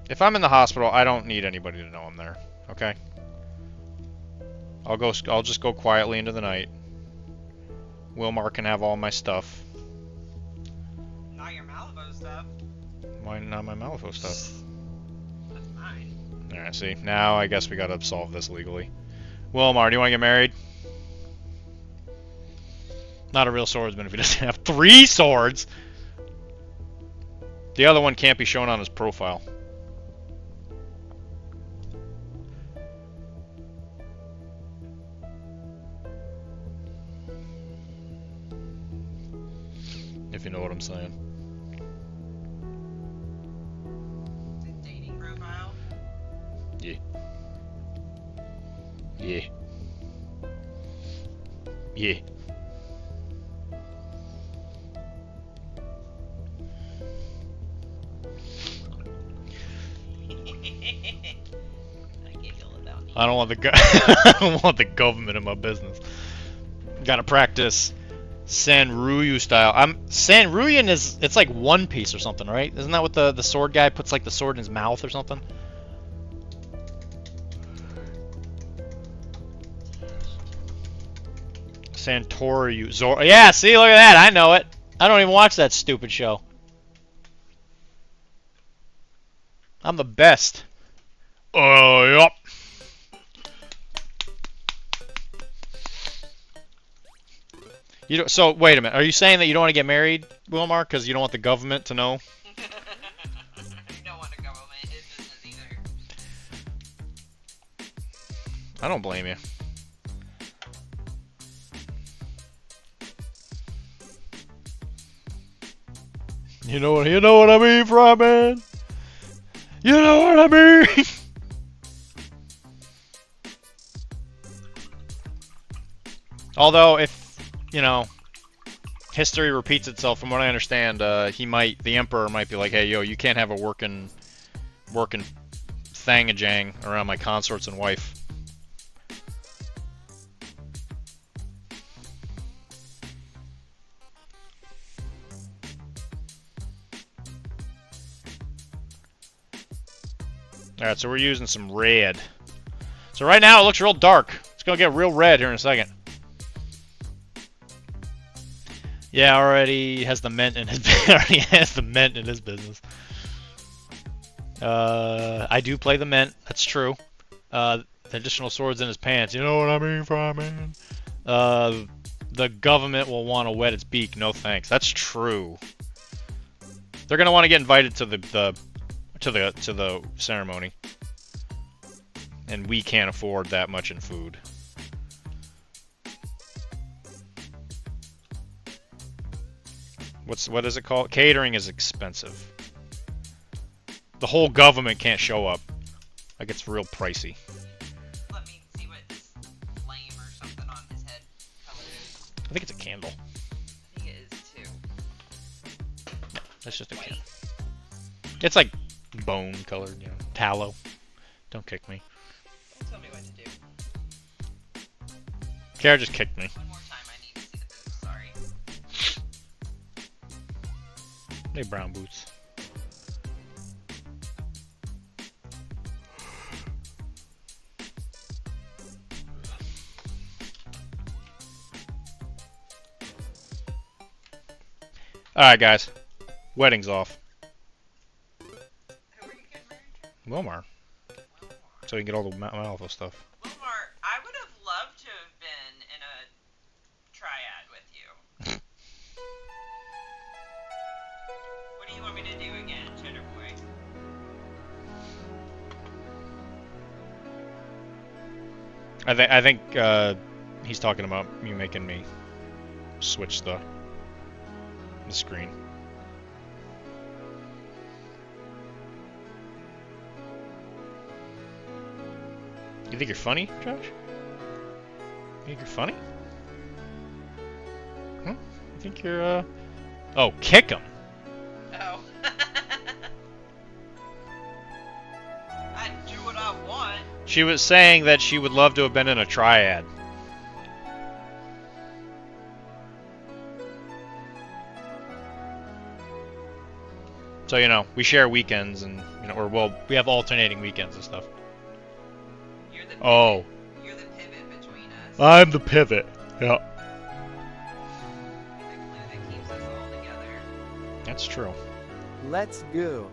If I'm in the hospital, I don't need anybody to know I'm there. Okay? I'll just go quietly into the night. Wilmar can have all my stuff. Not your Malibu stuff. Why not my Malifaux stuff? That's mine. Alright, see. Now I guess we gotta solve this legally. Wilmar, do you want to get married? Not a real swordsman if he doesn't have 3 swords! The other one can't be shown on his profile. If you know what I'm saying. The dating profile? Yeah. Yeah. Yeah. I don't want the I don't want the government in my business. Gotta practice Sanryu style. Sanryuan it's like One Piece or something, right? Isn't that what the sword guy puts like the sword in his mouth or something? Santoryu Zor. Yeah, see, look at that. I know it. I don't even watch that stupid show. I'm the best. Yup. You don't, so wait a minute. Are you saying that you don't want to get married, Wilmar, because you don't want the government to know? I don't want the government in his business either. I don't blame you. You know what I mean, Fryman? You know what I mean? Although, if you know, history repeats itself. From what I understand, the Emperor might be like, "Hey, yo, you can't have a working thangajang around my consorts and wife." Alright, so we're using some red. So right now it looks real dark. It's gonna get real red here in a second. Yeah, already has the mint in his business. I do play the mint. That's true. The additional swords in his pants. You know what I mean, Fryman? The government will want to wet its beak. No thanks. That's true. They're gonna want to get invited to the ceremony, and we can't afford that much in food. What is it called? Catering is expensive. The whole government can't show up. Like, it's real pricey. Let me see what this flame or something on his head color is. I think it's a candle. I think it is too. That's just a White. candle. It's like bone colored, you know, tallow. Don't kick me. Don't tell me what to do. Kara just kicked me. One more time, I need to see the boots. Sorry. They brown boots. Alright, guys. Wedding's off. Who are you getting married to? Wilmar. Wilmar. So we can get all the Malifaux stuff. Wilmar, I would have loved to have been in a triad with you. What do you want me to do again, Cheddar Boy? I think he's talking about you making me switch the screen. You think you're funny, Josh? You think you're funny? Huh? You think you're Oh, kick him. Oh. I do what I want. She was saying that she would love to have been in a triad. So, you know, we share weekends and, you know, or well, we have alternating weekends and stuff. You're the pivot. Oh. You're the pivot between us. I'm the pivot. Yeah. You're the glue that keeps us all together. That's true. Let's go.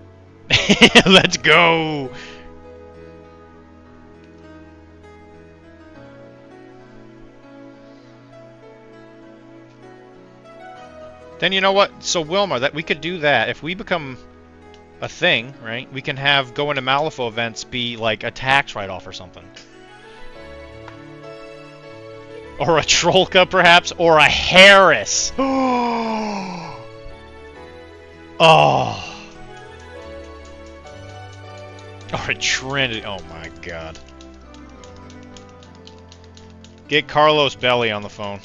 Let's go. Then you know what? So Wilma, that we could do that if we become a thing, right? We can have going to Malifaux events be like a tax write-off or something, or a Trollka perhaps, or a Harris. Oh, or a Trinity. Oh my God! Get Carlos Belli on the phone.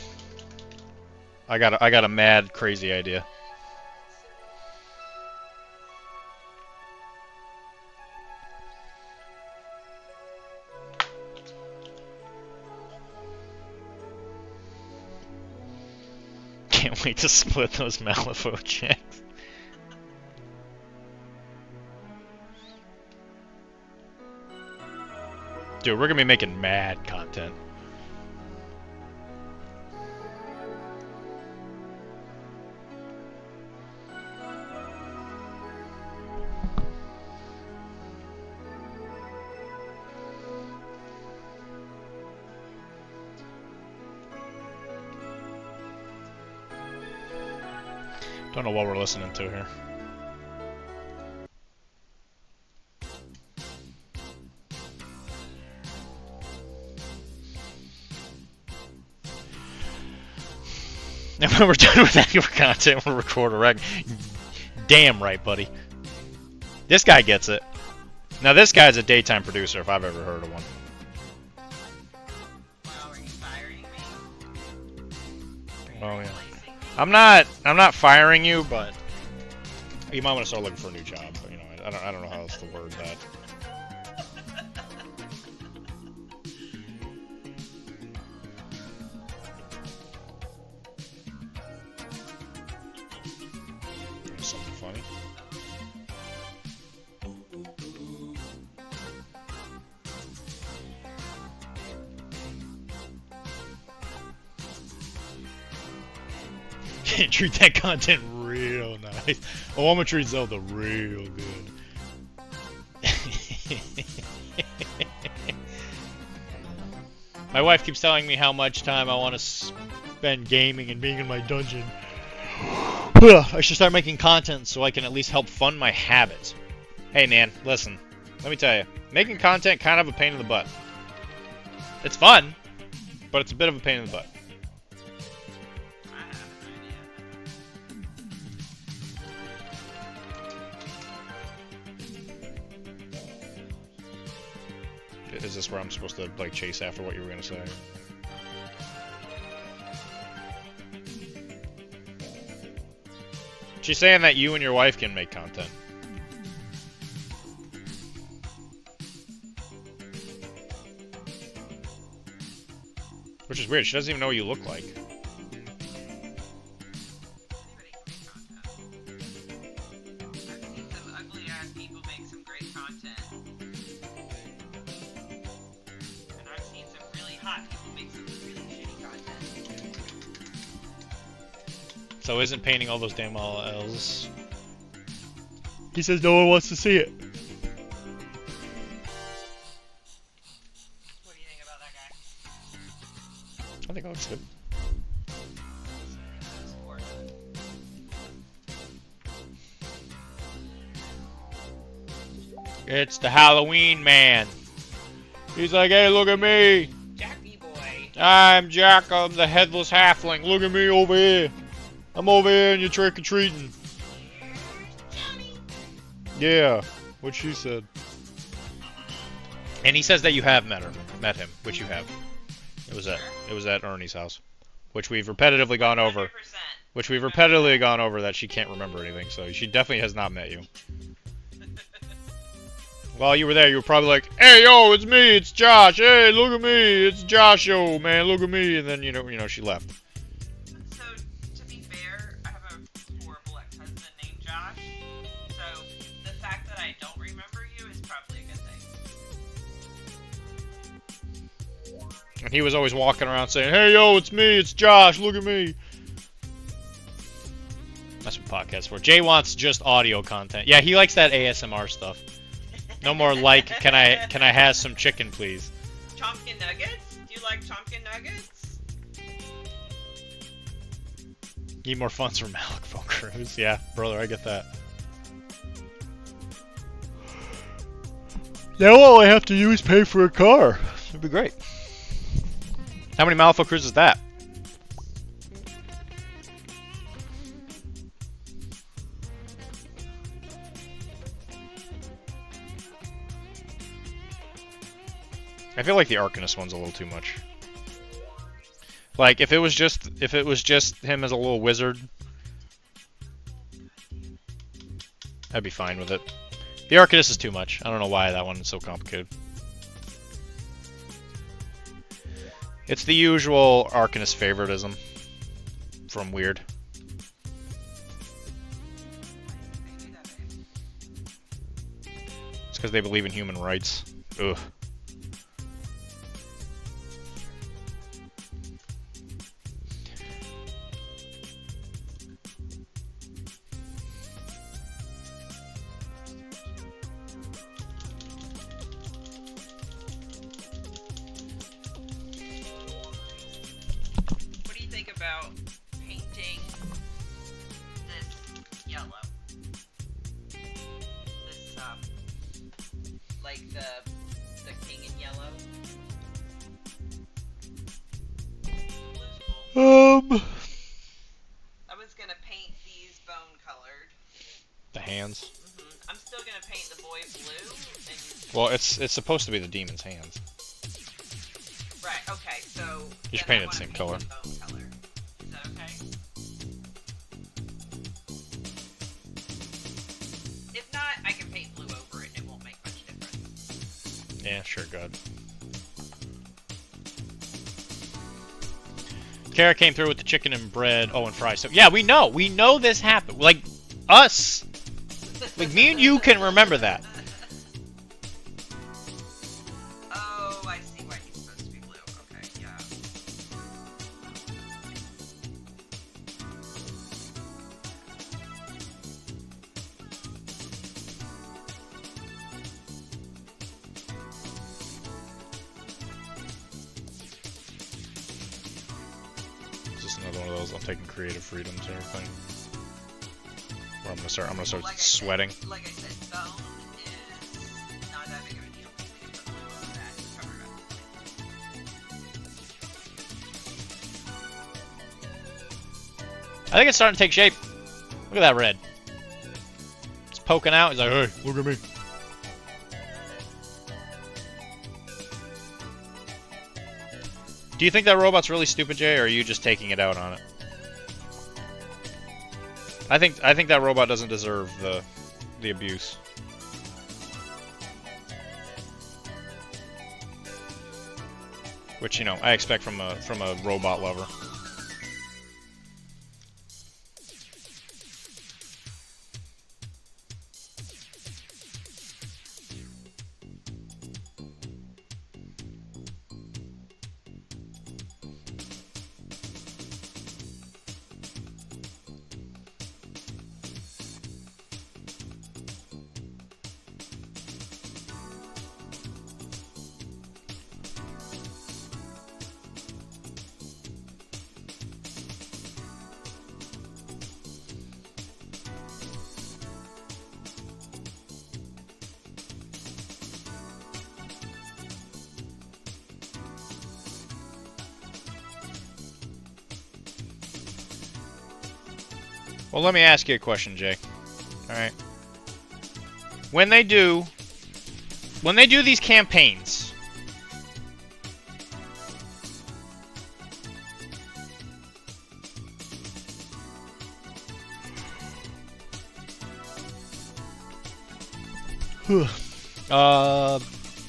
I got a mad, crazy idea. Can't wait to split those Malifaux checks. Dude, we're gonna be making mad content. Don't know what we're listening to here. And when we're done with that content, we'll record a rec. Damn right, buddy. This guy gets it. Now this guy's a daytime producer if I've ever heard of one. Wow, are you firing me? Oh yeah. I'm not firing you, but you might want to start looking for a new job. But, you know, I don't know how else to word that. Something funny. Treat that content real nice. Oh, I'm gonna treat Zelda real good. My wife keeps telling me how much time I want to spend gaming and being in my dungeon. I should start making content so I can at least help fund my habits. Hey, Nan, listen. Let me tell you. Making content kind of a pain in the butt. It's fun, but it's a bit of a pain in the butt. is this where I'm supposed to like chase after what you were gonna say? She's saying that you and your wife can make content. Which is weird. She doesn't even know what you look like. So isn't painting all those damn LLs? He says no one wants to see it. What do you think about that guy? I think it looks good. It's the Halloween man. He's like, hey, look at me. Jackie boy. I'm Jack. I'm the headless halfling. Look at me over here. I'm over here and you're trick-or-treating. Yeah, what she said. And he says that you have met him, which you have. It was at Ernie's house, which we've repetitively gone over. 100%. That she can't remember anything, so she definitely has not met you. While you were there, you were probably like, "Hey, yo, it's me, it's Josh. Hey, look at me, it's Josh, yo, man, look at me." And then you know, she left. So to be fair, I have a horrible ex-husband named Josh. So the fact that I don't remember you is probably a good thing. And he was always walking around saying, "Hey, yo, it's me, it's Josh. Look at me." That's what podcasts for. Jay wants just audio content. Yeah, he likes that ASMR stuff. No more like, can I have some chicken, please? Chompkin nuggets? Do you like chompkin nuggets? Need more funds for Malik Phone Cruise. Yeah, brother, I get that. Now all I have to do is pay for a car. It'd be great. How many Malifaux Cruises is that? I feel like the Arcanist one's a little too much. Like if it was just him as a little wizard, I'd be fine with it. The Arcanist is too much. I don't know why that one is so complicated. It's the usual Arcanist favoritism from Weird. It's because they believe in human rights. Ugh. About painting this yellow. This like the king in yellow. I was gonna paint these bone colored. The hands. I'm still gonna paint the boy blue. Well, it's supposed to be the demon's hands. Right. Okay. So you should paint it the same color. Bone color. Is that okay? If not, I can paint blue over it and it won't make much difference. Yeah, sure, good. Kara came through with the chicken and bread, and fries. So yeah, we know this happened. Like us, like me and you can remember that. Oh, I see why he's supposed to be blue. Okay, yeah. Just another one of those. I'm taking creative freedoms and everything. Where I'm gonna start Like sweating. Like I said, bone is not that big of a deal. We can put blue over that and cover it. I think it's starting to take shape. Look at that red. It's poking out. He's like, hey, look at me. Do you think that robot's really stupid, Jay, or are you just taking it out on it? I think that robot doesn't deserve the abuse. Which, you know, I expect from a robot lover. Well, let me ask you a question, Jay. All right. When they do these campaigns,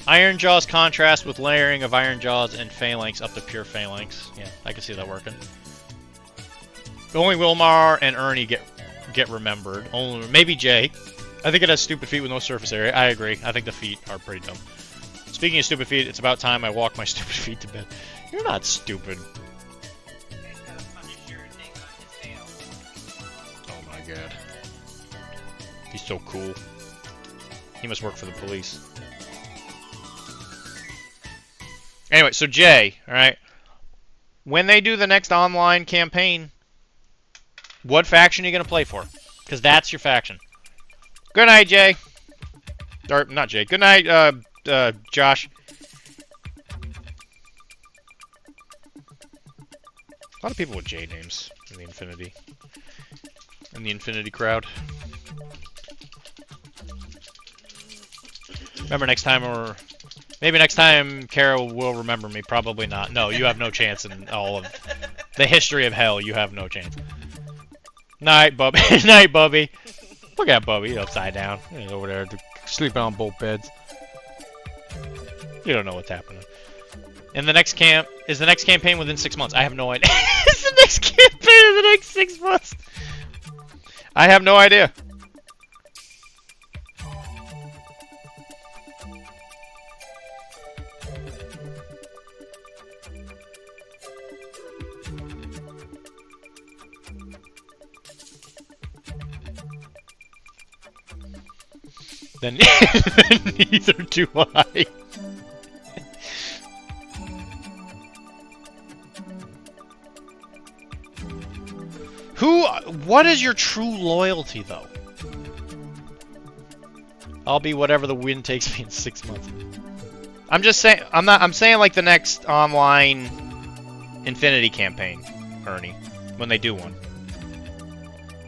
Iron Jaws contrast with layering of Iron Jaws and Phalanx up to pure Phalanx. Yeah, I can see that working. Only Wilmar and Ernie get remembered. Only maybe Jay. I think it has stupid feet with no surface area. I agree. I think the feet are pretty dumb. Speaking of stupid feet, it's about time I walk my stupid feet to bed. You're not stupid. Oh my god. He's so cool. He must work for the police. Anyway, so Jay, alright. When they do the next online campaign, what faction are you going to play for? Because that's your faction. Good night, Jay. Or, not Jay. Good night, Josh. A lot of people with J names in the Infinity. In the Infinity crowd. Remember next time, or maybe next time Kara will remember me. Probably not. No, you have no chance in all of the history of hell. You have no chance. Night, Bubby. Night, Bubby. Look at Bubby. He's upside down. He's over there sleeping on both beds. You don't know what's happening. And the next camp is the next campaign within 6 months. I have no idea. Is the next campaign in the next 6 months? I have no idea. Then neither do I. What is your true loyalty, though? I'll be whatever the wind takes me in 6 months. I'm just saying, I'm saying like the next online Infinity campaign, Ernie, when they do one.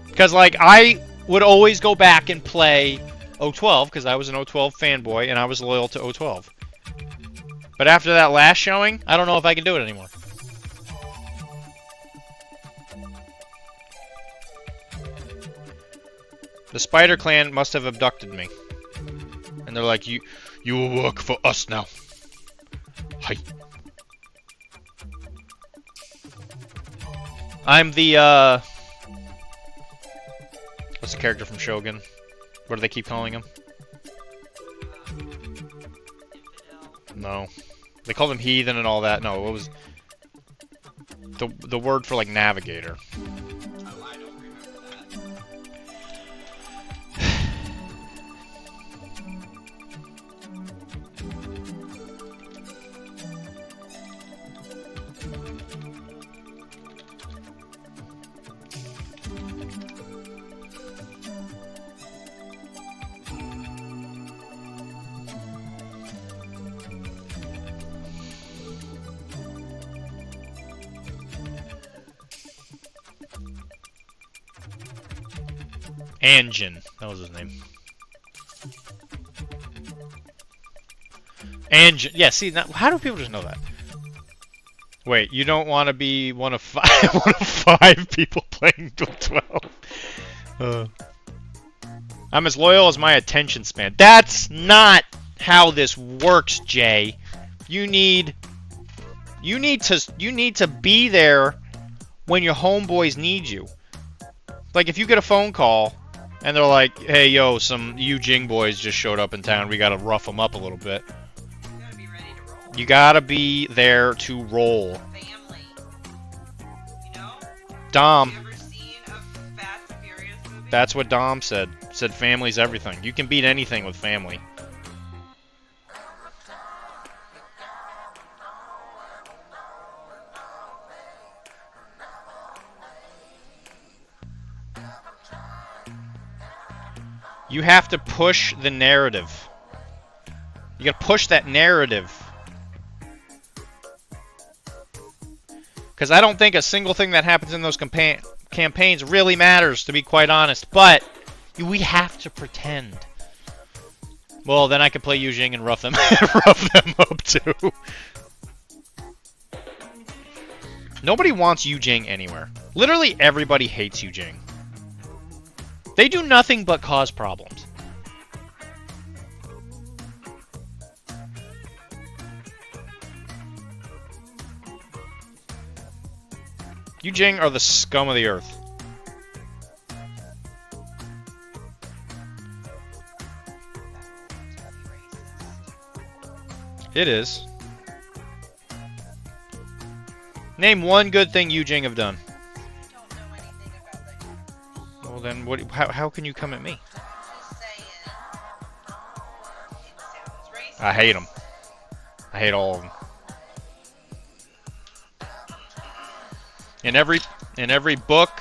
Because, like, I would always go back and play O12, because I was an O12 fanboy, and I was loyal to O12. But after that last showing, I don't know if I can do it anymore. The Spider Clan must have abducted me. And they're like, you will work for us now. Hi. I'm the, what's the character from Shogun? What do they keep calling him? No. They called him heathen and all that. No, what was the word for, like, navigator? Oh, I don't remember that. Anjin. That was his name. Anjin. Yeah, see, now, how do people just know that? Wait, you don't want to be one of five, one of 5 people playing Duel 12? I'm as loyal as my attention span. That's not how this works, Jay. You need to be there when your homeboys need you. Like if you get a phone call and they're like, "Hey, yo, some Jing boys just showed up in town. We gotta rough them up a little bit." You gotta be ready to roll. You gotta be there to roll. Family. You know? Dom. You ever seen a Fast and Furious movie? That's what Dom said. Said family's everything. You can beat anything with family. You have to push the narrative. You gotta push that narrative. Because I don't think a single thing that happens in those campaigns really matters, to be quite honest. But we have to pretend. Well, then I could play Jing and rough them, rough them up too. Nobody wants Jing anywhere. Literally everybody hates Jing. They do nothing but cause problems. Jing are the scum of the earth. It is. Name one good thing Jing have done. I don't know anything about that. Well then, what? How can you come at me? Just saying. It sounds racist. I hate them. I hate all of them. In every book,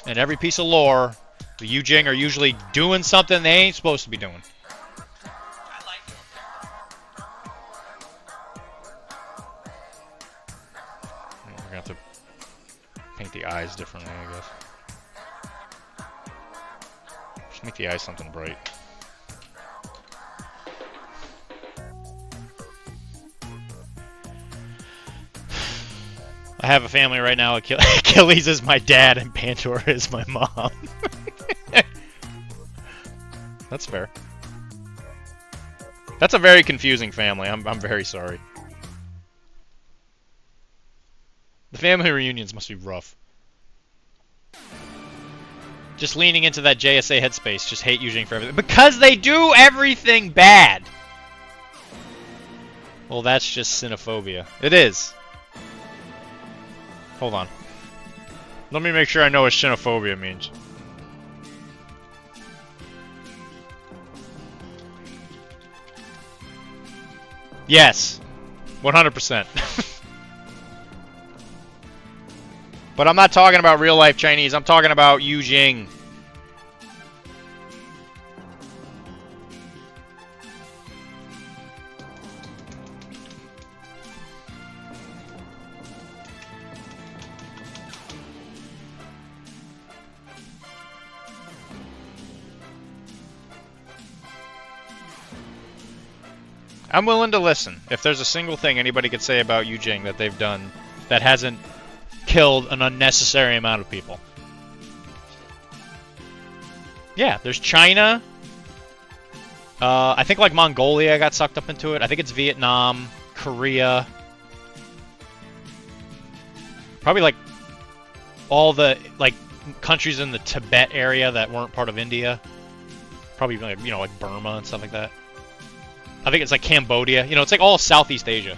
and every piece of lore, the Jing are usually doing something they ain't supposed to be doing. I like it. We're gonna have to paint the eyes differently, I guess. Just make the eyes something bright. I have a family right now. Achilles is my dad and Pandora is my mom. That's fair. That's a very confusing family. I'm very sorry. The family reunions must be rough. Just leaning into that JSA headspace. Just hate Jing for everything. Because they do everything bad! Well, that's just xenophobia. It is. Hold on. Let me make sure I know what xenophobia means. Yes. 100%. But I'm not talking about real life Chinese. I'm talking about Jing. I'm willing to listen. If there's a single thing anybody could say about Jing that they've done that hasn't killed an unnecessary amount of people. Yeah, there's China. I think like Mongolia got sucked up into it. I think it's Vietnam, Korea. Probably like all the like countries in the Tibet area that weren't part of India. Probably like, you know, like Burma and stuff like that. I think it's like Cambodia. You know, it's like all Southeast Asia.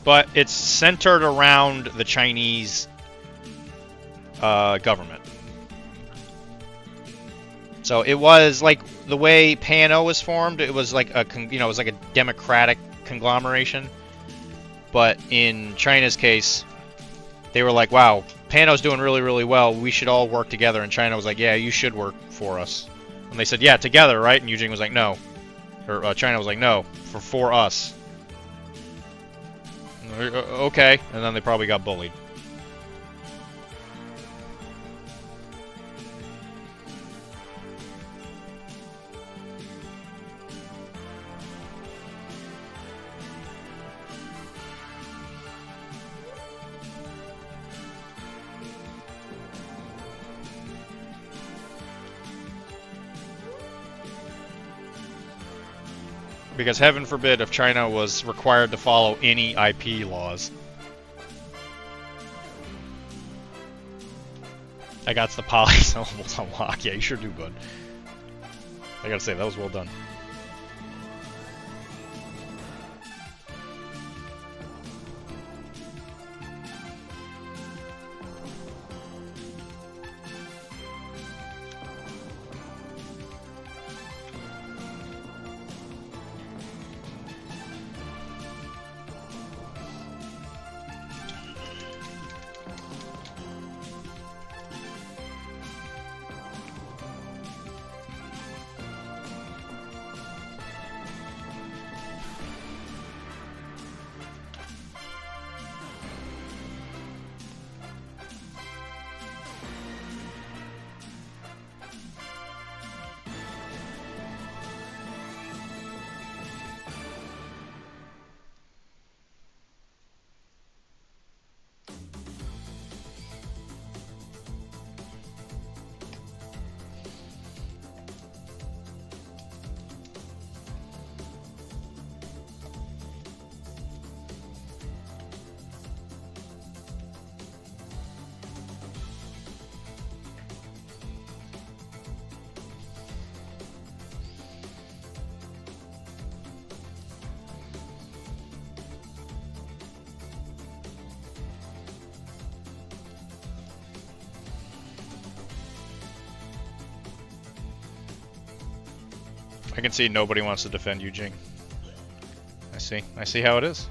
But it's centered around the Chinese government. So it was like the way PANO was formed. It was like a, you know, it was like a democratic conglomeration. But in China's case, they were like, "Wow, PANO's doing really, really well. We should all work together." And China was like, "Yeah, you should work for us." And they said, "Yeah, together, right?" And Jing was like, "No," or China was like, "No, for us." Okay, and then they probably got bullied. Because heaven forbid if China was required to follow any IP laws. I got the polysyllables unlocked. Yeah, you sure do, bud. I gotta say, that was well done. I can see nobody wants to defend Yu Jing. I see how it is.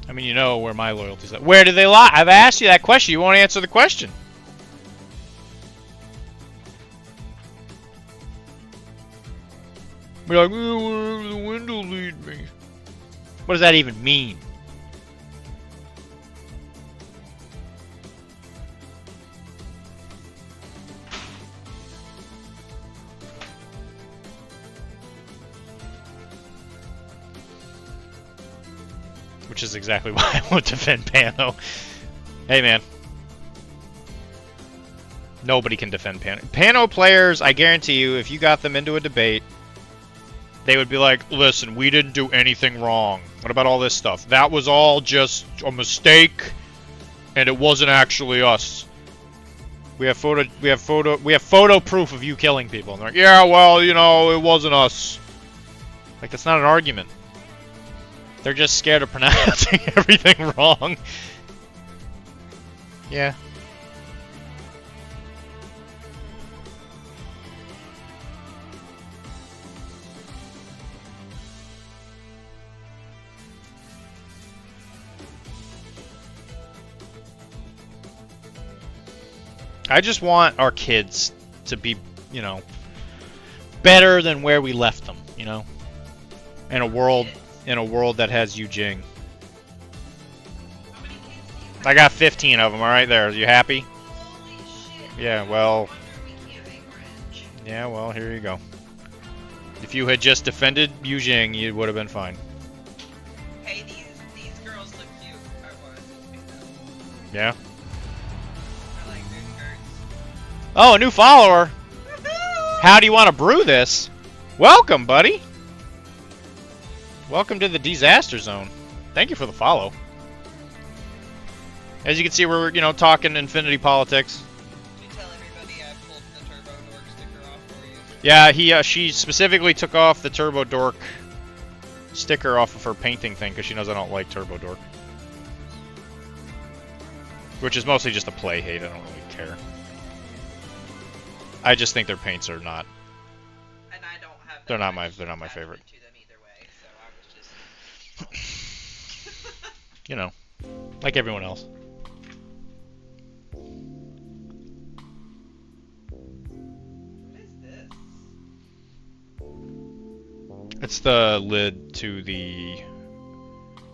I mean, you know where my loyalty's at. Where do they lie? I've asked you that question. You won't answer the question. Be like, oh, where the wind will lead me. What does that even mean? Which is exactly why I won't defend Pano. Hey, man. Nobody can defend Pano. Pano players, I guarantee you, if you got them into a debate, they would be like, listen, we didn't do anything wrong. What about all this stuff? That was all just a mistake, and it wasn't actually us. We have photo proof of you killing people. And they're like, yeah, well, you know, it wasn't us. Like, that's not an argument. They're just scared of pronouncing everything wrong. Yeah. I just want our kids to be, you know, better than where we left them, you know? In a world that has Yu Jing. I got 15 of them, alright there. Are you happy? Yeah, well... Yeah, well, here you go. If you had just defended Yu Jing, you would have been fine. Hey, these girls look cute. I want to pick them. Yeah? I like their skirts. Oh, a new follower! How do you want to brew this? Welcome, buddy! Welcome to the Deezaster Zone. Thank you for the follow. As you can see, we're, you know, talking Infinity politics. Did you tell everybody I pulled the Turbo Dork sticker off for you? Yeah, she specifically took off the Turbo Dork sticker off of her painting thing because she knows I don't like Turbo Dork. Which is mostly just a play hate, I don't really care. I just think their paints are not... And I don't have they're not my favorite. to them either way, so I was just... You know, like everyone else. What is this? It's the lid to the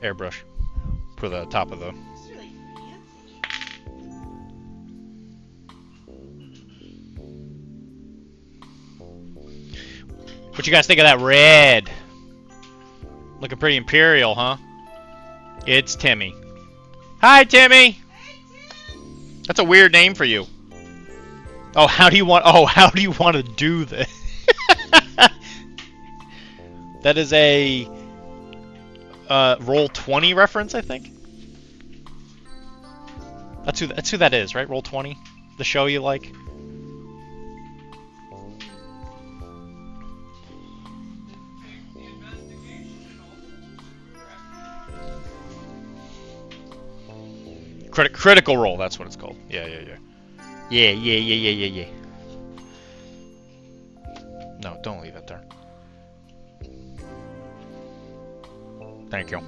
airbrush for the top of the... It's really fancy. What you guys think of that red? Looking pretty imperial, huh? It's Timmy. Hi, Timmy. That's a weird name for you. Oh, how do you want? Oh, how do you want to do this? That is a Roll20 reference, I think. That's who that is, right? Roll20, the show you like. Critical Role, that's what it's called. Yeah. No, don't leave it there. Thank you.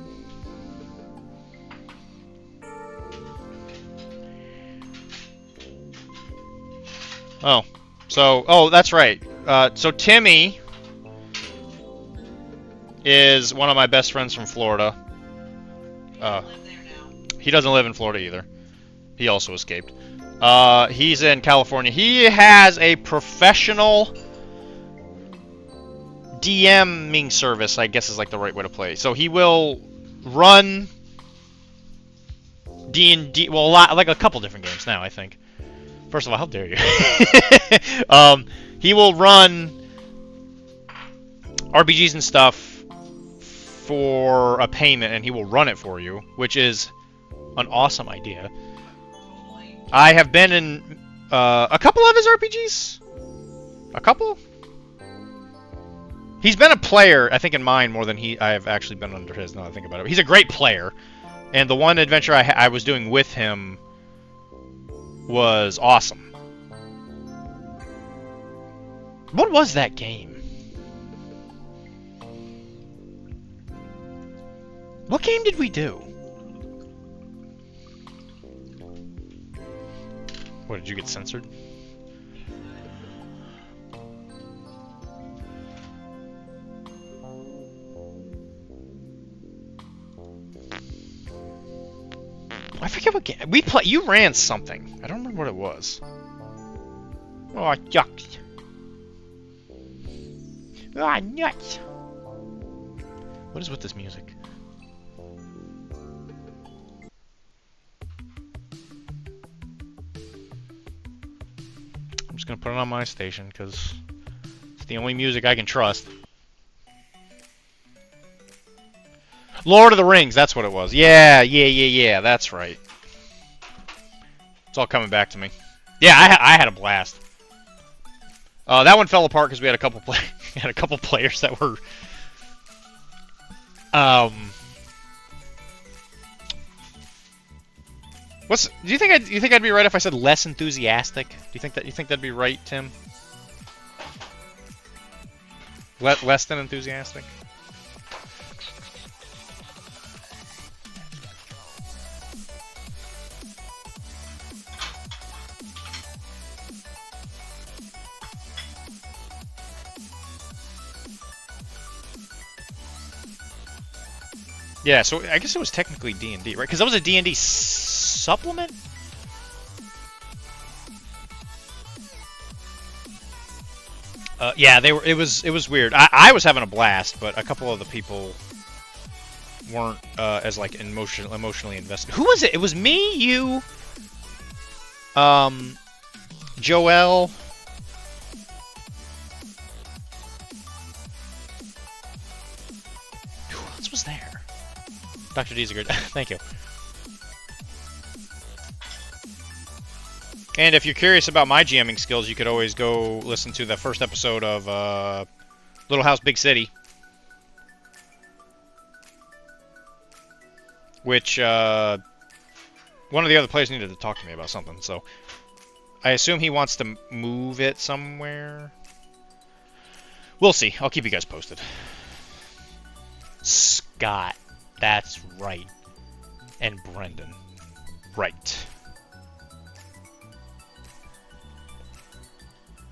Oh, that's right. So Timmy is one of my best friends from Florida. He doesn't live in Florida either. He also escaped. He's in California. He has a professional DMing service, I guess is like the right way to play. So he will run D&D, well, like a couple different games now, I think. First of all, how dare you? He will run RPGs and stuff for a payment, and he will run it for you, which is an awesome idea. I have been in a couple of his RPGs. A couple? He's been a player, I think, in mine more than I have actually been under his, now that I think about it. He's a great player, and the one adventure I was doing with him was awesome. What was that game? What game did we do? What, did you get censored? I forget what game we play. You ran something. I don't remember what it was. Oh, yuck. Ah, nuts. What is with this music? I'm just gonna put it on my station because it's the only music I can trust. Lord of the Rings, that's what it was. Yeah, that's right. It's all coming back to me. Yeah, I had a blast. That one fell apart because we had a couple players that were do you think I'd be right if I said less enthusiastic? Do you think that'd be right, Tim? Less than enthusiastic? Yeah, so I guess it was technically D&D, right? Because that was a D&D supplement? Yeah, it was weird. I was having a blast, but a couple of the people weren't as like emotionally invested. Who was it? It was me, you, Joel. Who else was there? Dr.D is a great. Thank you. And if you're curious about my GMing skills, you could always go listen to the first episode of Little House Big City, which one of the other players needed to talk to me about something. So I assume he wants to move it somewhere. We'll see. I'll keep you guys posted. Scott. That's right. And Brendan. Right.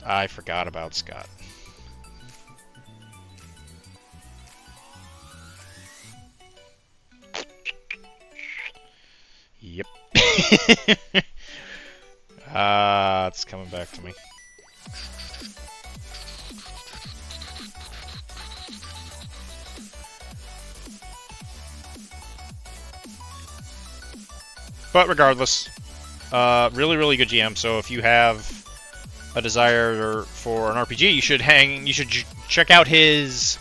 I forgot about Scott. Yep. It's coming back to me. But regardless, really, really good GM. So if you have a desire for an RPG, you should check out his.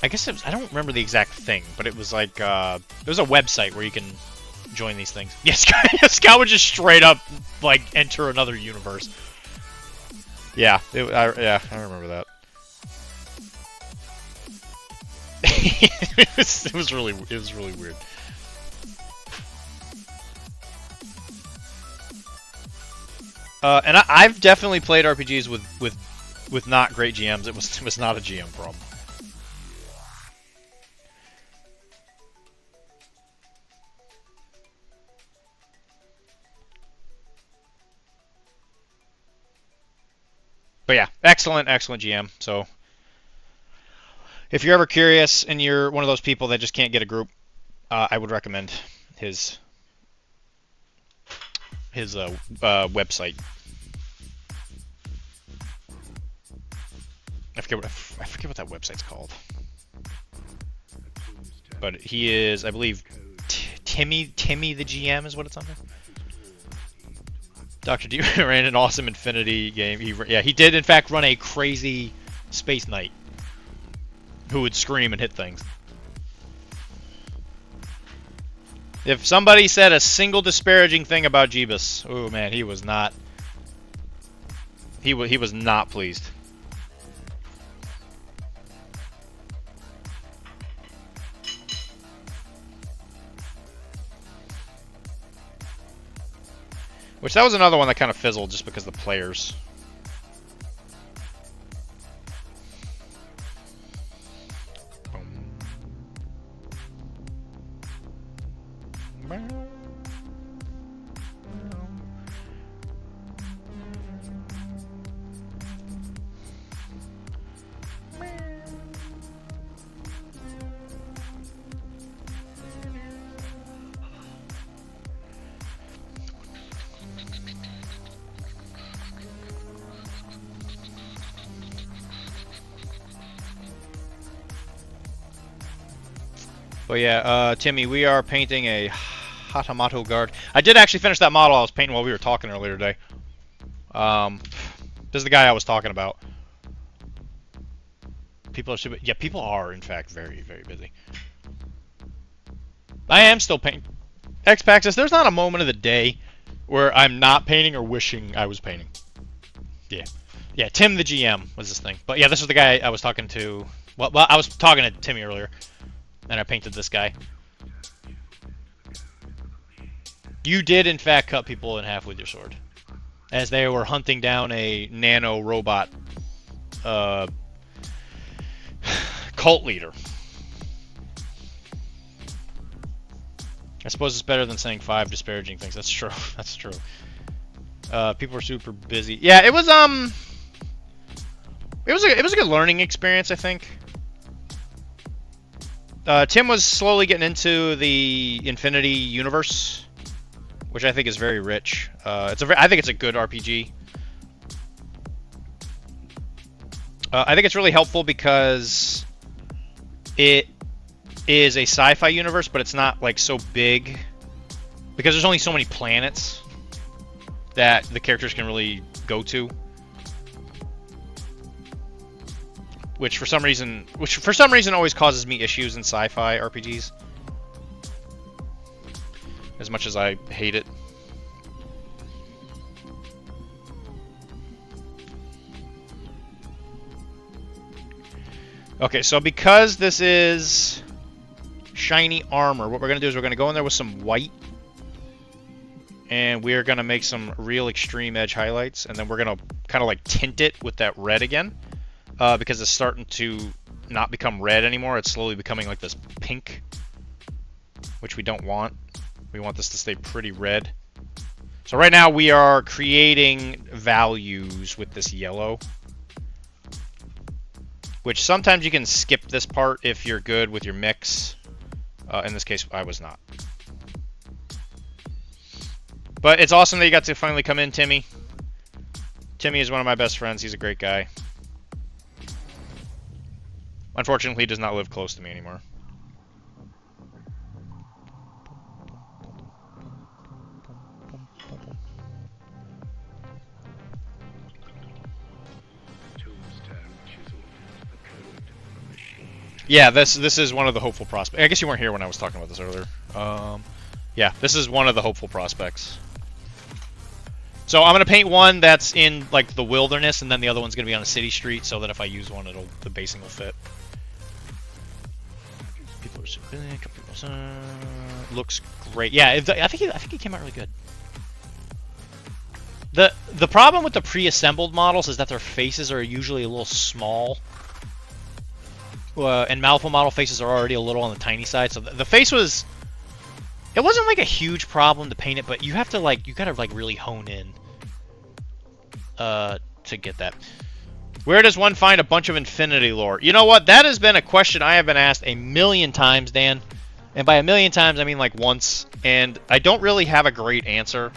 I guess it was, I don't remember the exact thing, but it was like there's a website where you can join these things. Yes, Scott would just straight up like enter another universe. Yeah, I remember that. it was really weird. And I've definitely played RPGs with not great GMs. It was not a GM problem. But yeah, excellent GM. So if you're ever curious and you're one of those people that just can't get a group, I would recommend his website. I forget what that website's called. But he is, I believe, Timmy the GM is what it's under. Dr.D ran an awesome Infinity game. He did in fact run a crazy Space Knight who would scream and hit things. If somebody said a single disparaging thing about Jeebus, oh man, he was not. He was not pleased. Which that was another one that kind of fizzled just because the players. But yeah, Timmy, we are painting a Hatamoto guard. I did actually finish that model I was painting while we were talking earlier today. This is the guy I was talking about. People are in fact very, very busy. I am still painting. X-Paxis, there's not a moment of the day where I'm not painting or wishing I was painting. Yeah, Tim the GM was this thing. But yeah, this was the guy I was talking to. Well, I was talking to Timmy earlier. And I painted this guy. You did, in fact, cut people in half with your sword. As they were hunting down a nano robot cult leader. I suppose it's better than saying 5 disparaging things. That's true. That's true. People were super busy. Yeah, it was a good learning experience, I think. Tim was slowly getting into the Infinity universe, which I think is very rich. I think it's a good RPG. I think it's really helpful because it is a sci-fi universe, but it's not like so big because there's only so many planets that the characters can really go to. Which for some reason always causes me issues in sci-fi RPGs. As much as I hate it. Okay, so because this is shiny armor, what we're going to do is we're going to go in there with some white. And we're going to make some real extreme edge highlights. And then we're going to kind of like tint it with that red again. Because it's starting to not become red anymore. It's slowly becoming like this pink, which we don't want. We want this to stay pretty red. So right now we are creating values with this yellow, which sometimes you can skip this part if you're good with your mix. In this case, I was not. But it's awesome that you got to finally come in, Timmy. Timmy is one of my best friends. He's a great guy. Unfortunately, he does not live close to me anymore. Yeah, this is one of the hopeful prospects. I guess you weren't here when I was talking about this earlier. Yeah, this is one of the hopeful prospects. So I'm gonna paint one that's in like the wilderness, and then the other one's gonna be on a city street, so that if I use one, the basing will fit. People are civilian. Looks great. Yeah, I think he came out really good. The problem with the pre-assembled models is that their faces are usually a little small. And Malifaux model faces are already a little on the tiny side, so the face was... It wasn't like a huge problem to paint it, but you have to like, you gotta like really hone in to get that. Where does one find a bunch of Infinity lore? You know what? That has been a question I have been asked a million times, Dan. And by a million times, I mean like once. And I don't really have a great answer.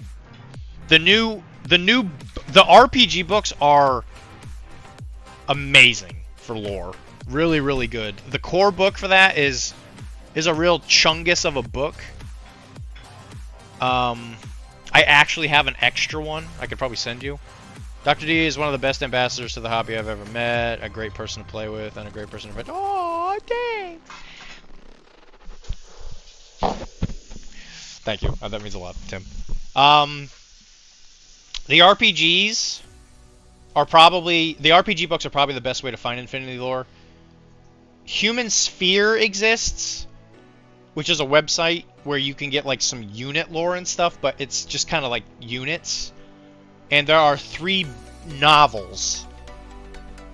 The RPG books are amazing for lore. Really, really good. The core book for that is a real chungus of a book. I actually have an extra one I could probably send you. Dr. D is one of the best ambassadors to the hobby I've ever met. A great person to play with and a great person to friend. Oh, thanks. Thank you. That means a lot, Tim. The RPGs are probably... The RPG books are probably the best way to find Infinity lore. Human Sphere exists, which is a website where you can get like some unit lore and stuff, but it's just kind of like units. And there are 3 novels.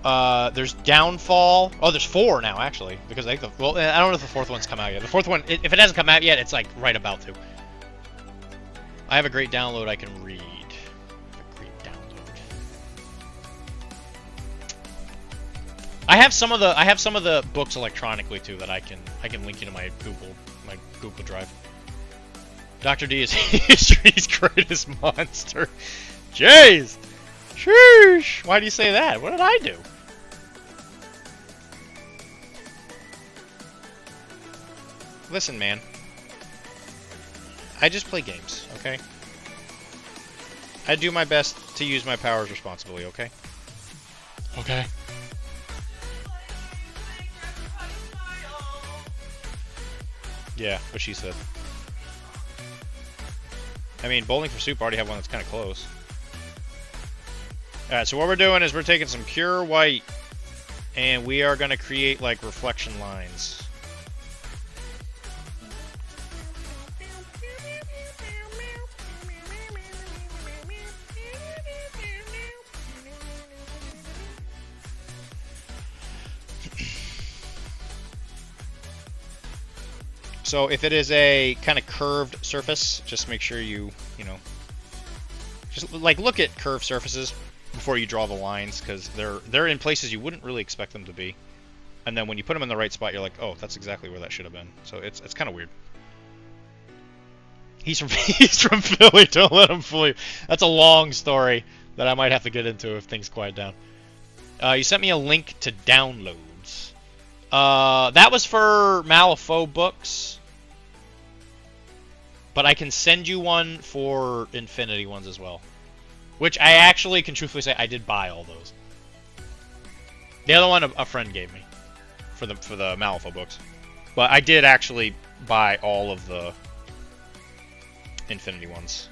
There's Downfall. Oh, there's 4 now, actually, because I think well, I don't know if the 4th one's come out yet. The 4th one, if it hasn't come out yet, it's like right about to. I have a great download I can read. I have some of the books electronically too that I can link you to my Google Drive. Dr.D is history's greatest monster. Jeez. Sheesh. Why do you say that? What did I do? Listen, man. I just play games, okay? I do my best to use my powers responsibly, okay? Okay. Yeah, what she said. I mean, Bowling for Soup already have one that's kind of close. Alright, so what we're doing is we're taking some pure white, and we are going to create, like, reflection lines. So if it is a kind of curved surface, just make sure you know, just like look at curved surfaces before you draw the lines, because they're in places you wouldn't really expect them to be. And then when you put them in the right spot, you're like, oh, that's exactly where that should have been. So it's kind of weird. He's from Philly. Don't let him fool you. That's a long story that I might have to get into if things quiet down. You sent me a link to downloads. That was for Malifaux books. But I can send you one for Infinity ones as well. Which I actually can truthfully say I did buy all those. The other one a friend gave me for the Malifaux books. But I did actually buy all of the Infinity ones.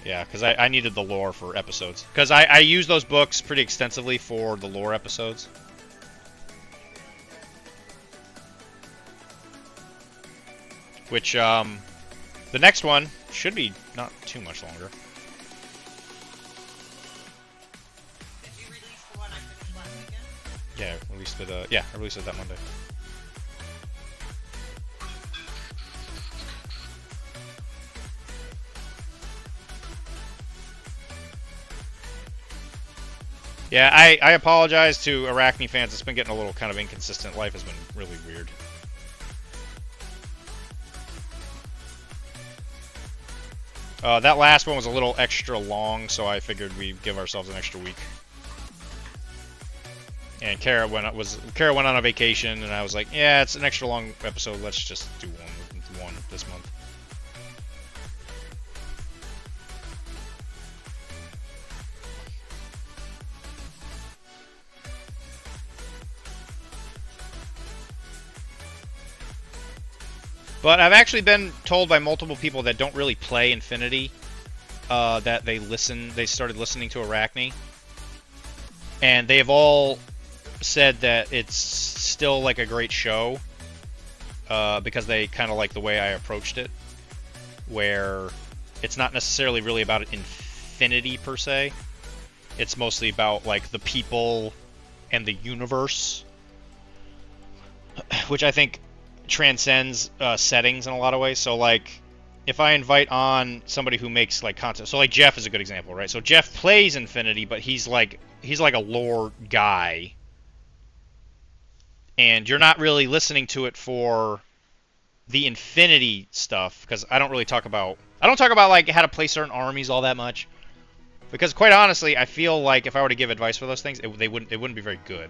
Yeah, because I needed the lore for episodes. Because I use those books pretty extensively for the lore episodes. Which, the next one should be not too much longer. Did you release the one I finished last weekend? Yeah, I released it that Monday. Yeah, I apologize to Arachne fans. It's been getting a little kind of inconsistent. Life has been really weird. That last one was a little extra long, so I figured we'd give ourselves an extra week. And Kara went on a vacation, and I was like, yeah, it's an extra long episode. Let's just do one this month. But I've actually been told by multiple people that don't really play Infinity that they started listening to Arachne, and they have all said that it's still like a great show because they kind of like the way I approached it, where it's not necessarily really about Infinity per se. It's mostly about like the people and the universe, which I think transcends settings in a lot of ways. So like if I invite on somebody who makes like content, so like Jeff is a good example, right? So Jeff plays Infinity, but he's like a lore guy, and you're not really listening to it for the Infinity stuff, because I don't talk about like how to play certain armies all that much, because quite honestly I feel like if I were to give advice for those things, it wouldn't be very good.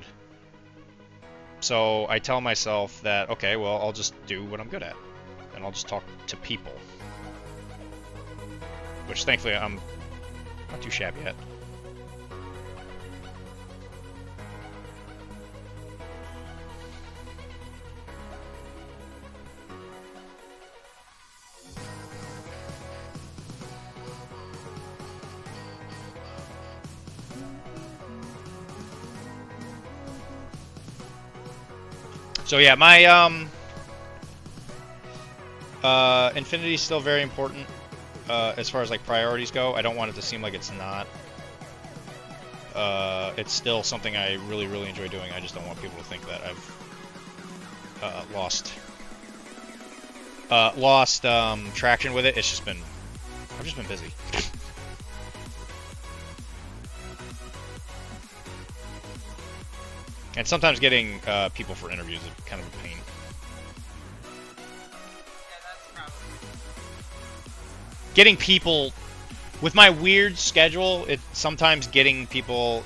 So I tell myself that, okay, well, I'll just do what I'm good at, and I'll just talk to people. Which, thankfully, I'm not too shabby at. So yeah, my Infinity is still very important as far as like priorities go. I don't want it to seem like it's not. It's still something I really enjoy doing. I just don't want people to think that I've lost traction with it. I've just been busy. And sometimes getting people for interviews is kind of a pain. Yeah, that's probably. Getting people with my weird schedule, sometimes getting people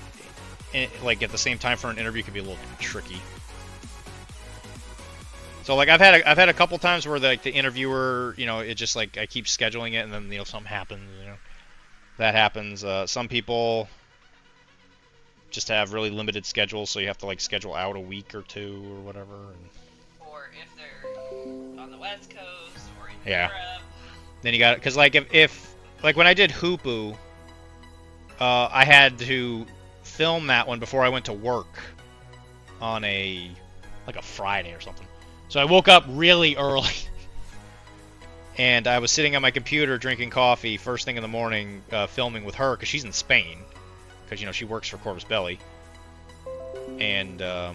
like at the same time for an interview can be a little tricky. So like I've had a couple times where the interviewer, it just like I keep scheduling it and then something happens, that happens. Some people just have really limited schedules, so you have to like schedule out a week or two or whatever. Or if they're on the West Coast or in Yeah. Europe. Then you got it, because like if like when I did Hoopu, I had to film that one before I went to work on a Friday or something. So I woke up really early, and I was sitting on my computer drinking coffee first thing in the morning, filming with her because she's in Spain. Because she works for Corvus Belli, and I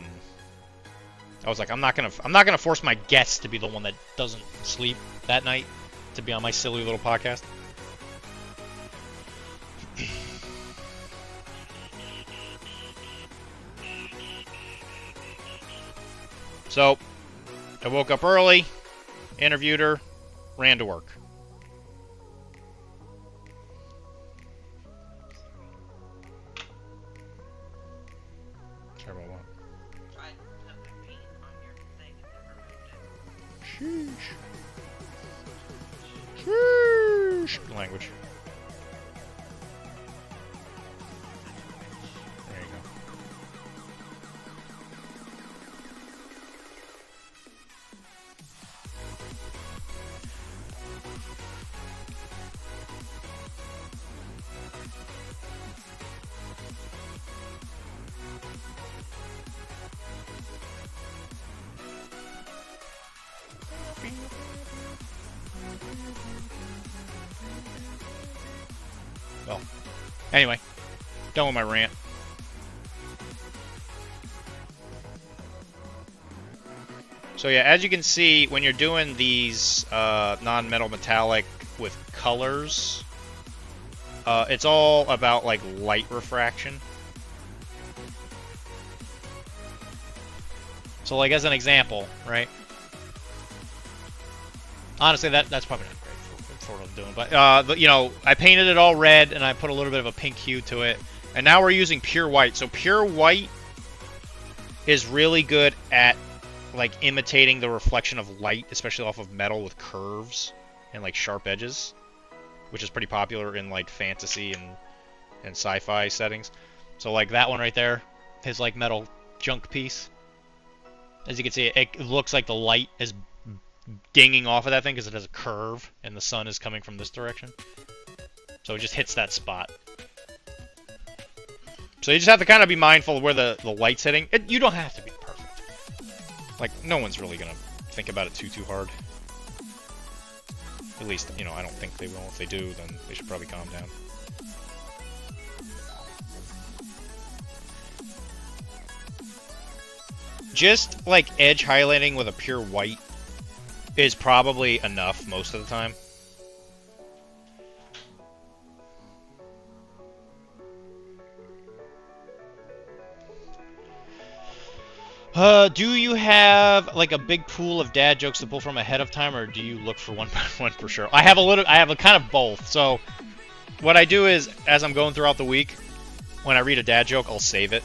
was like, I'm not gonna force my guest to be the one that doesn't sleep that night to be on my silly little podcast. So I woke up early, interviewed her, ran to work. Sheesh. Language. There you go. Well, anyway, done with my rant. So yeah, as you can see, when you're doing these non-metal metallic with colors, it's all about like light refraction. So like as an example, right? Honestly, that's probably not great. for what I was doing. But, you know, I painted it all red, and I put a little bit of a pink hue to it. And now we're using pure white. So pure white is really good at, like, imitating the reflection of light, especially off of metal with curves and, like, sharp edges, which is pretty popular in, like, fantasy and sci-fi settings. So, like, that one right there, his, like, metal junk piece. As you can see, it looks like the light is dinging off of that thing because it has a curve, and the sun is coming from this direction. So it just hits that spot. So you just have to kind of be mindful of where the light's hitting. You don't have to be perfect. Like, no one's really going to think about it too hard. At least, you know, I don't think they will. If they do, then they should probably calm down. Just, like, edge highlighting with a pure white is probably enough most of the time. Do you have, like, a big pool of dad jokes to pull from ahead of time, or do you look for one by one for sure? I have a kind of both. So, what I do is, as I'm going throughout the week, when I read a dad joke, I'll save it.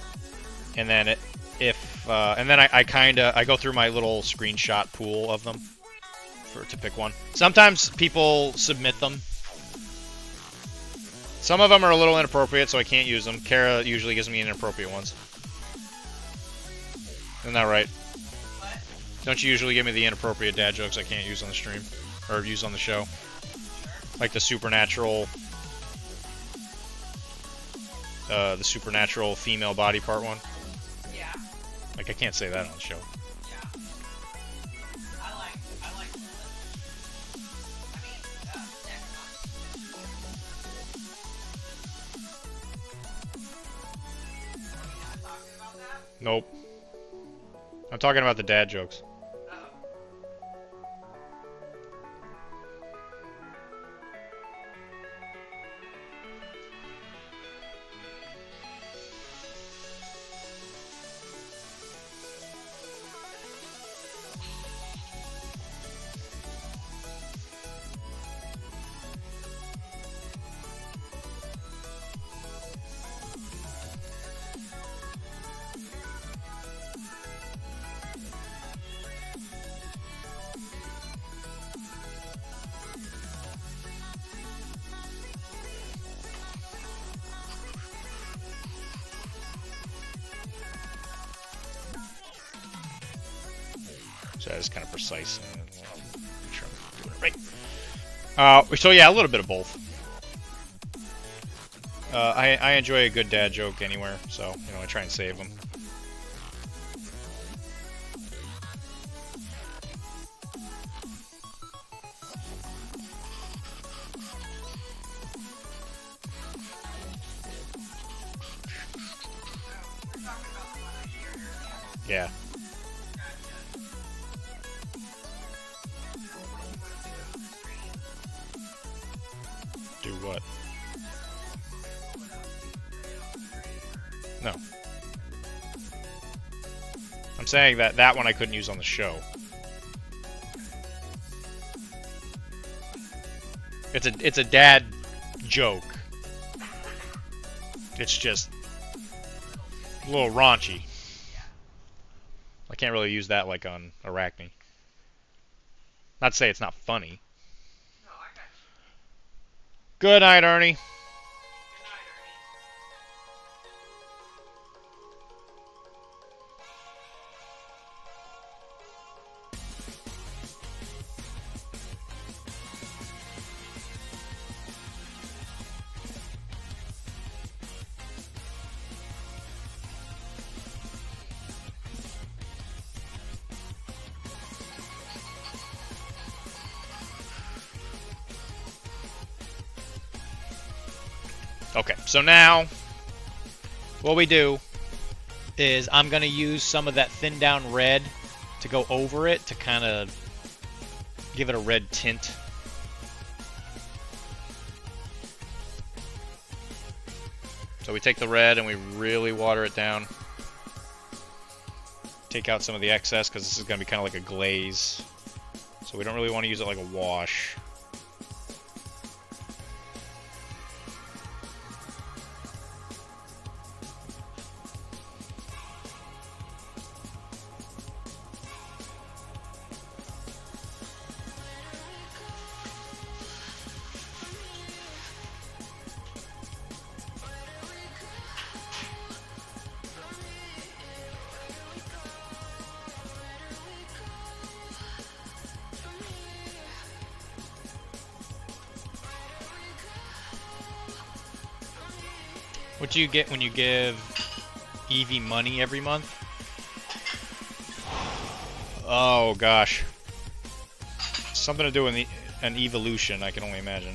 And then I go through my little screenshot pool of them to pick one. Sometimes people submit them. Some of them are a little inappropriate, so I can't use them. Kara usually gives me inappropriate ones. Isn't that right? What? Don't you usually give me the inappropriate dad jokes I can't use on the stream? Or use on the show? Like the supernatural female body part one? Yeah. Like, I can't say that on the show. Yeah. I like Nope. I'm talking about the dad jokes. So that is kind of precise. Make sure I'm doing it right. So yeah, a little bit of both. I enjoy a good dad joke anywhere, so you know I try and save them. Yeah. Do what? No. I'm saying that one I couldn't use on the show. It's a dad joke. It's just a little raunchy. I can't really use that like on Arachne. Not to say it's not funny. No, I got you. Good night, Ernie. Good night, Ernie. Okay, so now what we do is I'm going to use some of that thinned down red to go over it to kind of give it a red tint. So we take the red and we really water it down. Take out some of the excess because this is going to be kind of like a glaze. So we don't really want to use it like a wash. What do you get when you give Eevee money every month? Oh gosh. Something to do with an evolution, I can only imagine.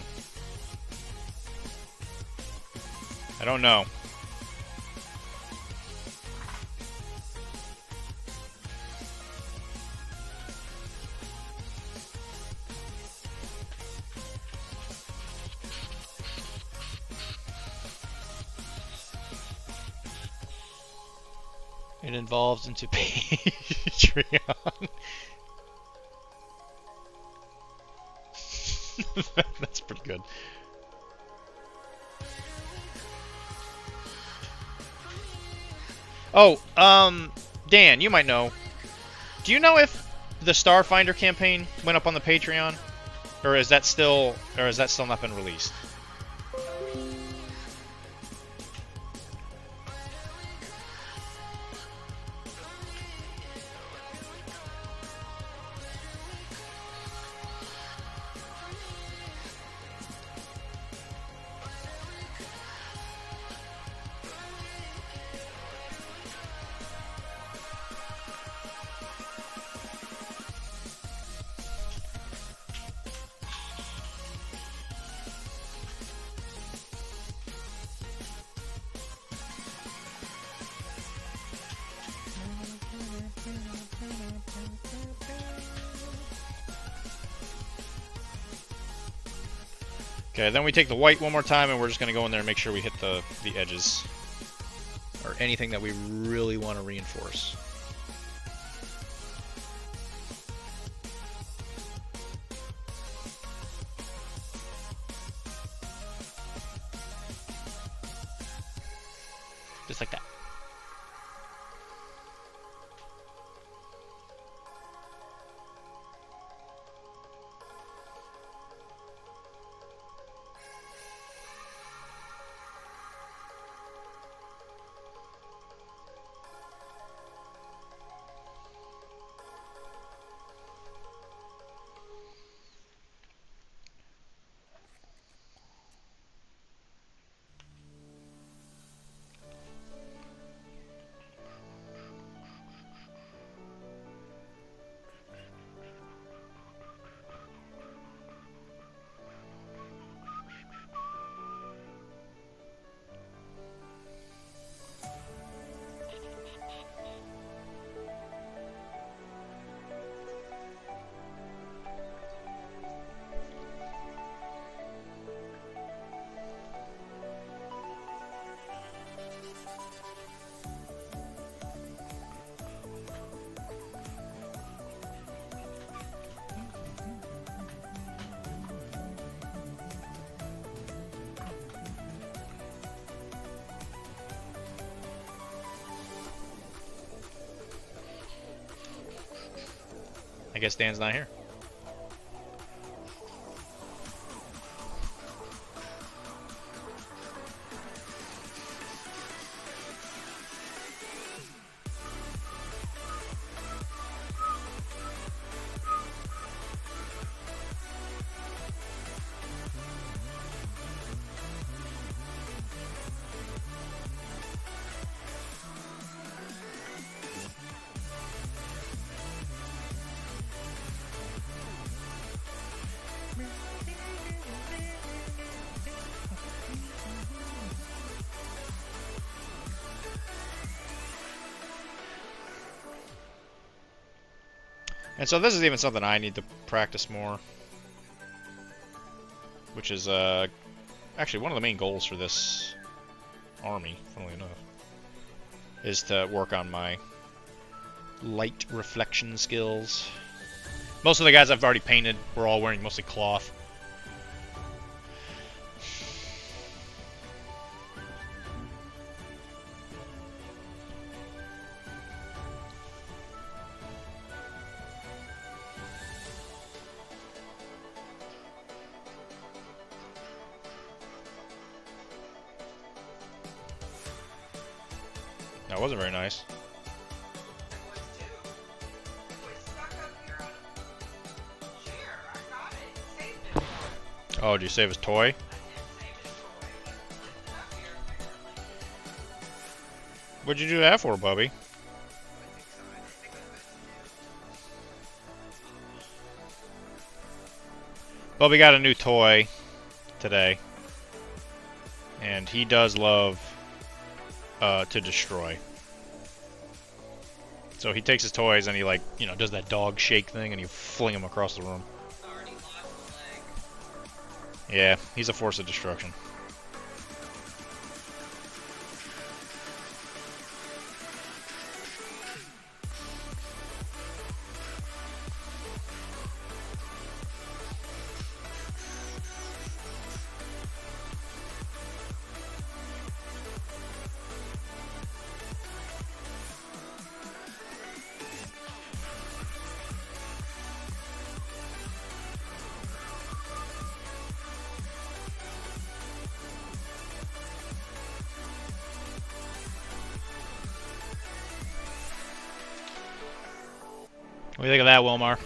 I don't know. It evolves into Patreon. That's pretty good. Oh, Dan, you might know. Do you know if the Starfinder campaign went up on the Patreon? Or is that still not been released? Okay, then we take the white one more time, and we're just going to go in there and make sure we hit the edges. Or anything that we really want to reinforce. Just like that. I guess Dan's not here. And so this is even something I need to practice more. Which is actually one of the main goals for this army, funnily enough, is to work on my light reflection skills. Most of the guys I've already painted were all wearing mostly cloth. That wasn't very nice. Oh, did you save his toy? What'd you do that for, Bubby? I think so. I didn't think of it. Bubby got a new toy today. And he does love to destroy. So he takes his toys and he, like, you know, does that dog shake thing and you fling them across the room. Already lost a leg. Yeah, he's a force of destruction. What do you think of that, Wilmar?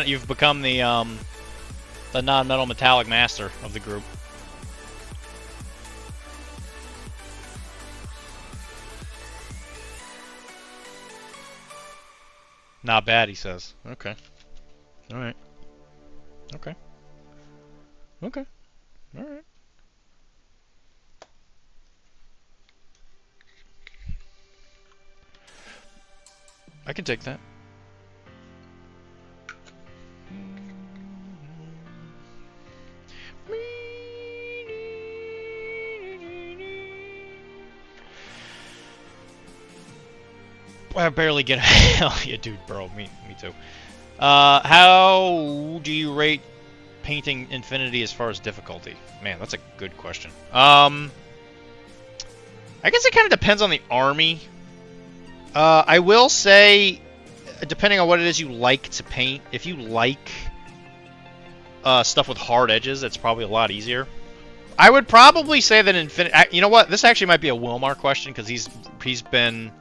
You've become the non-metal metallic master of the group. Not bad, he says. Okay. All right. Okay. Okay. All right. I can take that. I barely get hell yeah, dude, bro. Me too. How do you rate painting Infinity as far as difficulty? Man, that's a good question. I guess it kind of depends on the army. I will say, depending on what it is you like to paint, if you like stuff with hard edges, it's probably a lot easier. I would probably say that Infinity. You know what? This actually might be a Wilmar question because he's been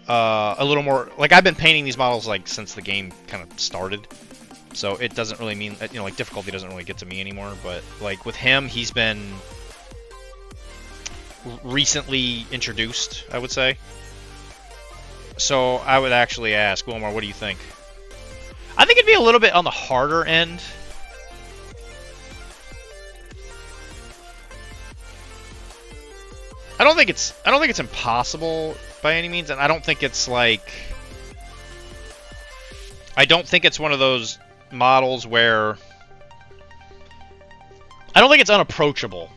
a little more like I've been painting these models like since the game kind of started, so it doesn't really mean like difficulty doesn't really get to me anymore. But like with him, he's been recently introduced, I would say. So I would actually ask Wilmar, what do you think? I think it'd be a little bit on the harder end. I don't think it's impossible by any means, and I don't think it's like one of those models where I don't think it's unapproachable.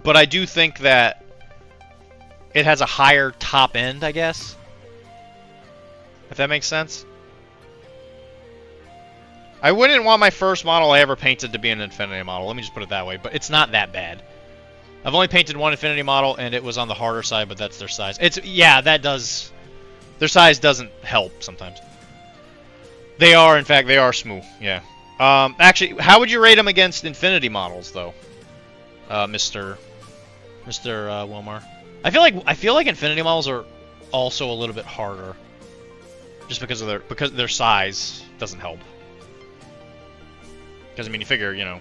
But I do think that it has a higher top end, I guess. If that makes sense. I wouldn't want my first model I ever painted to be an Infinity model. Let me just put it that way. But it's not that bad. I've only painted one Infinity model, and it was on the harder side, but that's their size. Yeah, that does... Their size doesn't help sometimes. They are, in fact, they are smooth. Yeah. Actually, how would you rate them against Infinity models, though, Mr. Wilmar? I feel like Infinity models are also a little bit harder, just because their size doesn't help. Because I mean, you figure, you know,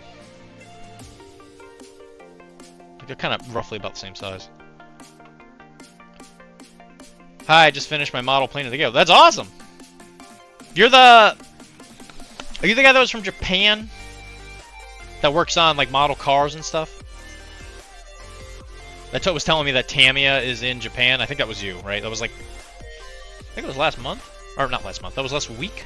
they're kind of roughly about the same size. Hi, I just finished my model painting together. That's awesome. Are you the guy that was from Japan? That works on like model cars and stuff? That's what was telling me that Tamiya is in Japan. I think that was you, right? That was like, I think it was last month, or not last month. That was last week.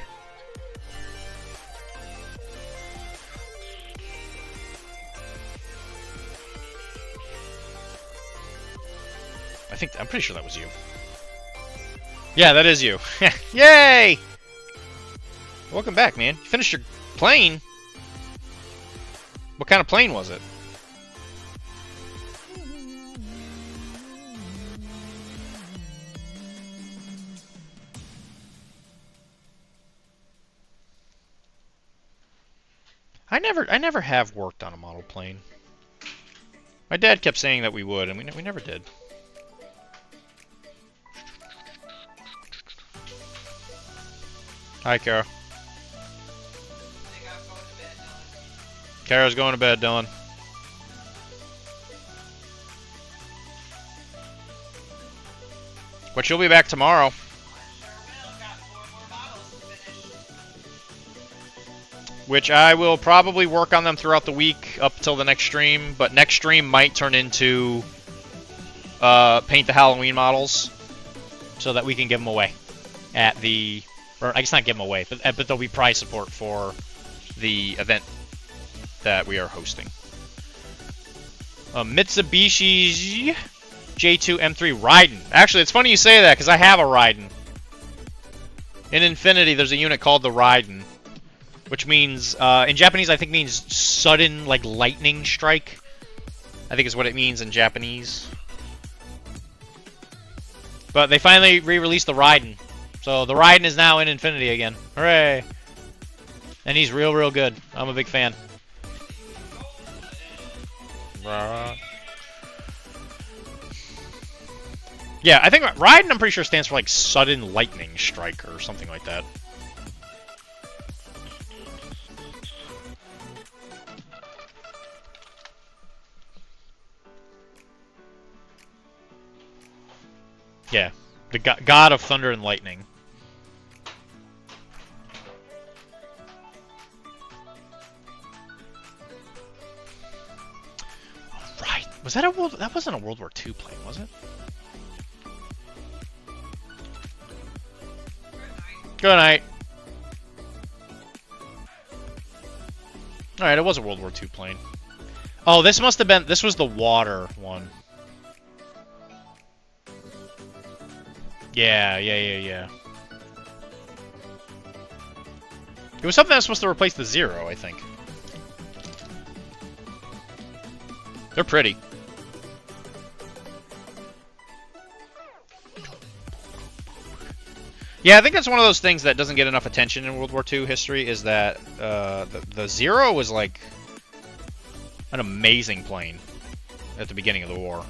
I'm pretty sure that was you. Yeah, that is you. Yay! Welcome back, man. You finished your plane? What kind of plane was it? I never have worked on a model plane. My dad kept saying that we would, and we never did. Hi, Kara. Kara's going to bed, Dylan. But you'll be back tomorrow. Which I will probably work on them throughout the week up till the next stream. But next stream might turn into paint the Halloween models so that we can give them away at the... Or I guess not give them away, but there'll be prize support for the event that we are hosting. Mitsubishi J2 M3 Raiden. Actually, it's funny you say that because I have a Raiden. In Infinity, there's a unit called the Raiden, which means, in Japanese, I think means sudden, like, lightning strike. I think is what it means in Japanese. But they finally re-released the Raiden. So the Raiden is now in Infinity again. Hooray! And he's real, real good. I'm a big fan. Yeah, I think Raiden, I'm pretty sure, stands for, like, sudden lightning strike or something like that. Yeah, the god of thunder and lightning. Right, was that a world? That wasn't a World War II plane, was it? Good night. All right, it was a World War II plane. Oh, this must have been. This was the water one. Yeah. It was something that was supposed to replace the Zero, I think. They're pretty. Yeah, I think that's one of those things that doesn't get enough attention in World War II history, is that the Zero was like an amazing plane at the beginning of the war.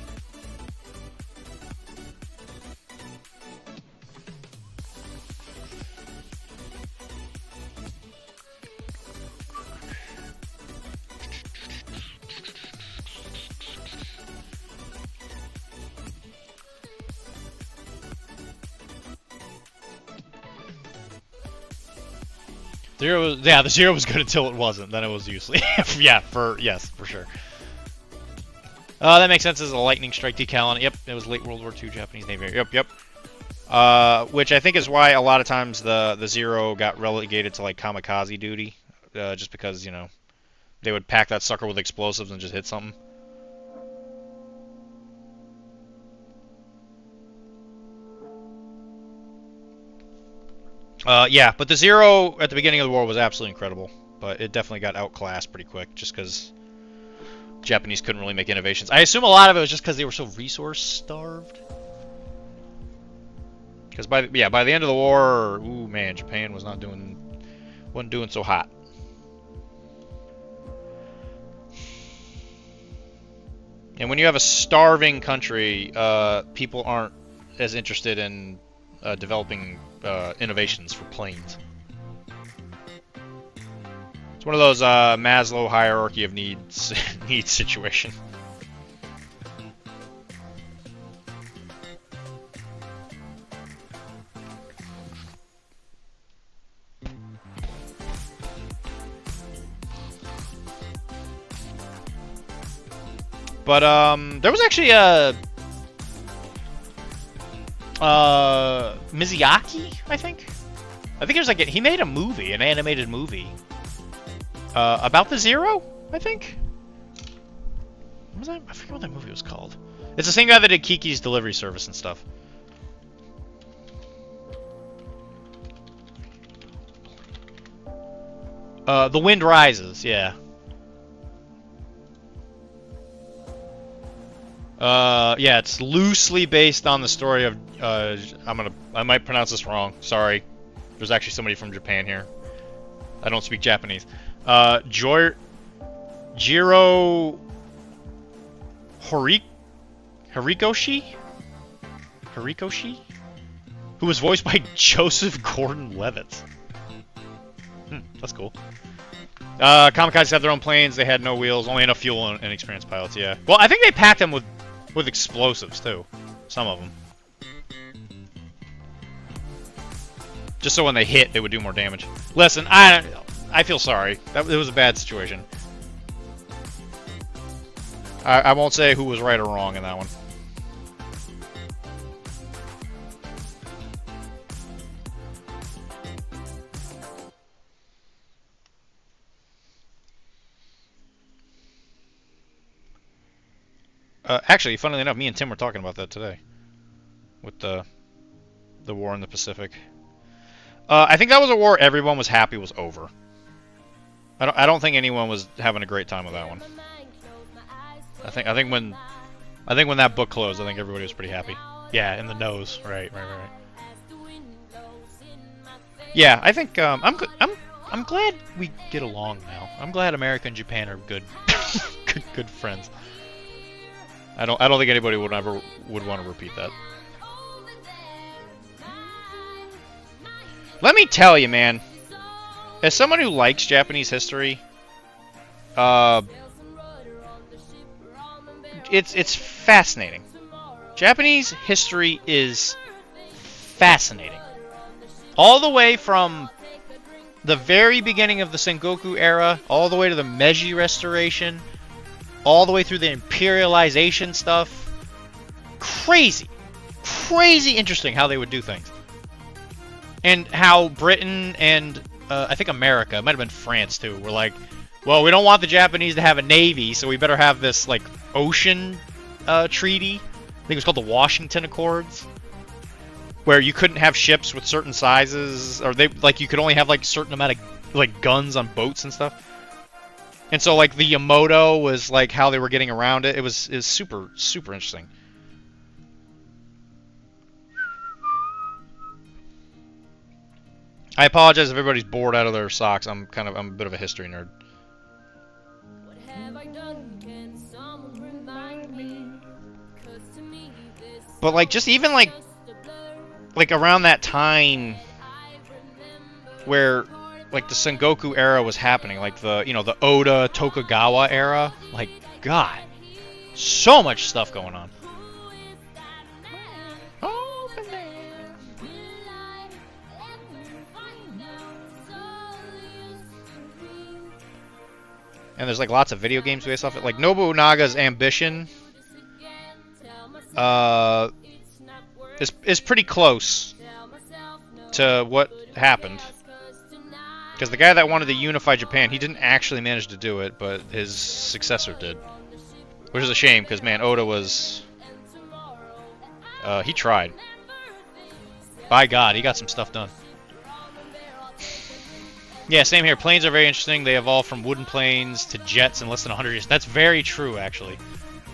The Zero was good until it wasn't. Then it was useless. Yes, for sure. That makes sense as a lightning strike decal on it. Yep, it was late World War II Japanese Navy. Yep. Which I think is why a lot of times the Zero got relegated to like kamikaze duty, just because, you know, they would pack that sucker with explosives and just hit something. Yeah, but the Zero at the beginning of the war was absolutely incredible, but it definitely got outclassed pretty quick, just because Japanese couldn't really make innovations. I assume a lot of it was just because they were so resource-starved. Because by the end of the war, ooh man, Japan wasn't doing so hot. And when you have a starving country, people aren't as interested in developing innovations for planes. It's one of those Maslow hierarchy of needs situation. But there was actually a Miyazaki, I think there's like he made a movie, an animated movie about the Zero, I think. What was that? I forget what that movie was called. It's the same guy that did Kiki's Delivery Service and stuff. The Wind Rises, yeah. Yeah, it's loosely based on the story of, I might pronounce this wrong, sorry. There's actually somebody from Japan here. I don't speak Japanese. Jiro Horikoshi? Who was voiced by Joseph Gordon-Levitt. That's cool. Kamikazes had their own planes, they had no wheels, only enough fuel and experienced pilots, yeah. Well, I think they packed them with explosives, too. Some of them. Just so when they hit, they would do more damage. Listen, I feel sorry. It was a bad situation. I won't say who was right or wrong in that one. Actually, funnily enough, me and Tim were talking about that today. With the war in the Pacific. I think that was a war everyone was happy was over. I don't think anyone was having a great time with that one. I think when that book closed, I think everybody was pretty happy. Yeah, in the nose. Right. Yeah, I think I'm glad we get along now. I'm glad America and Japan are good good friends. I don't think anybody would want to repeat that. Let me tell you, man. As someone who likes Japanese history, it's fascinating. Japanese history is fascinating. All the way from the very beginning of the Sengoku era, all the way to the Meiji Restoration, all the way through the imperialization stuff. Crazy interesting how they would do things. And how Britain and I think America, it might have been France too, were like, well, we don't want the Japanese to have a navy, so we better have this like ocean treaty. I think it was called the Washington Accords, where you couldn't have ships with certain sizes, or you could only have like a certain amount of like guns on boats and stuff. And so like the Yamato was like how they were getting around it. It was super interesting. I apologize if everybody's bored out of their socks. I'm a bit of a history nerd. But like just even like around that time where like the Sengoku era was happening, like the Oda Tokugawa era, like God, so much stuff going on. And there's like lots of video games based off it. Like Nobunaga's ambition is pretty close to what happened. Because the guy that wanted to unify Japan, he didn't actually manage to do it, but his successor did. Which is a shame, because man, Oda was... he tried. By God, he got some stuff done. Yeah, same here. Planes are very interesting. They evolved from wooden planes to jets in less than 100 years. That's very true, actually.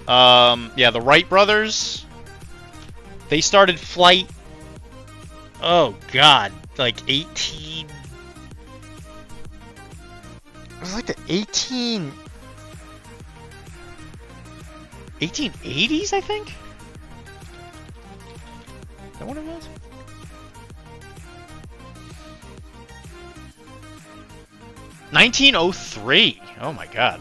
Yeah, the Wright brothers, they started flight, oh God, like 18... It was like the 1880s, I think? Is that what it was? $1903. Oh my God.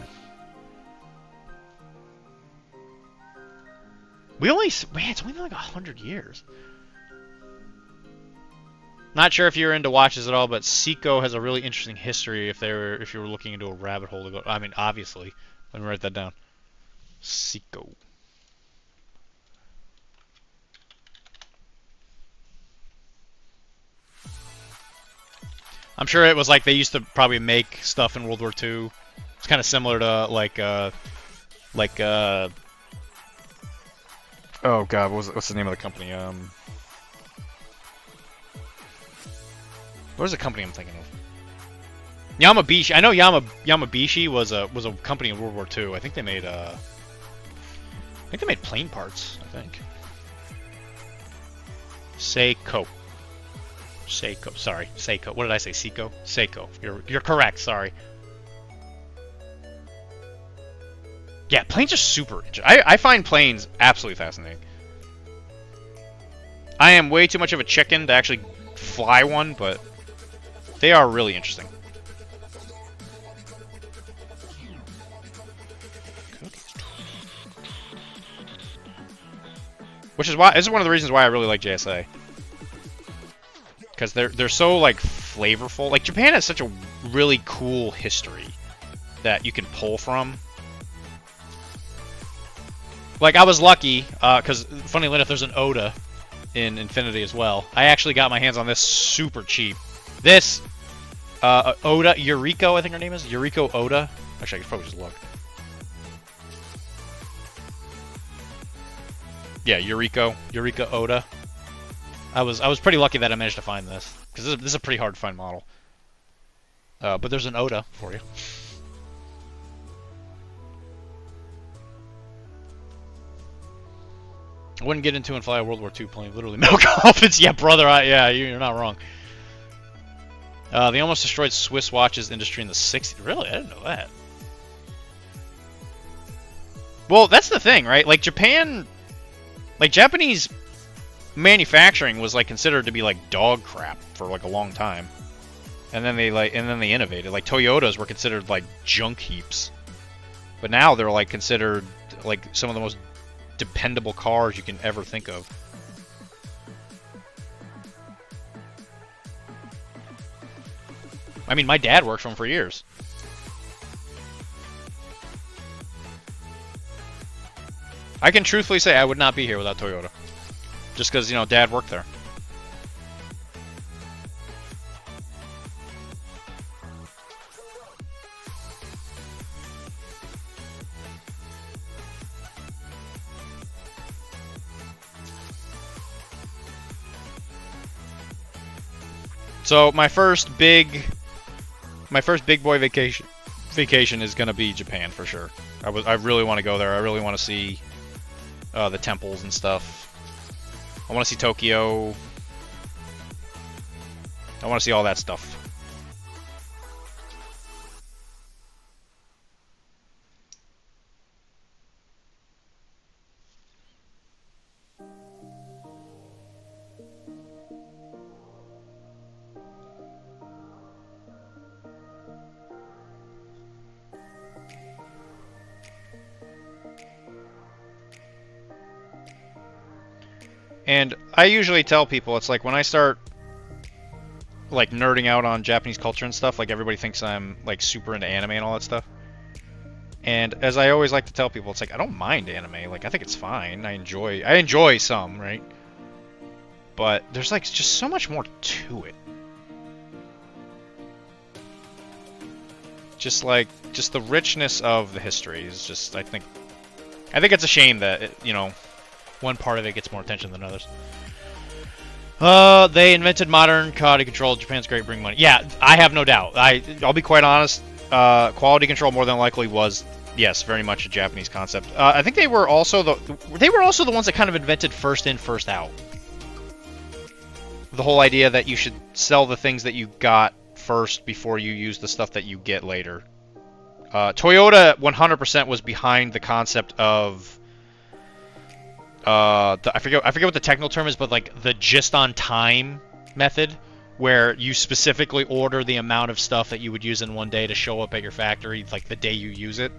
It's only like 100 years. Not sure if you're into watches at all, but Seiko has a really interesting history if you were looking into a rabbit hole to go. I mean, obviously. Let me write that down. Seiko. I'm sure it was like they used to probably make stuff in World War II. It's kind of similar to oh God, what's the name of the company? Where's the company I'm thinking of? Yamabishi. I know Yamabishi was a company in World War II. I think they made plane parts. I think. Seiko. Sorry, Seiko. What did I say? Seiko. Seiko. You're correct. Sorry. Yeah, planes are super interesting. I find planes absolutely fascinating. I am way too much of a chicken to actually fly one, but they are really interesting. Which is why this is one of the reasons why I really like JSA. because they're so like flavorful. Like Japan has such a really cool history that you can pull from. Like I was lucky, because funny enough, there's an Oda in Infinity as well. I actually got my hands on this super cheap. This Oda Yuriko, I think her name is Yuriko Oda. Actually, I could probably just look. Yeah, Yuriko Oda. I was pretty lucky that I managed to find this, because this is a pretty hard to find model. But there's an Oda for you. I wouldn't get into and fly a World War II plane. Literally milk dolphins. Yeah, brother. Yeah, you're not wrong. They almost destroyed Swiss watches industry in the 60s. Really? I didn't know that. Well, that's the thing, right? Like Japan, like Japanese manufacturing was like considered to be like dog crap for like a long time, and then they innovated. Like Toyotas were considered like junk heaps, but now they're like considered like some of the most dependable cars you can ever think of. I mean, my dad worked for them for years. I can truthfully say I would not be here without Toyota. Just because, you know, Dad worked there. So my first big boy vacation is gonna be Japan for sure. I really want to go there. I really want to see the temples and stuff. I want to see Tokyo. I want to see all that stuff. And I usually tell people, it's like when I start like nerding out on Japanese culture and stuff, like everybody thinks I'm like super into anime and all that stuff. And as I always like to tell people, it's like I don't mind anime. Like I think it's fine. I enjoy some, right? But there's like just so much more to it. Just the richness of the history is just, I think it's a shame that it, you know, one part of it gets more attention than others. They invented modern quality control. Japan's great, bring money. Yeah, I have no doubt. I'll be quite honest. Quality control more than likely was, yes, very much a Japanese concept. I think they were also the ones that kind of invented first in, first out. The whole idea that you should sell the things that you got first before you use the stuff that you get later. Toyota 100% was behind the concept of I forget what the technical term is, but like the just on time method, where you specifically order the amount of stuff that you would use in one day to show up at your factory like the day you use it,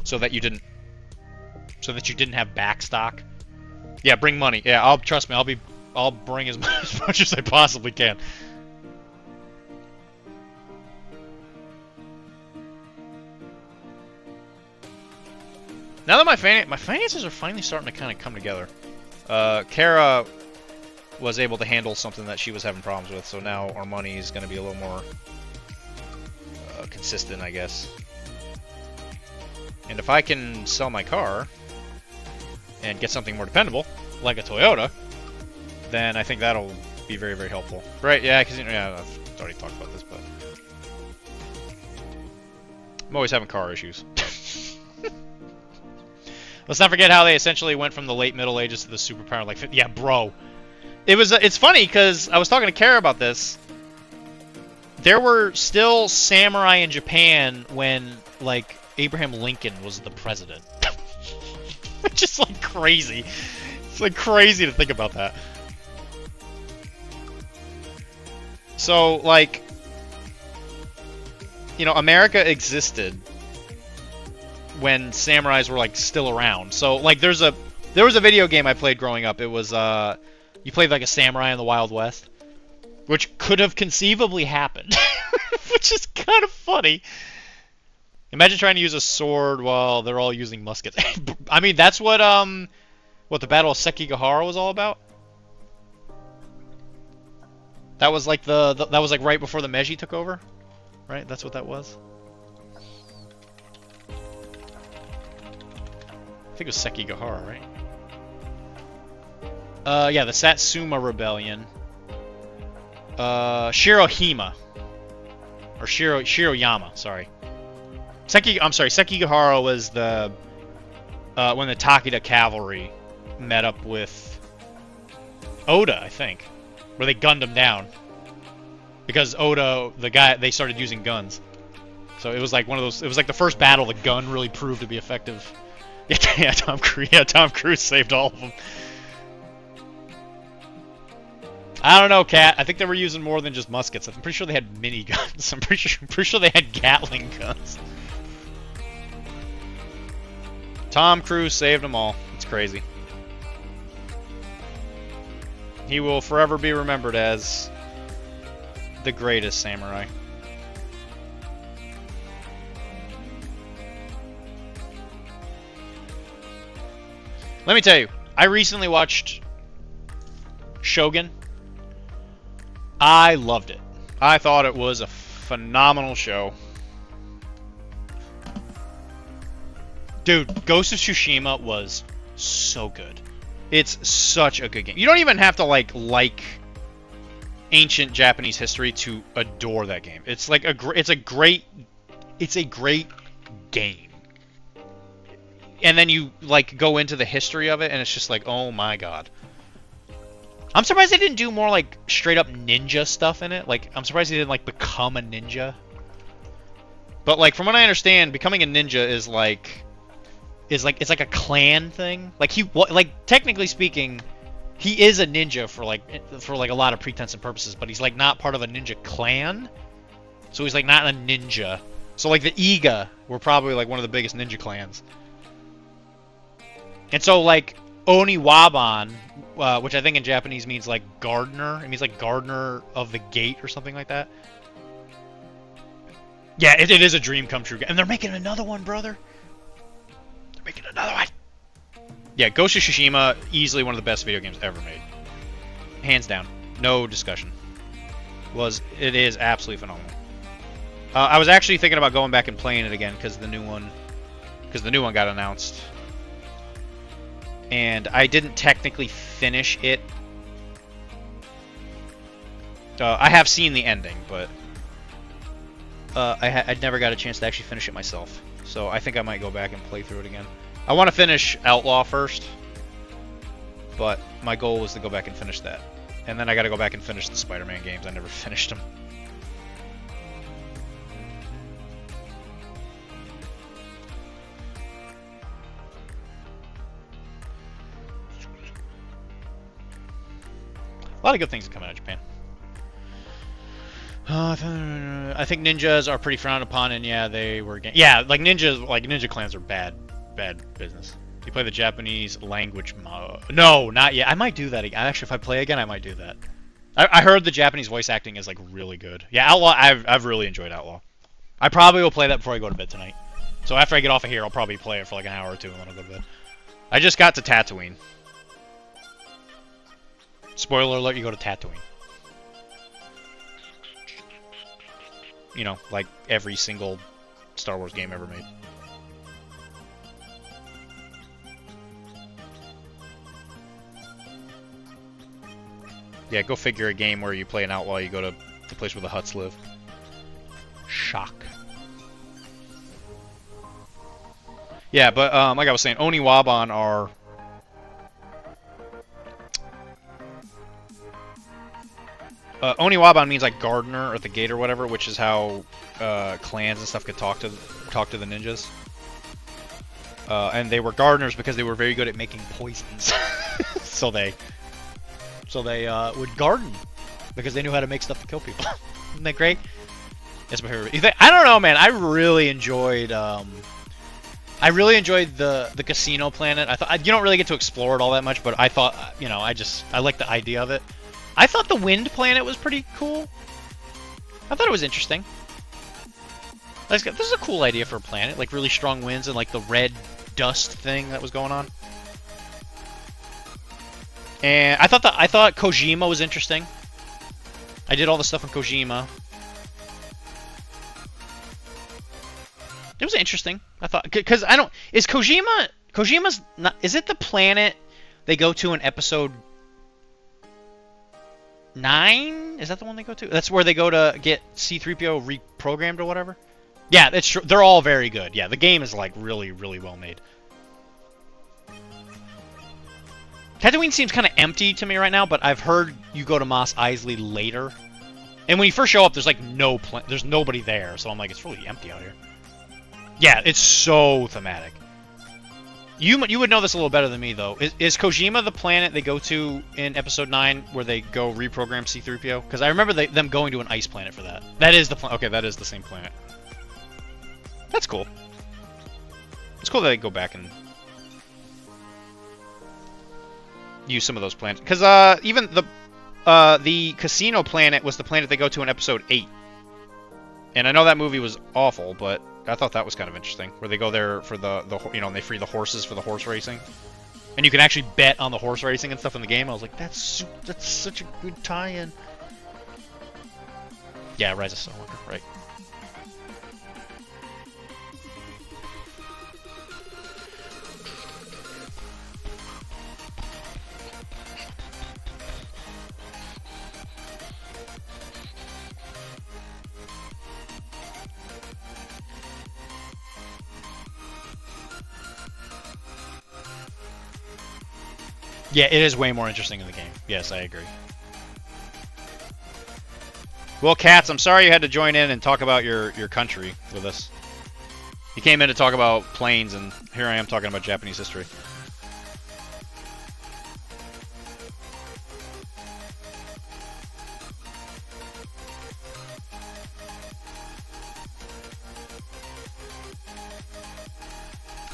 so that you didn't have back stock. Yeah, bring money. Yeah, trust me, I'll bring as much as I possibly can. Now that my finances are finally starting to kind of come together. Kara was able to handle something that she was having problems with, so now our money is going to be a little more consistent, I guess. And if I can sell my car and get something more dependable, like a Toyota, then I think that'll be very, very helpful. Right? Yeah, because I've already talked about this, but I'm always having car issues. Let's not forget how they essentially went from the late Middle Ages to the superpower. Like, yeah, bro. It's funny because I was talking to Kara about this. There were still samurai in Japan when, like, Abraham Lincoln was the president. Which is, like, crazy. It's, like, crazy to think about that. So, like, you know, America existed when samurais were like still around. So like there was a video game I played growing up. It was you played like a samurai in the Wild West, which could have conceivably happened, which is kind of funny. Imagine trying to use a sword while they're all using muskets. I mean, that's what the Battle of Sekigahara was all about. That was like that was like right before the Meiji took over, right? That's what that was. I think it was Sekigahara, right? Yeah, the Satsuma Rebellion. Shirohima. Or Shiroyama, sorry. I'm sorry, Sekigahara was the when the Takeda cavalry met up with Oda, I think, where they gunned him down because Oda, the guy, they started using guns. So it was like one of those. It was like the first battle the gun really proved to be effective. Yeah, Tom Cruise saved all of them. I don't know, Kat. I think they were using more than just muskets. I'm pretty sure they had miniguns. I'm pretty sure they had Gatling guns. Tom Cruise saved them all. It's crazy. He will forever be remembered as the greatest samurai. Let me tell you, I recently watched Shogun. I loved it. I thought it was a phenomenal show. Dude, Ghost of Tsushima was so good. It's such a good game. You don't even have to like ancient Japanese history to adore that game. It's like it's a great game. And then you like go into the history of it and it's just like, oh my god. I'm surprised they didn't do more like straight up ninja stuff in it. Like I'm surprised they didn't like become a ninja. But like from what I understand, becoming a ninja is like it's like a clan thing. Like technically speaking, he is a ninja for like a lot of pretense and purposes, but he's like not part of a ninja clan. So he's like not a ninja. So like the Iga were probably like one of the biggest ninja clans. And so like Oniwaban, which I think in Japanese means like gardener. It means like gardener of the gate or something like that. Yeah, it is a dream come true. And they're making another one, brother. They're making another one. Yeah, Ghost of Tsushima, easily one of the best video games ever made. Hands down. No discussion. It is absolutely phenomenal. I was actually thinking about going back and playing it again because the new one got announced. And I didn't technically finish it. I have seen the ending, but I never got a chance to actually finish it myself. So I think I might go back and play through it again. I want to finish Outlaw first, but my goal was to go back and finish that. And then I got to go back and finish the Spider-Man games. I never finished them. A lot of good things are coming out of Japan. I think ninjas are pretty frowned upon, and yeah, they were. Yeah, like ninja clans are bad business. You play the Japanese language mode? No, not yet. I might do that again. Actually, if I play again, I might do that. I heard the Japanese voice acting is like really good. Yeah, Outlaw. I've really enjoyed Outlaw. I probably will play that before I go to bed tonight. So after I get off of here, I'll probably play it for like an hour or two, and then I'll go to bed. I just got to Tatooine. Spoiler alert, you go to Tatooine. You know, like every single Star Wars game ever made. Yeah, go figure a game where you play an outlaw, you go to the place where the Hutts live. Shock. Yeah, but like I was saying, Oniwaban are... Oniwaban means like gardener or the gate or whatever, which is how clans and stuff could talk to the ninjas. And they were gardeners because they were very good at making poisons. so they would garden because they knew how to make stuff to kill people. Isn't that great? That's my favorite. I don't know, man. I really enjoyed the casino planet. I thought you don't really get to explore it all that much, but I thought, you know, I like the idea of it. I thought the wind planet was pretty cool. I thought it was interesting. This is a cool idea for a planet, like really strong winds and like the red dust thing that was going on. And I thought Kojima was interesting. I did all the stuff on Kojima. It was interesting. I thought because I don't is Kojima's not, is it the planet they go to in episode 9? Is that the one they go to? That's where they go to get C-3PO reprogrammed or whatever. Yeah, it's true. They're all very good. Yeah, the game is like really, really well made. Tatooine seems kind of empty to me right now, but I've heard you go to Mos Eisley later, and when you first show up, there's like there's nobody there, so I'm like, it's really empty out here. Yeah, it's so thematic. You would know this a little better than me though. Is Kojima the planet they go to in Episode 9 where they go reprogram C-3PO? Because I remember them going to an ice planet for that. That is the okay, that is the same planet. That's cool. It's cool that they go back and use some of those planets. Because even the casino planet was the planet they go to in Episode 8. And I know that movie was awful, but I thought that was kind of interesting. Where they go there for the and they free the horses for the horse racing. And you can actually bet on the horse racing and stuff in the game. I was like, that's such a good tie-in. Yeah, Rise of Skywalker, right. Yeah, it is way more interesting in the game. Yes, I agree. Well, Katz, I'm sorry you had to join in and talk about your country with us. You came in to talk about planes, and here I am talking about Japanese history.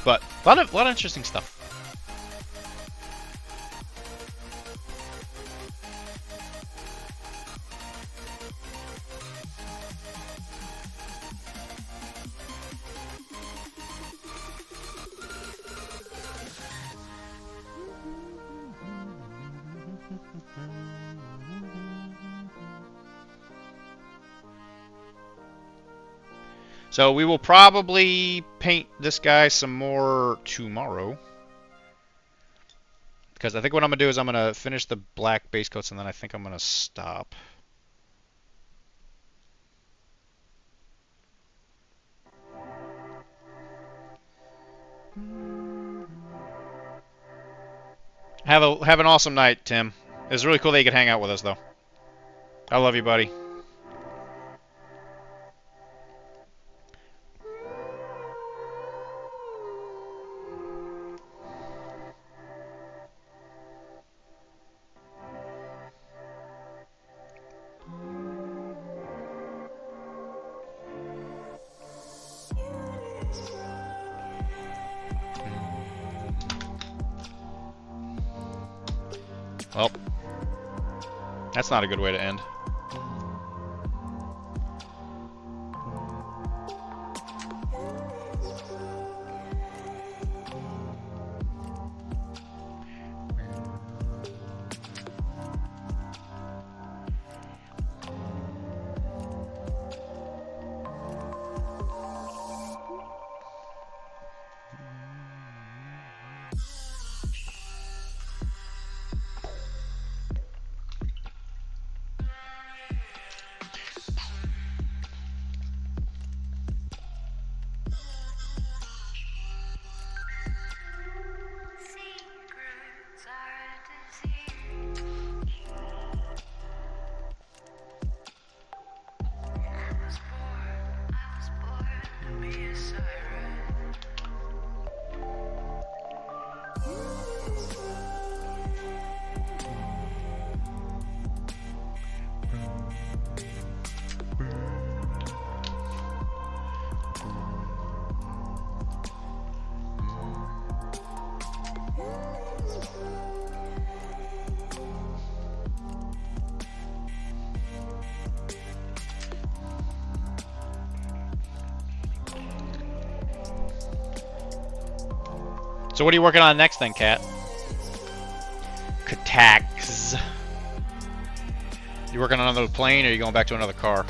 But a lot of interesting stuff. So we will probably paint this guy some more tomorrow. Because I think what I'm going to do is I'm going to finish the black base coats and then I think I'm going to stop. Have an awesome night, Tim. It was really cool that you could hang out with us, though. I love you, buddy. Well, that's not a good way to end. So what are you working on next then, Kat? Katax. You working on another plane, or are you going back to another car?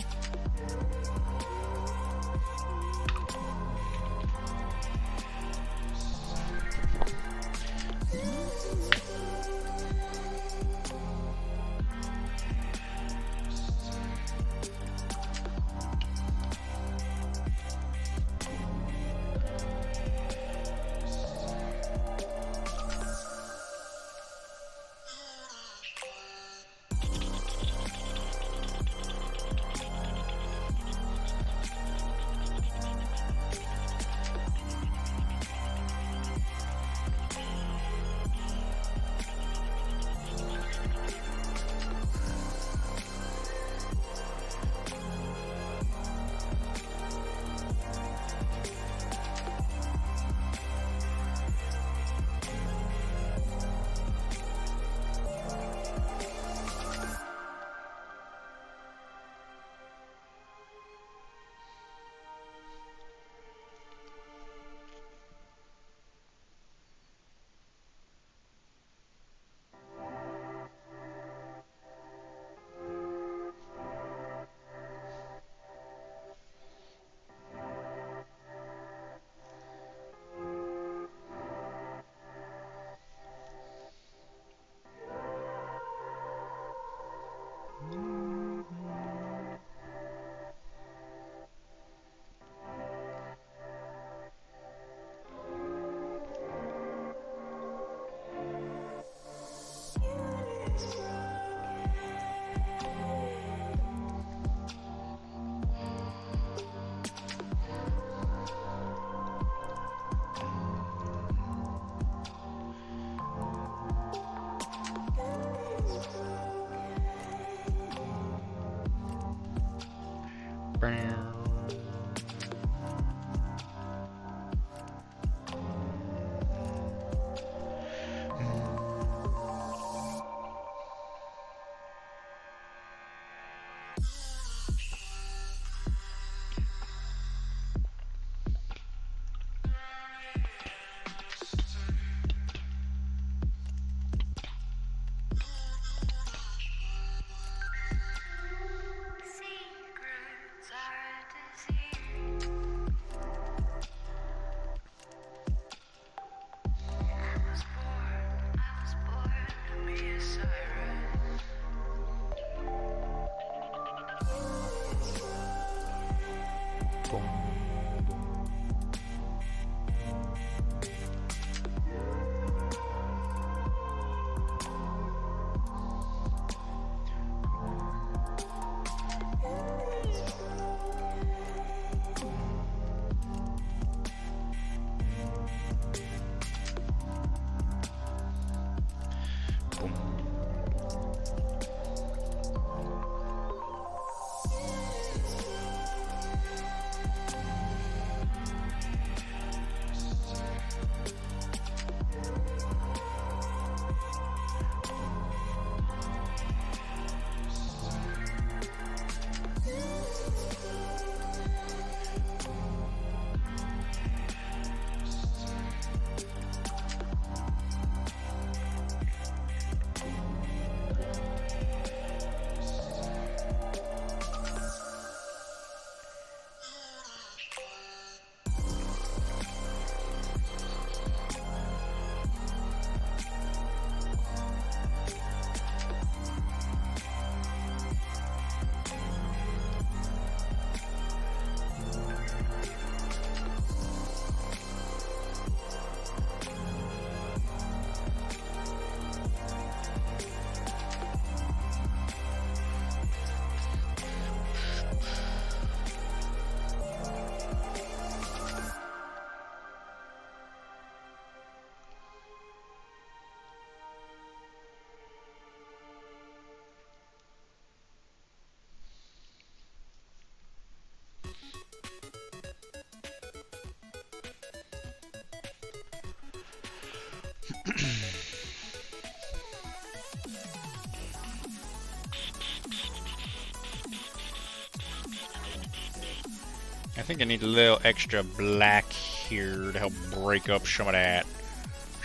I think I need a little extra black here to help break up some of that.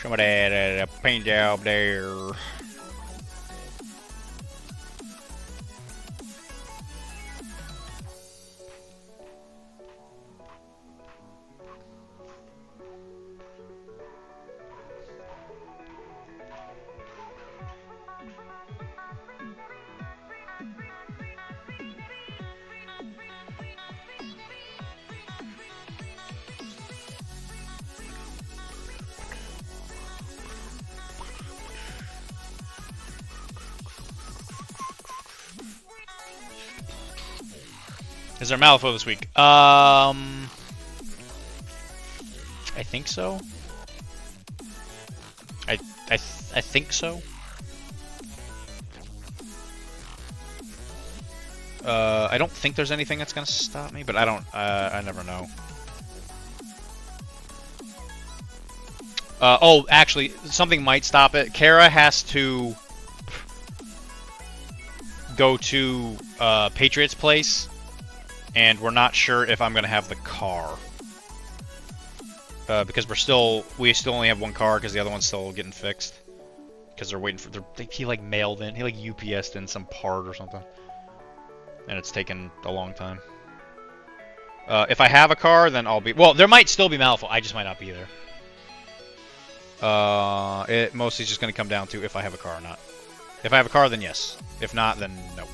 Some of that paint job there. Is there Malifaux this week? I think so. I think so. I don't think there's anything that's gonna stop me, but I don't. I never know. Oh, actually, something might stop it. Kara has to go to Patriot's place, and we're not sure if I'm gonna have the car because we still only have one car because the other one's still getting fixed because they're waiting for he like mailed in, he like UPS'd in some part or something, and it's taken a long time. If I have a car, then I'll be there might still be Malifaux. I just might not be there. It mostly is just gonna come down to if I have a car or not. If I have a car, then yes. If not, then no,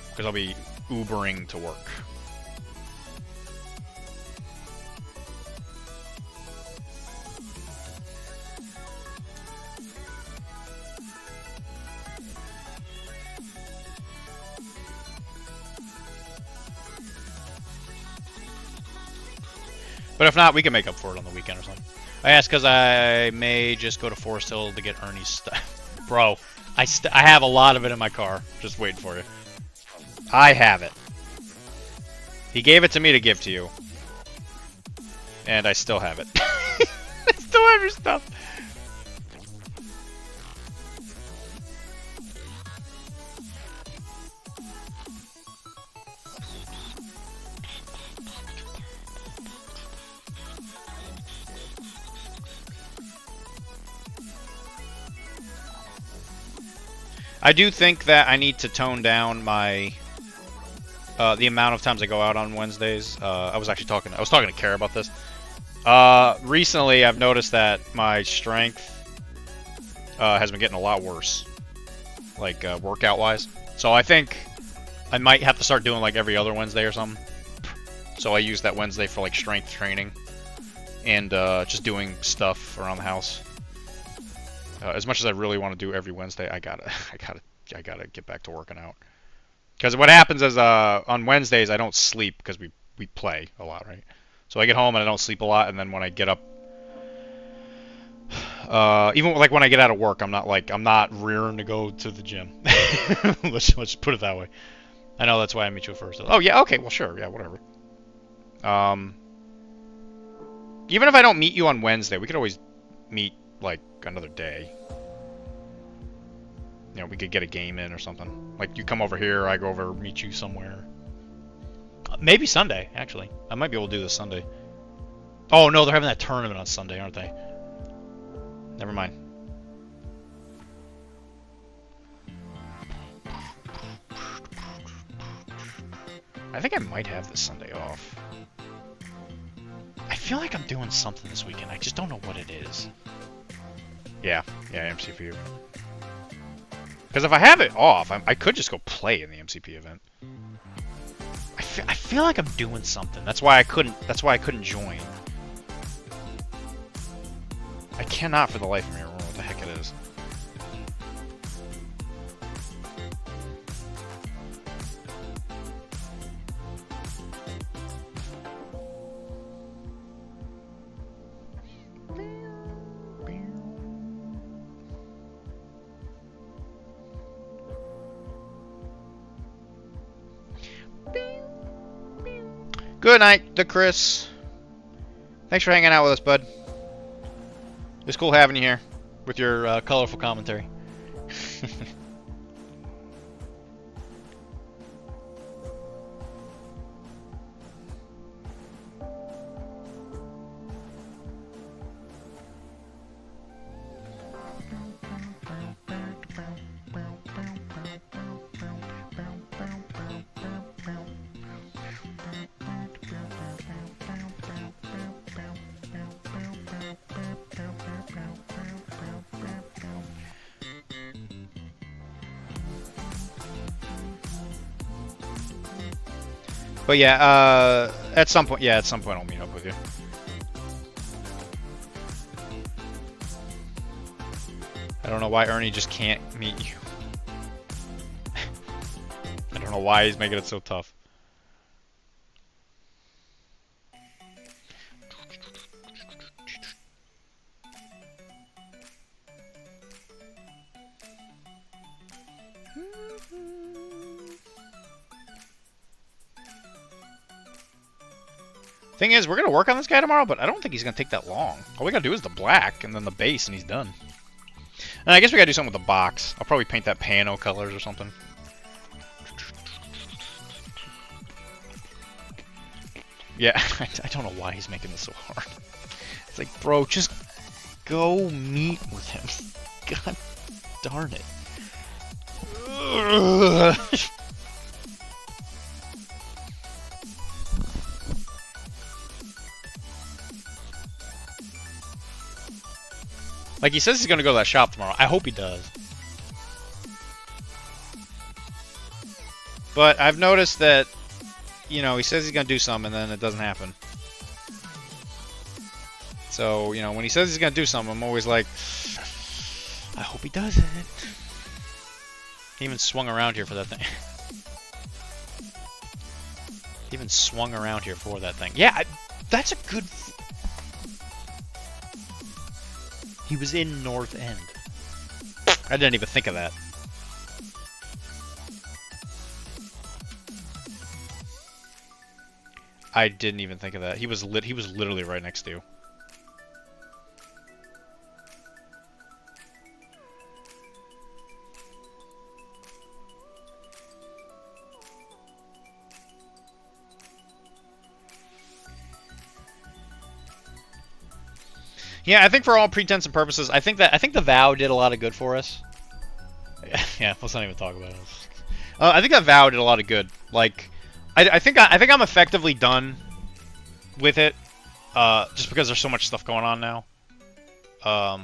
because I'll be Ubering to work. But if not, we can make up for it on the weekend or something. I asked because I may just go to Forest Hill to get Ernie's stuff. Bro, I have a lot of it in my car. Just waiting for you. I have it. He gave it to me to give to you. And I still have it. I still have your stuff. I do think that I need to tone down my the amount of times I go out on Wednesdays. I was talking to Kara about this. Recently, I've noticed that my strength has been getting a lot worse, like workout-wise. So I think I might have to start doing like every other Wednesday or something. So I use that Wednesday for like strength training and just doing stuff around the house. As much as I really want to do every Wednesday, I gotta get back to working out. Because what happens is on Wednesdays I don't sleep because we play a lot, right? So I get home and I don't sleep a lot, and then when I get up, even like when I get out of work, I'm not rearing to go to the gym. let's put it that way. I know that's why I meet you first. Oh yeah, okay, well sure, yeah, whatever. Even if I don't meet you on Wednesday, we could always meet like another day. You know, we could get a game in or something. Like you come over here, I go over, meet you somewhere. Maybe Sunday, actually. I might be able to do this Sunday. Oh no, they're having that tournament on Sunday, aren't they? Never mind. I think I might have this Sunday off. I feel like I'm doing something this weekend. I just don't know what it is. Yeah, MCP. Because if I have it off, I could just go play in the MCP event. I feel like I'm doing something. That's why I couldn't join. I cannot for the life of me remember what the heck it is. Good night, the Chris. Thanks for hanging out with us, bud. It's cool having you here with your colorful commentary. But yeah, at some point I'll meet up with you. I don't know why Ernie just can't meet you. I don't know why he's making it so tough. Thing is, we're gonna work on this guy tomorrow, but I don't think he's gonna take that long. All we gotta do is the black and then the base, and he's done. And I guess we gotta do something with the box. I'll probably paint that pano colors or something. Yeah, I don't know why he's making this so hard. It's like, bro, just go meet with him. God darn it. Ugh. Like, he says he's gonna go to that shop tomorrow. I hope he does. But I've noticed that, you know, he says he's gonna do something and then it doesn't happen. So, you know, when he says he's gonna do something, I'm always like, I hope he does it. He even swung around here for that thing. He even swung around here for that thing. Yeah, that's a good... He was in North End. I didn't even think of that. I didn't even think of that. He was literally right next to you. Yeah, I think for all pretense and purposes, I think the vow did a lot of good for us. Yeah, let's not even talk about it. I think that vow did a lot of good. Like, I think I'm effectively done with it, just because there's so much stuff going on now. I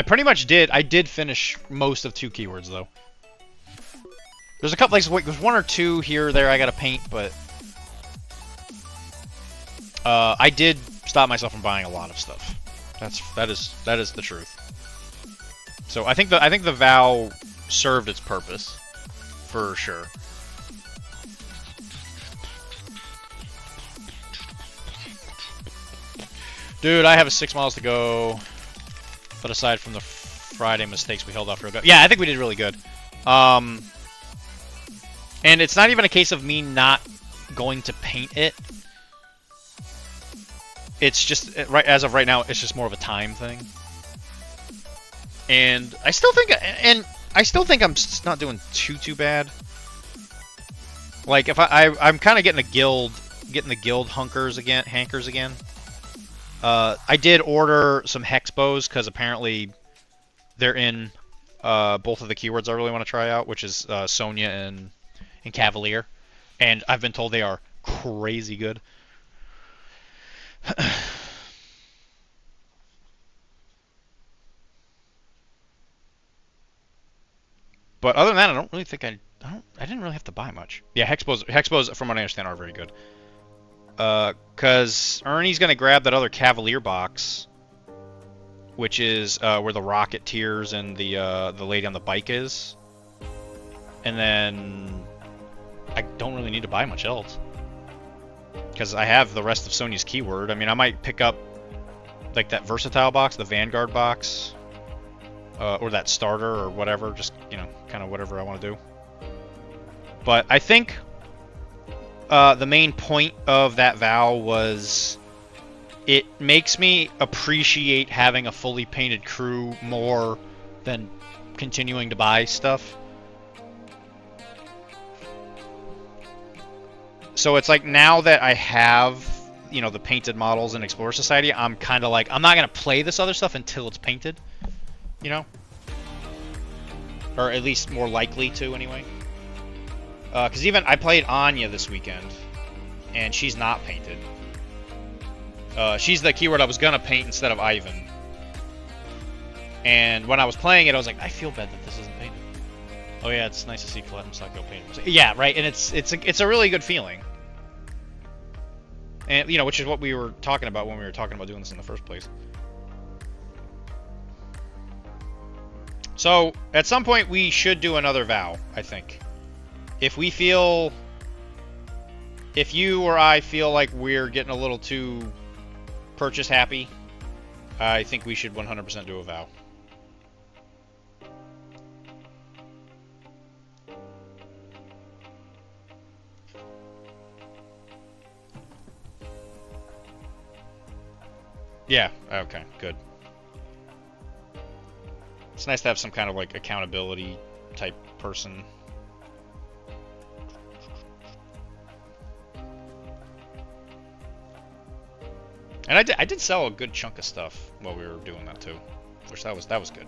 pretty much did. I did finish most of 2 keywords though. There's a couple like there's 1 or 2 here or there I gotta paint, but I did stop myself from buying a lot of stuff. That is the truth. So I think the vow served its purpose for sure. Dude, I have 6 miles to go. But aside from the Friday mistakes, we held off real good. Yeah, I think we did really good. And it's not even a case of me not going to paint it. It's just, right as of right now, it's just more of a time thing. And I still think I'm not doing too bad. Like, if I'm kind of getting the guild hankers again. I did order some hex bows because apparently they're in both of the keywords I really want to try out, which is Sonya and Cavalier, and I've been told they are crazy good. But other than that, I don't really think I didn't really have to buy much. Yeah, hex bows from what I understand are very good. Cause Ernie's gonna grab that other Cavalier box, which is where the rocket tears and the lady on the bike is, and then I don't really need to buy much else. Because I have the rest of Sonya's keyword. I mean, I might pick up like that versatile box, the Vanguard box, or that starter or whatever. Just, you know, kind of whatever I want to do. But I think the main point of that vow was it makes me appreciate having a fully painted crew more than continuing to buy stuff. So it's like now that I have, you know, the painted models in Explorer Society, I'm kind of like, I'm not going to play this other stuff until it's painted, you know? Or at least more likely to, anyway. Because even, I played Anya this weekend, and she's not painted. She's the keyword I was going to paint instead of Ivan. And when I was playing it, I was like, I feel bad that this isn't painted. Oh yeah, it's nice to see Platinum Psycho paint. Yeah, right, and it's a really good feeling. And you know, which is what we were talking about when we were talking about doing this in the first place. So, at some point we should do another vow, I think. If we feel, if you or I feel like we're getting a little too purchase happy, I think we should 100% do a vow. Yeah, okay, good. It's nice to have some kind of like accountability type person. And I did sell a good chunk of stuff while we were doing that too, which that was good.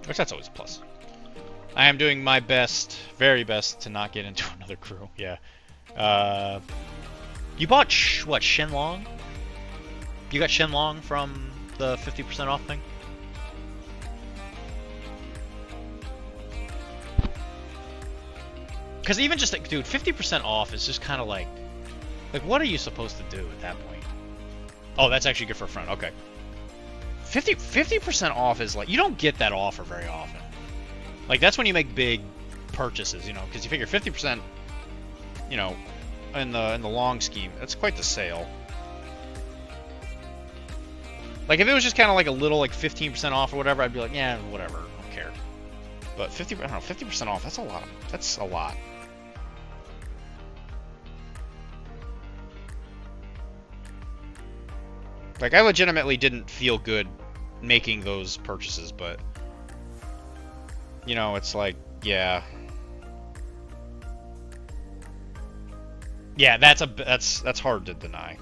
Which that's always a plus. I am doing my best, very best, to not get into another crew. Yeah. You bought what, Shenlong? You got Shenlong from the 50% off thing? Because even just like, dude, 50% off is just kind of like what are you supposed to do at that point? Oh, that's actually good for a friend. Okay. 50% off is like, you don't get that offer very often. Like, that's when you make big purchases, you know, because you figure 50%, you know, in the long scheme, that's quite the sale. Like, if it was just kind of like a little, like 15% off or whatever, I'd be like, yeah, whatever, I don't care. But 50% off, that's a lot. That's a lot. Like, I legitimately didn't feel good making those purchases, but you know, it's like, yeah, that's hard to deny.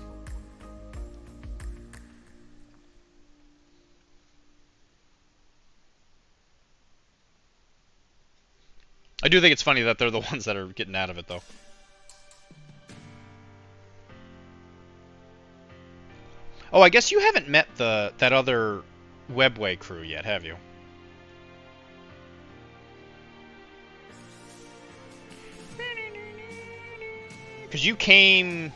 I do think it's funny that they're the ones that are getting out of it, though. Oh, I guess you haven't met that other Webway crew yet, have you? Because you came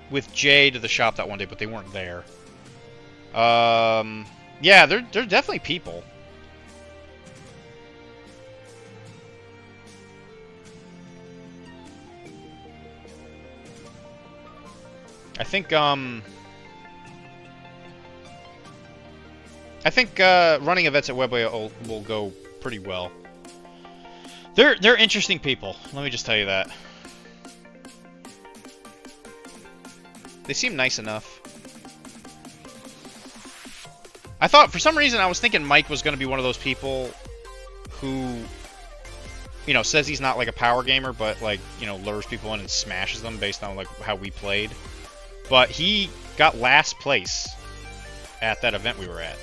with Jay to the shop that one day, but they weren't there. Yeah, they're definitely people. I think running events at Webway will go pretty well. They're interesting people. Let me just tell you that. They seem nice enough. I thought, for some reason, I was thinking Mike was going to be one of those people who, you know, says he's not like a power gamer, but like, you know, lures people in and smashes them based on like how we played. But he got last place at that event we were at.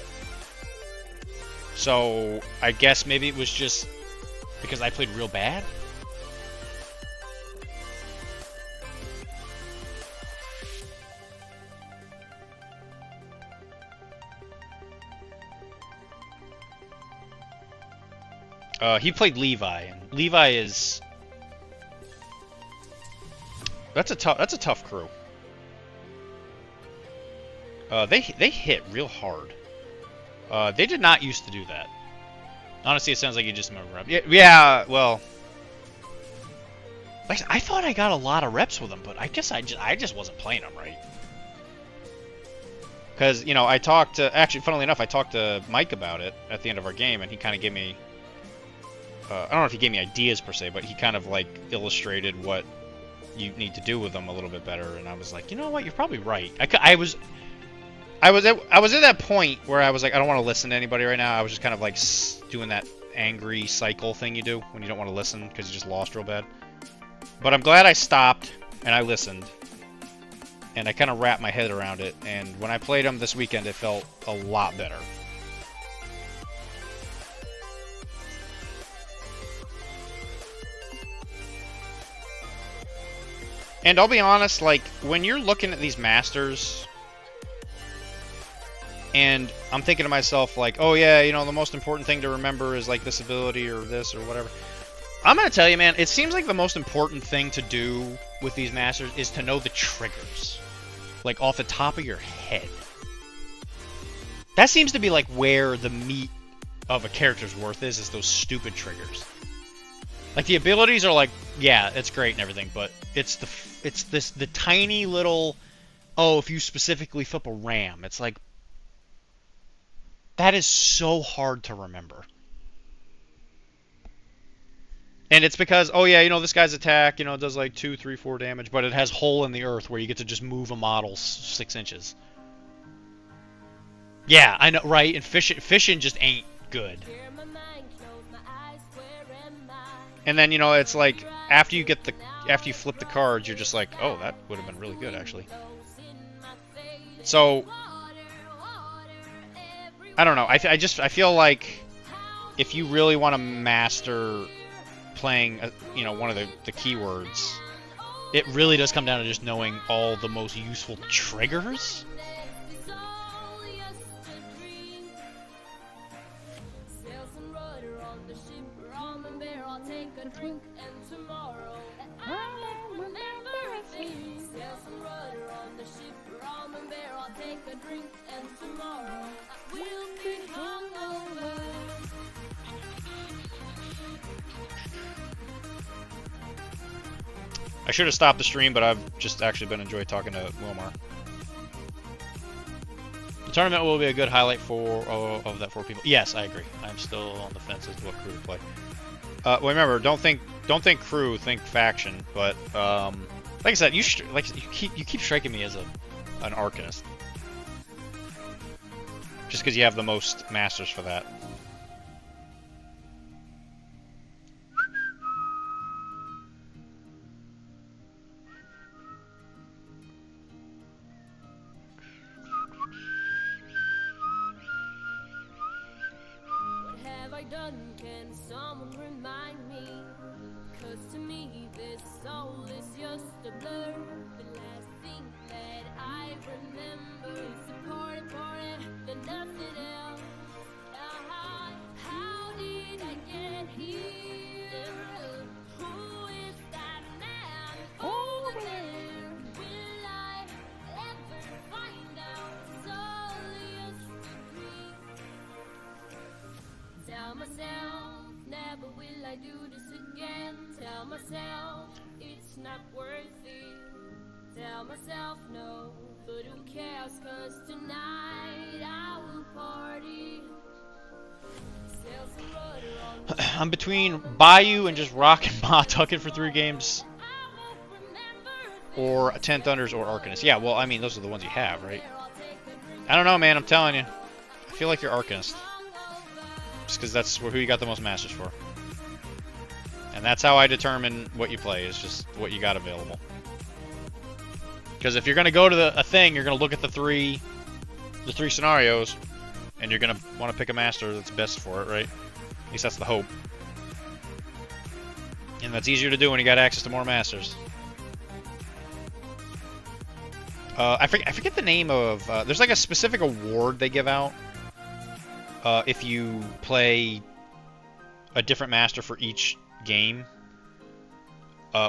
So I guess maybe it was just because I played real bad. He played Levi, and Levi is that's a tough crew. They hit real hard. They did not used to do that. Honestly, it sounds like you just remember rep. Yeah, well, like I thought I got a lot of reps with them, but I guess I just wasn't playing them right. Because, you know, actually, funnily enough, I talked to Mike about it at the end of our game, and he kind of gave me, I don't know if he gave me ideas per se, but he kind of like illustrated what you need to do with them a little bit better, and I was like, you know what, you're probably right. I was at that point where I was like, I don't want to listen to anybody right now. I was just kind of like doing that angry cycle thing you do when you don't want to listen because you just lost real bad. But I'm glad I stopped and I listened, and I kind of wrapped my head around it. And when I played them this weekend, it felt a lot better. And I'll be honest, like, when you're looking at these masters, and I'm thinking to myself, like, oh yeah, you know, the most important thing to remember is, like, this ability or this or whatever. I'm going to tell you, man, it seems like the most important thing to do with these masters is to know the triggers. Like, off the top of your head. That seems to be, like, where the meat of a character's worth is those stupid triggers. Like, the abilities are like, yeah, it's great and everything, but it's the tiny little, oh, if you specifically flip a ram, it's like, that is so hard to remember. And it's because, oh yeah, you know, this guy's attack, you know, does like 2, 3, 4 damage, but it has hole in the earth where you get to just move a model 6 inches. Yeah, I know, right? And fishing just ain't good. And then, you know, it's like, after you flip the cards, you're just like, oh, that would have been really good, actually. So, I don't know. I feel like if you really want to master playing, you know, one of the keywords, it really does come down to just knowing all the most useful triggers. I should have stopped the stream, but I've just actually been enjoying talking to Wilmar. The tournament will be a good highlight of that 4 people. Yes, I agree. I'm still on the fence as to what crew to play. Well, remember, don't think crew, think faction. But like I said, you keep striking me as an Arcanist, just because you have the most masters for that. I'm between Bayou and just Rock and Ma Tucking for 3 games, or 10 Thunders or Arcanist. Yeah, well, I mean, those are the ones you have, right? I don't know, man. I'm telling you. I feel like you're Arcanist. Just because that's who you got the most masters for. And that's how I determine what you play, is just what you got available. Because if you're going to go to a thing, you're going to look at the three scenarios, and you're going to want to pick a master that's best for it, right? At least that's the hope. And that's easier to do when you got access to more masters. I forget the name of... there's like a specific award they give out if you play a different master for each game.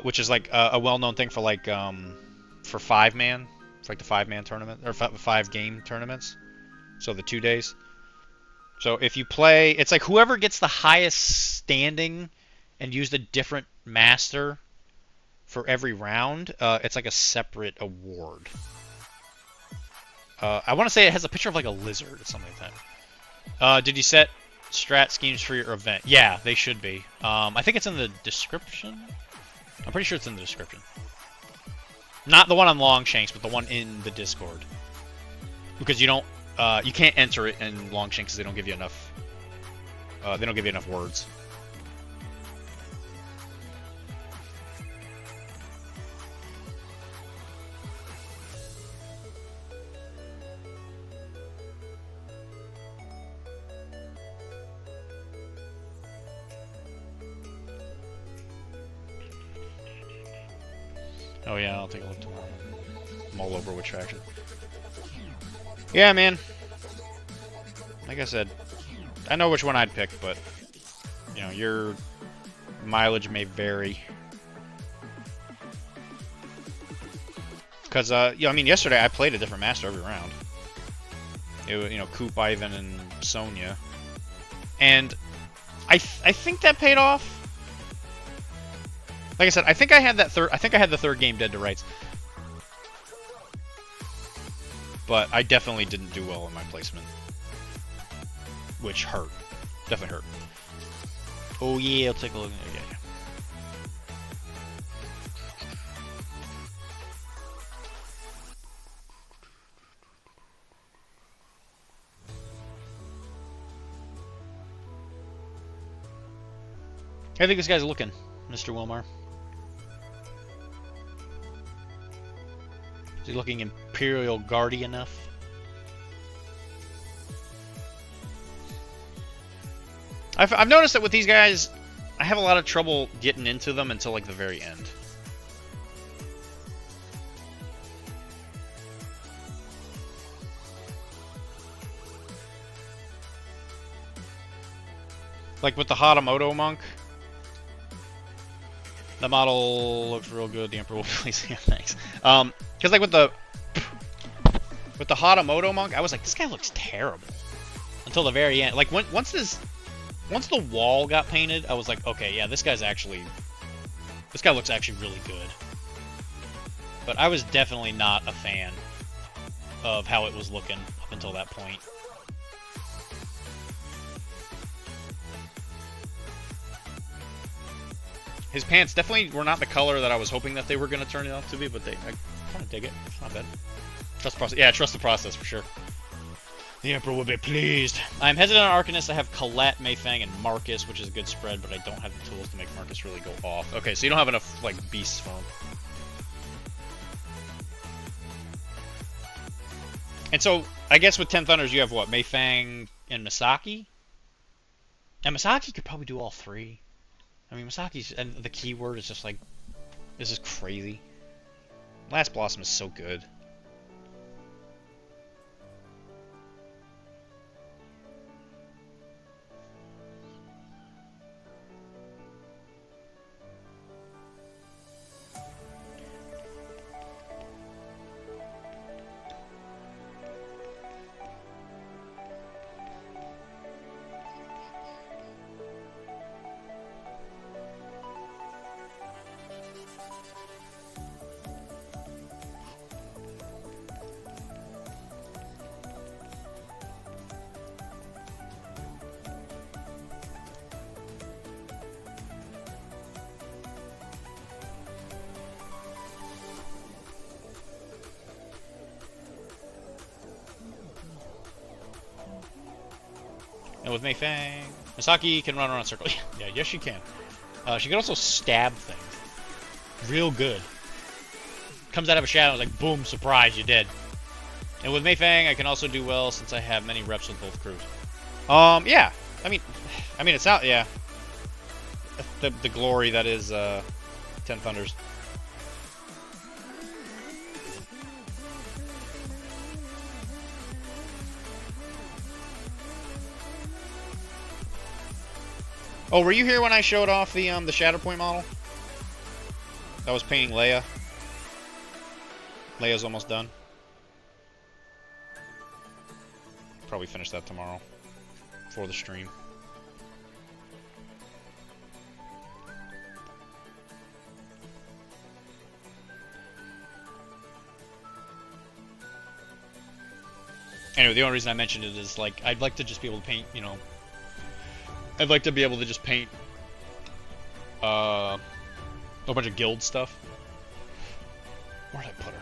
Which is like a well-known thing for like... for 5-man. It's like the 5-man tournament. Or 5-game tournaments. So the 2 days. So if you play... It's like whoever gets the highest standing and used a different master for every round, it's like a separate award. I want to say it has a picture of like a lizard or something like that. Did you set strat schemes for your event? Yeah, they should be. I think it's in the description. I'm pretty sure it's in the description. Not the one on Longshanks, but the one in the Discord. Because you don't, you can't enter it in Longshanks because they don't give you enough. They don't give you enough words. Oh yeah, I'll take a look tomorrow. Mull over which faction. Yeah, man. Like I said, I know which one I'd pick, but you know, your mileage may vary. Because, yeah, I mean, yesterday I played a different master every round. It was, you know, Coop, Ivan, and Sonya. And I think that paid off. Like I said, I think I had the third game dead to rights. But I definitely didn't do well in my placement. Which hurt. Definitely hurt. Oh yeah, I'll take a look. Yeah. I think this guy's looking, Mr. Wilmar. Is he looking Imperial Guardy enough? I've noticed that with these guys, I have a lot of trouble getting into them until like the very end. Like with the Hatamoto monk. The model looks real good. The Emperor will please. Yeah, thanks. Because like with the Hatamoto monk, I was like, this guy looks terrible until the very end. Like once the wall got painted, I was like, okay, yeah, this guy looks actually really good. But I was definitely not a fan of how it was looking up until that point. His pants definitely were not the color that I was hoping that they were going to turn it out to be, but I kind of dig it. It's not bad. Trust the process. Yeah, trust the process for sure. The Emperor will be pleased. I'm hesitant on Arcanist. I have Colette, Mayfang, and Marcus, which is a good spread, but I don't have the tools to make Marcus really go off. Okay, so you don't have enough, like, beasts for him. And so, I guess with 10 Thunders, you have what? Mayfang and Misaki? And Misaki could probably do all three. I mean, Misaki's, and the keyword is just like, this is crazy. Last Blossom is so good. And with Mayfang, Misaki can run around in a circle. Yeah, yes she can. She can also stab things. Real good. Comes out of a shadow, like, boom, surprise, you're dead. And with Mayfang, I can also do well since I have many reps with both crews. Yeah. I mean, it's not, yeah. The glory that is, 10 Thunders. Oh, were you here when I showed off the Shatterpoint model? That was painting Leia. Leia's almost done. Probably finish that tomorrow for the stream. Anyway, the only reason I mentioned it is, like, I'd like to just be able to paint, you know, I'd like to be able to just paint a bunch of guild stuff. Where'd I put her?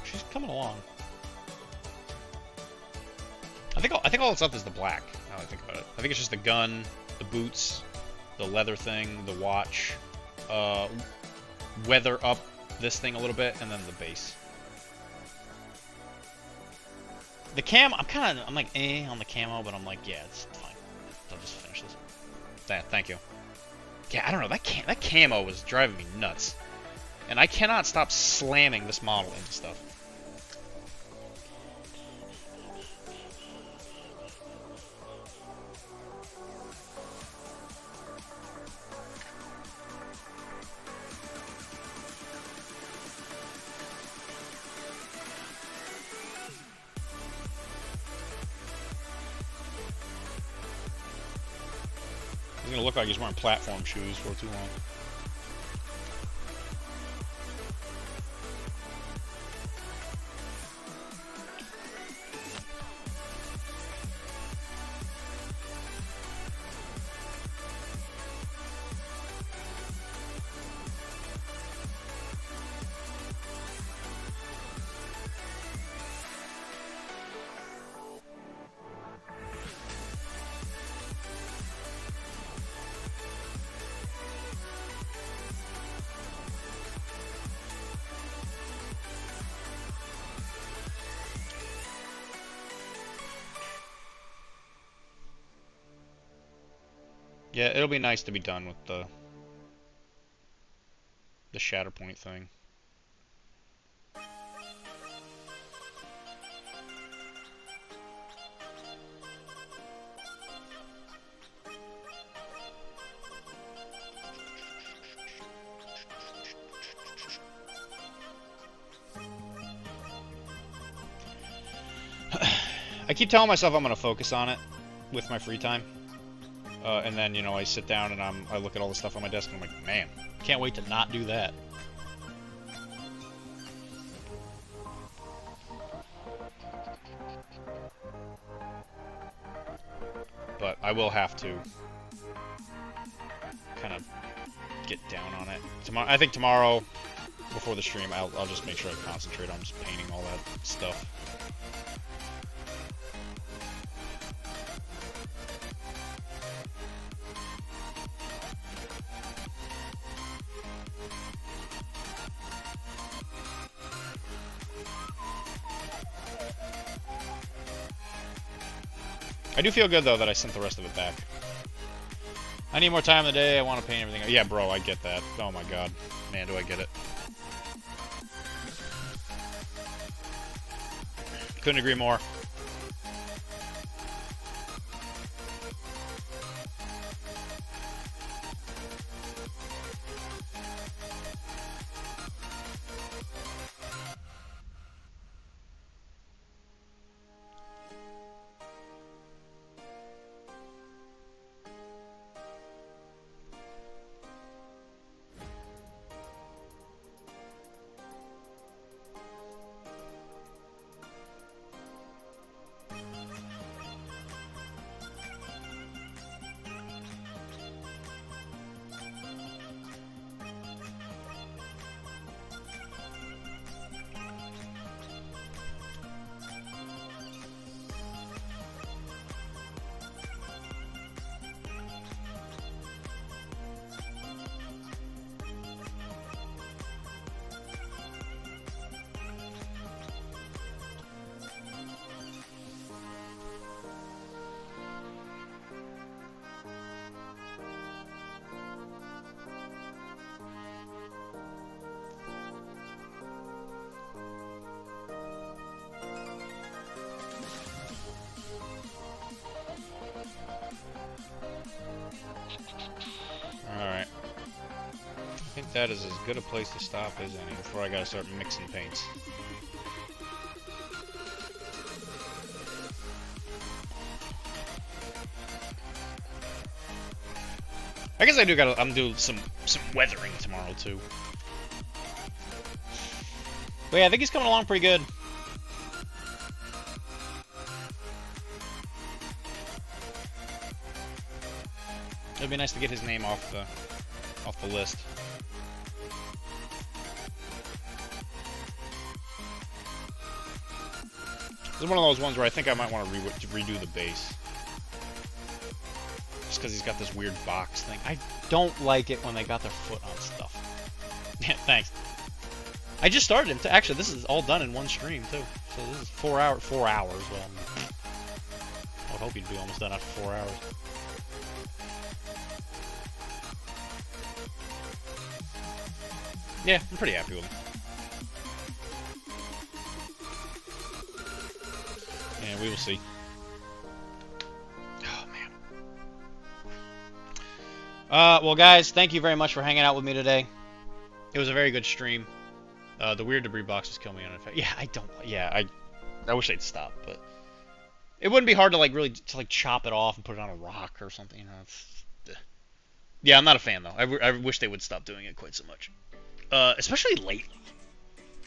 She's coming along. I think all that's left is the black, now that I think about it. I think it's just the gun, the boots, the leather thing, the watch, weather up this thing a little bit, and then the base. The cam, I'm like, on the camo, but I'm like, yeah, it's fine. I'll just finish this. Thank you. Yeah, I don't know, that camo was driving me nuts. And I cannot stop slamming this model into stuff. He's gonna look like he's wearing platform shoes for too long. Yeah, it'll be nice to be done with the Shatterpoint thing. I keep telling myself I'm gonna focus on it with my free time. And then, you know, I sit down and I look at all the stuff on my desk and I'm like, man, can't wait to not do that. But I will have to kind of get down on it. I think tomorrow, before the stream, I'll just make sure I concentrate on just painting all that stuff. I do feel good, though, that I sent the rest of it back. I need more time in the day. I want to paint everything. Yeah, bro, I get that. Oh, my God. Man, do I get it. Couldn't agree more. Alright. I think that is as good a place to stop as any before I gotta start mixing paints. I guess I'm doing some weathering tomorrow too. But yeah, I think he's coming along pretty good. It'd be nice to get his name off the list. This is one of those ones where I think I might want to redo the base. Just because he's got this weird box thing. I don't like it when they got their foot on stuff. Yeah, thanks. I just started him. Actually, this is all done in one stream, too. So this is 4 hours. 4 hours. Well, I would hope you'd be almost done after 4 hours. Yeah, I'm pretty happy with him. And we will see. Oh, man. Well, guys, thank you very much for hanging out with me today. It was a very good stream. The weird debris boxes kill me on it. Yeah, I don't. Yeah, I wish they'd stop, but it wouldn't be hard to like really to like chop it off and put it on a rock or something. You know. Yeah, I'm not a fan though. I wish they would stop doing it quite so much. Especially lately.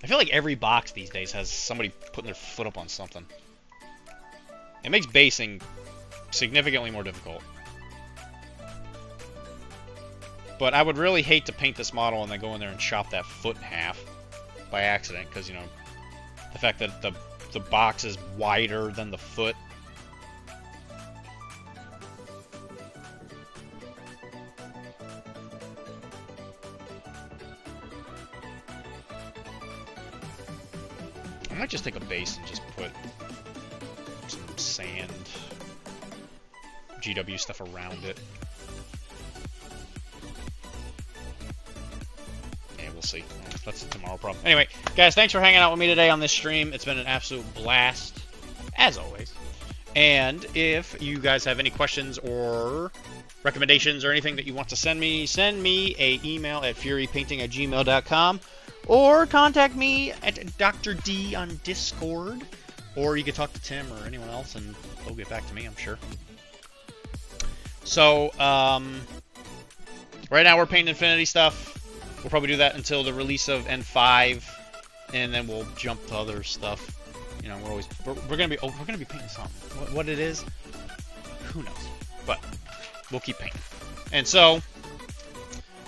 I feel like every box these days has somebody putting their foot up on something. It makes basing significantly more difficult. But I would really hate to paint this model and then go in there and chop that foot in half by accident, because, you know, the fact that the box is wider than the foot. I might just take a base and just put some sand, GW stuff around it. Yeah, we'll see. That's a tomorrow problem. Anyway, guys, thanks for hanging out with me today on this stream. It's been an absolute blast, as always. And if you guys have any questions or recommendations or anything that you want to send me an email at furypainting@gmail.com. Or contact me at Dr.D on Discord. Or you can talk to Tim or anyone else and they'll get back to me, I'm sure. So, right now we're painting Infinity stuff. We'll probably do that until the release of N5. And then we'll jump to other stuff. You know, we're gonna be painting something. What it is, who knows? But we'll keep painting. And so,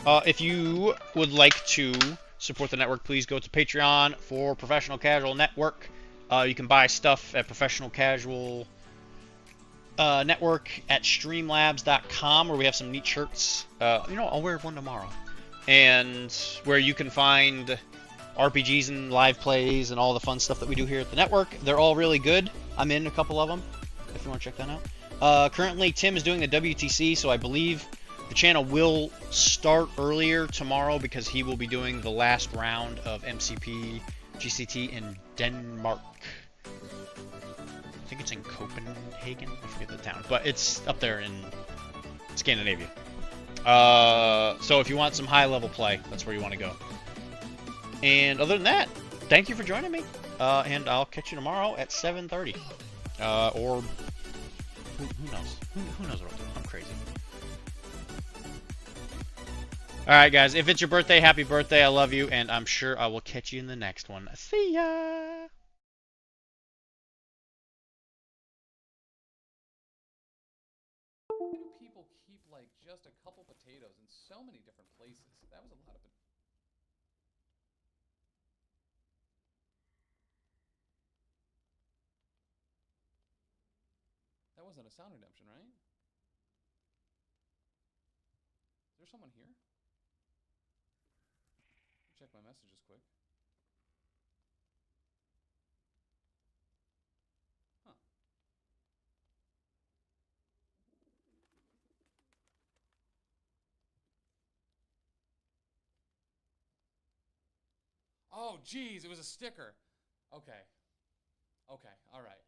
if you would like to support the network, please go to Patreon for Professional Casual Network. You can buy stuff at Professional Casual Network at streamlabs.com, where we have some neat shirts. You know, I'll wear one tomorrow. And where you can find RPGs and live plays and all the fun stuff that we do here at the network. They're all really good. I'm in a couple of them, if you want to check that out. Currently, Tim is doing the WTC, so I believe the channel will start earlier tomorrow because he will be doing the last round of MCP GCT in Denmark. I think it's in Copenhagen. I forget the town, but it's up there in Scandinavia. So if you want some high-level play, that's where you want to go. And other than that, thank you for joining me. And I'll catch you tomorrow at 7:30. Or who knows? Who knows what I'll do? I'm crazy. Alright, guys, if it's your birthday, happy birthday. I love you, and I'm sure I will catch you in the next one. See ya! Why do people keep, like, just a couple potatoes in so many different places? That was a lot of potatoes. That wasn't a sound redemption, right? Is there someone here? Check my messages quick. Huh. Oh, geez, it was a sticker. Okay. Okay, all right.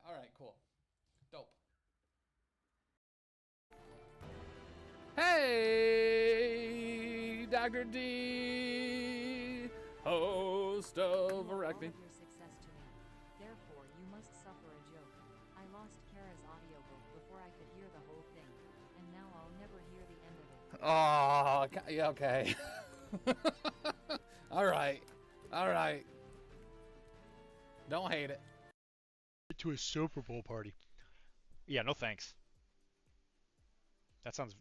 All right, cool. Dope. Hey, Dr.D, host of Rugby. Your success to me. Therefore, you must suffer a joke. I lost Kara's audiobook before I could hear the whole thing, and now I'll never hear the end of it. Oh, yeah, okay. All right. All right. Don't hate it. To a Super Bowl party. Yeah, no thanks. That sounds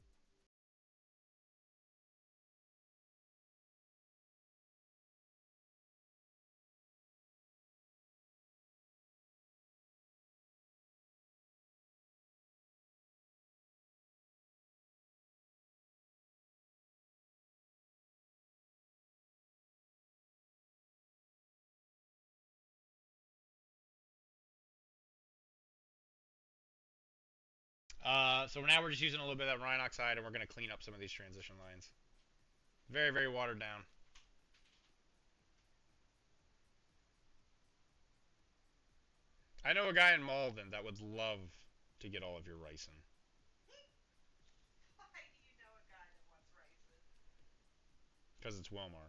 So now we're just using a little bit of that Rhine oxide, and we're going to clean up some of these transition lines. Very, very watered down. I know a guy in Malden that would love to get all of your ricin. Why do you know a guy that wants ricin? Because it's Wilmar.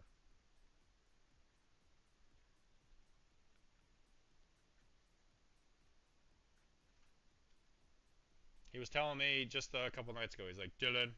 He was telling me just a couple nights ago, he's like, Dylan,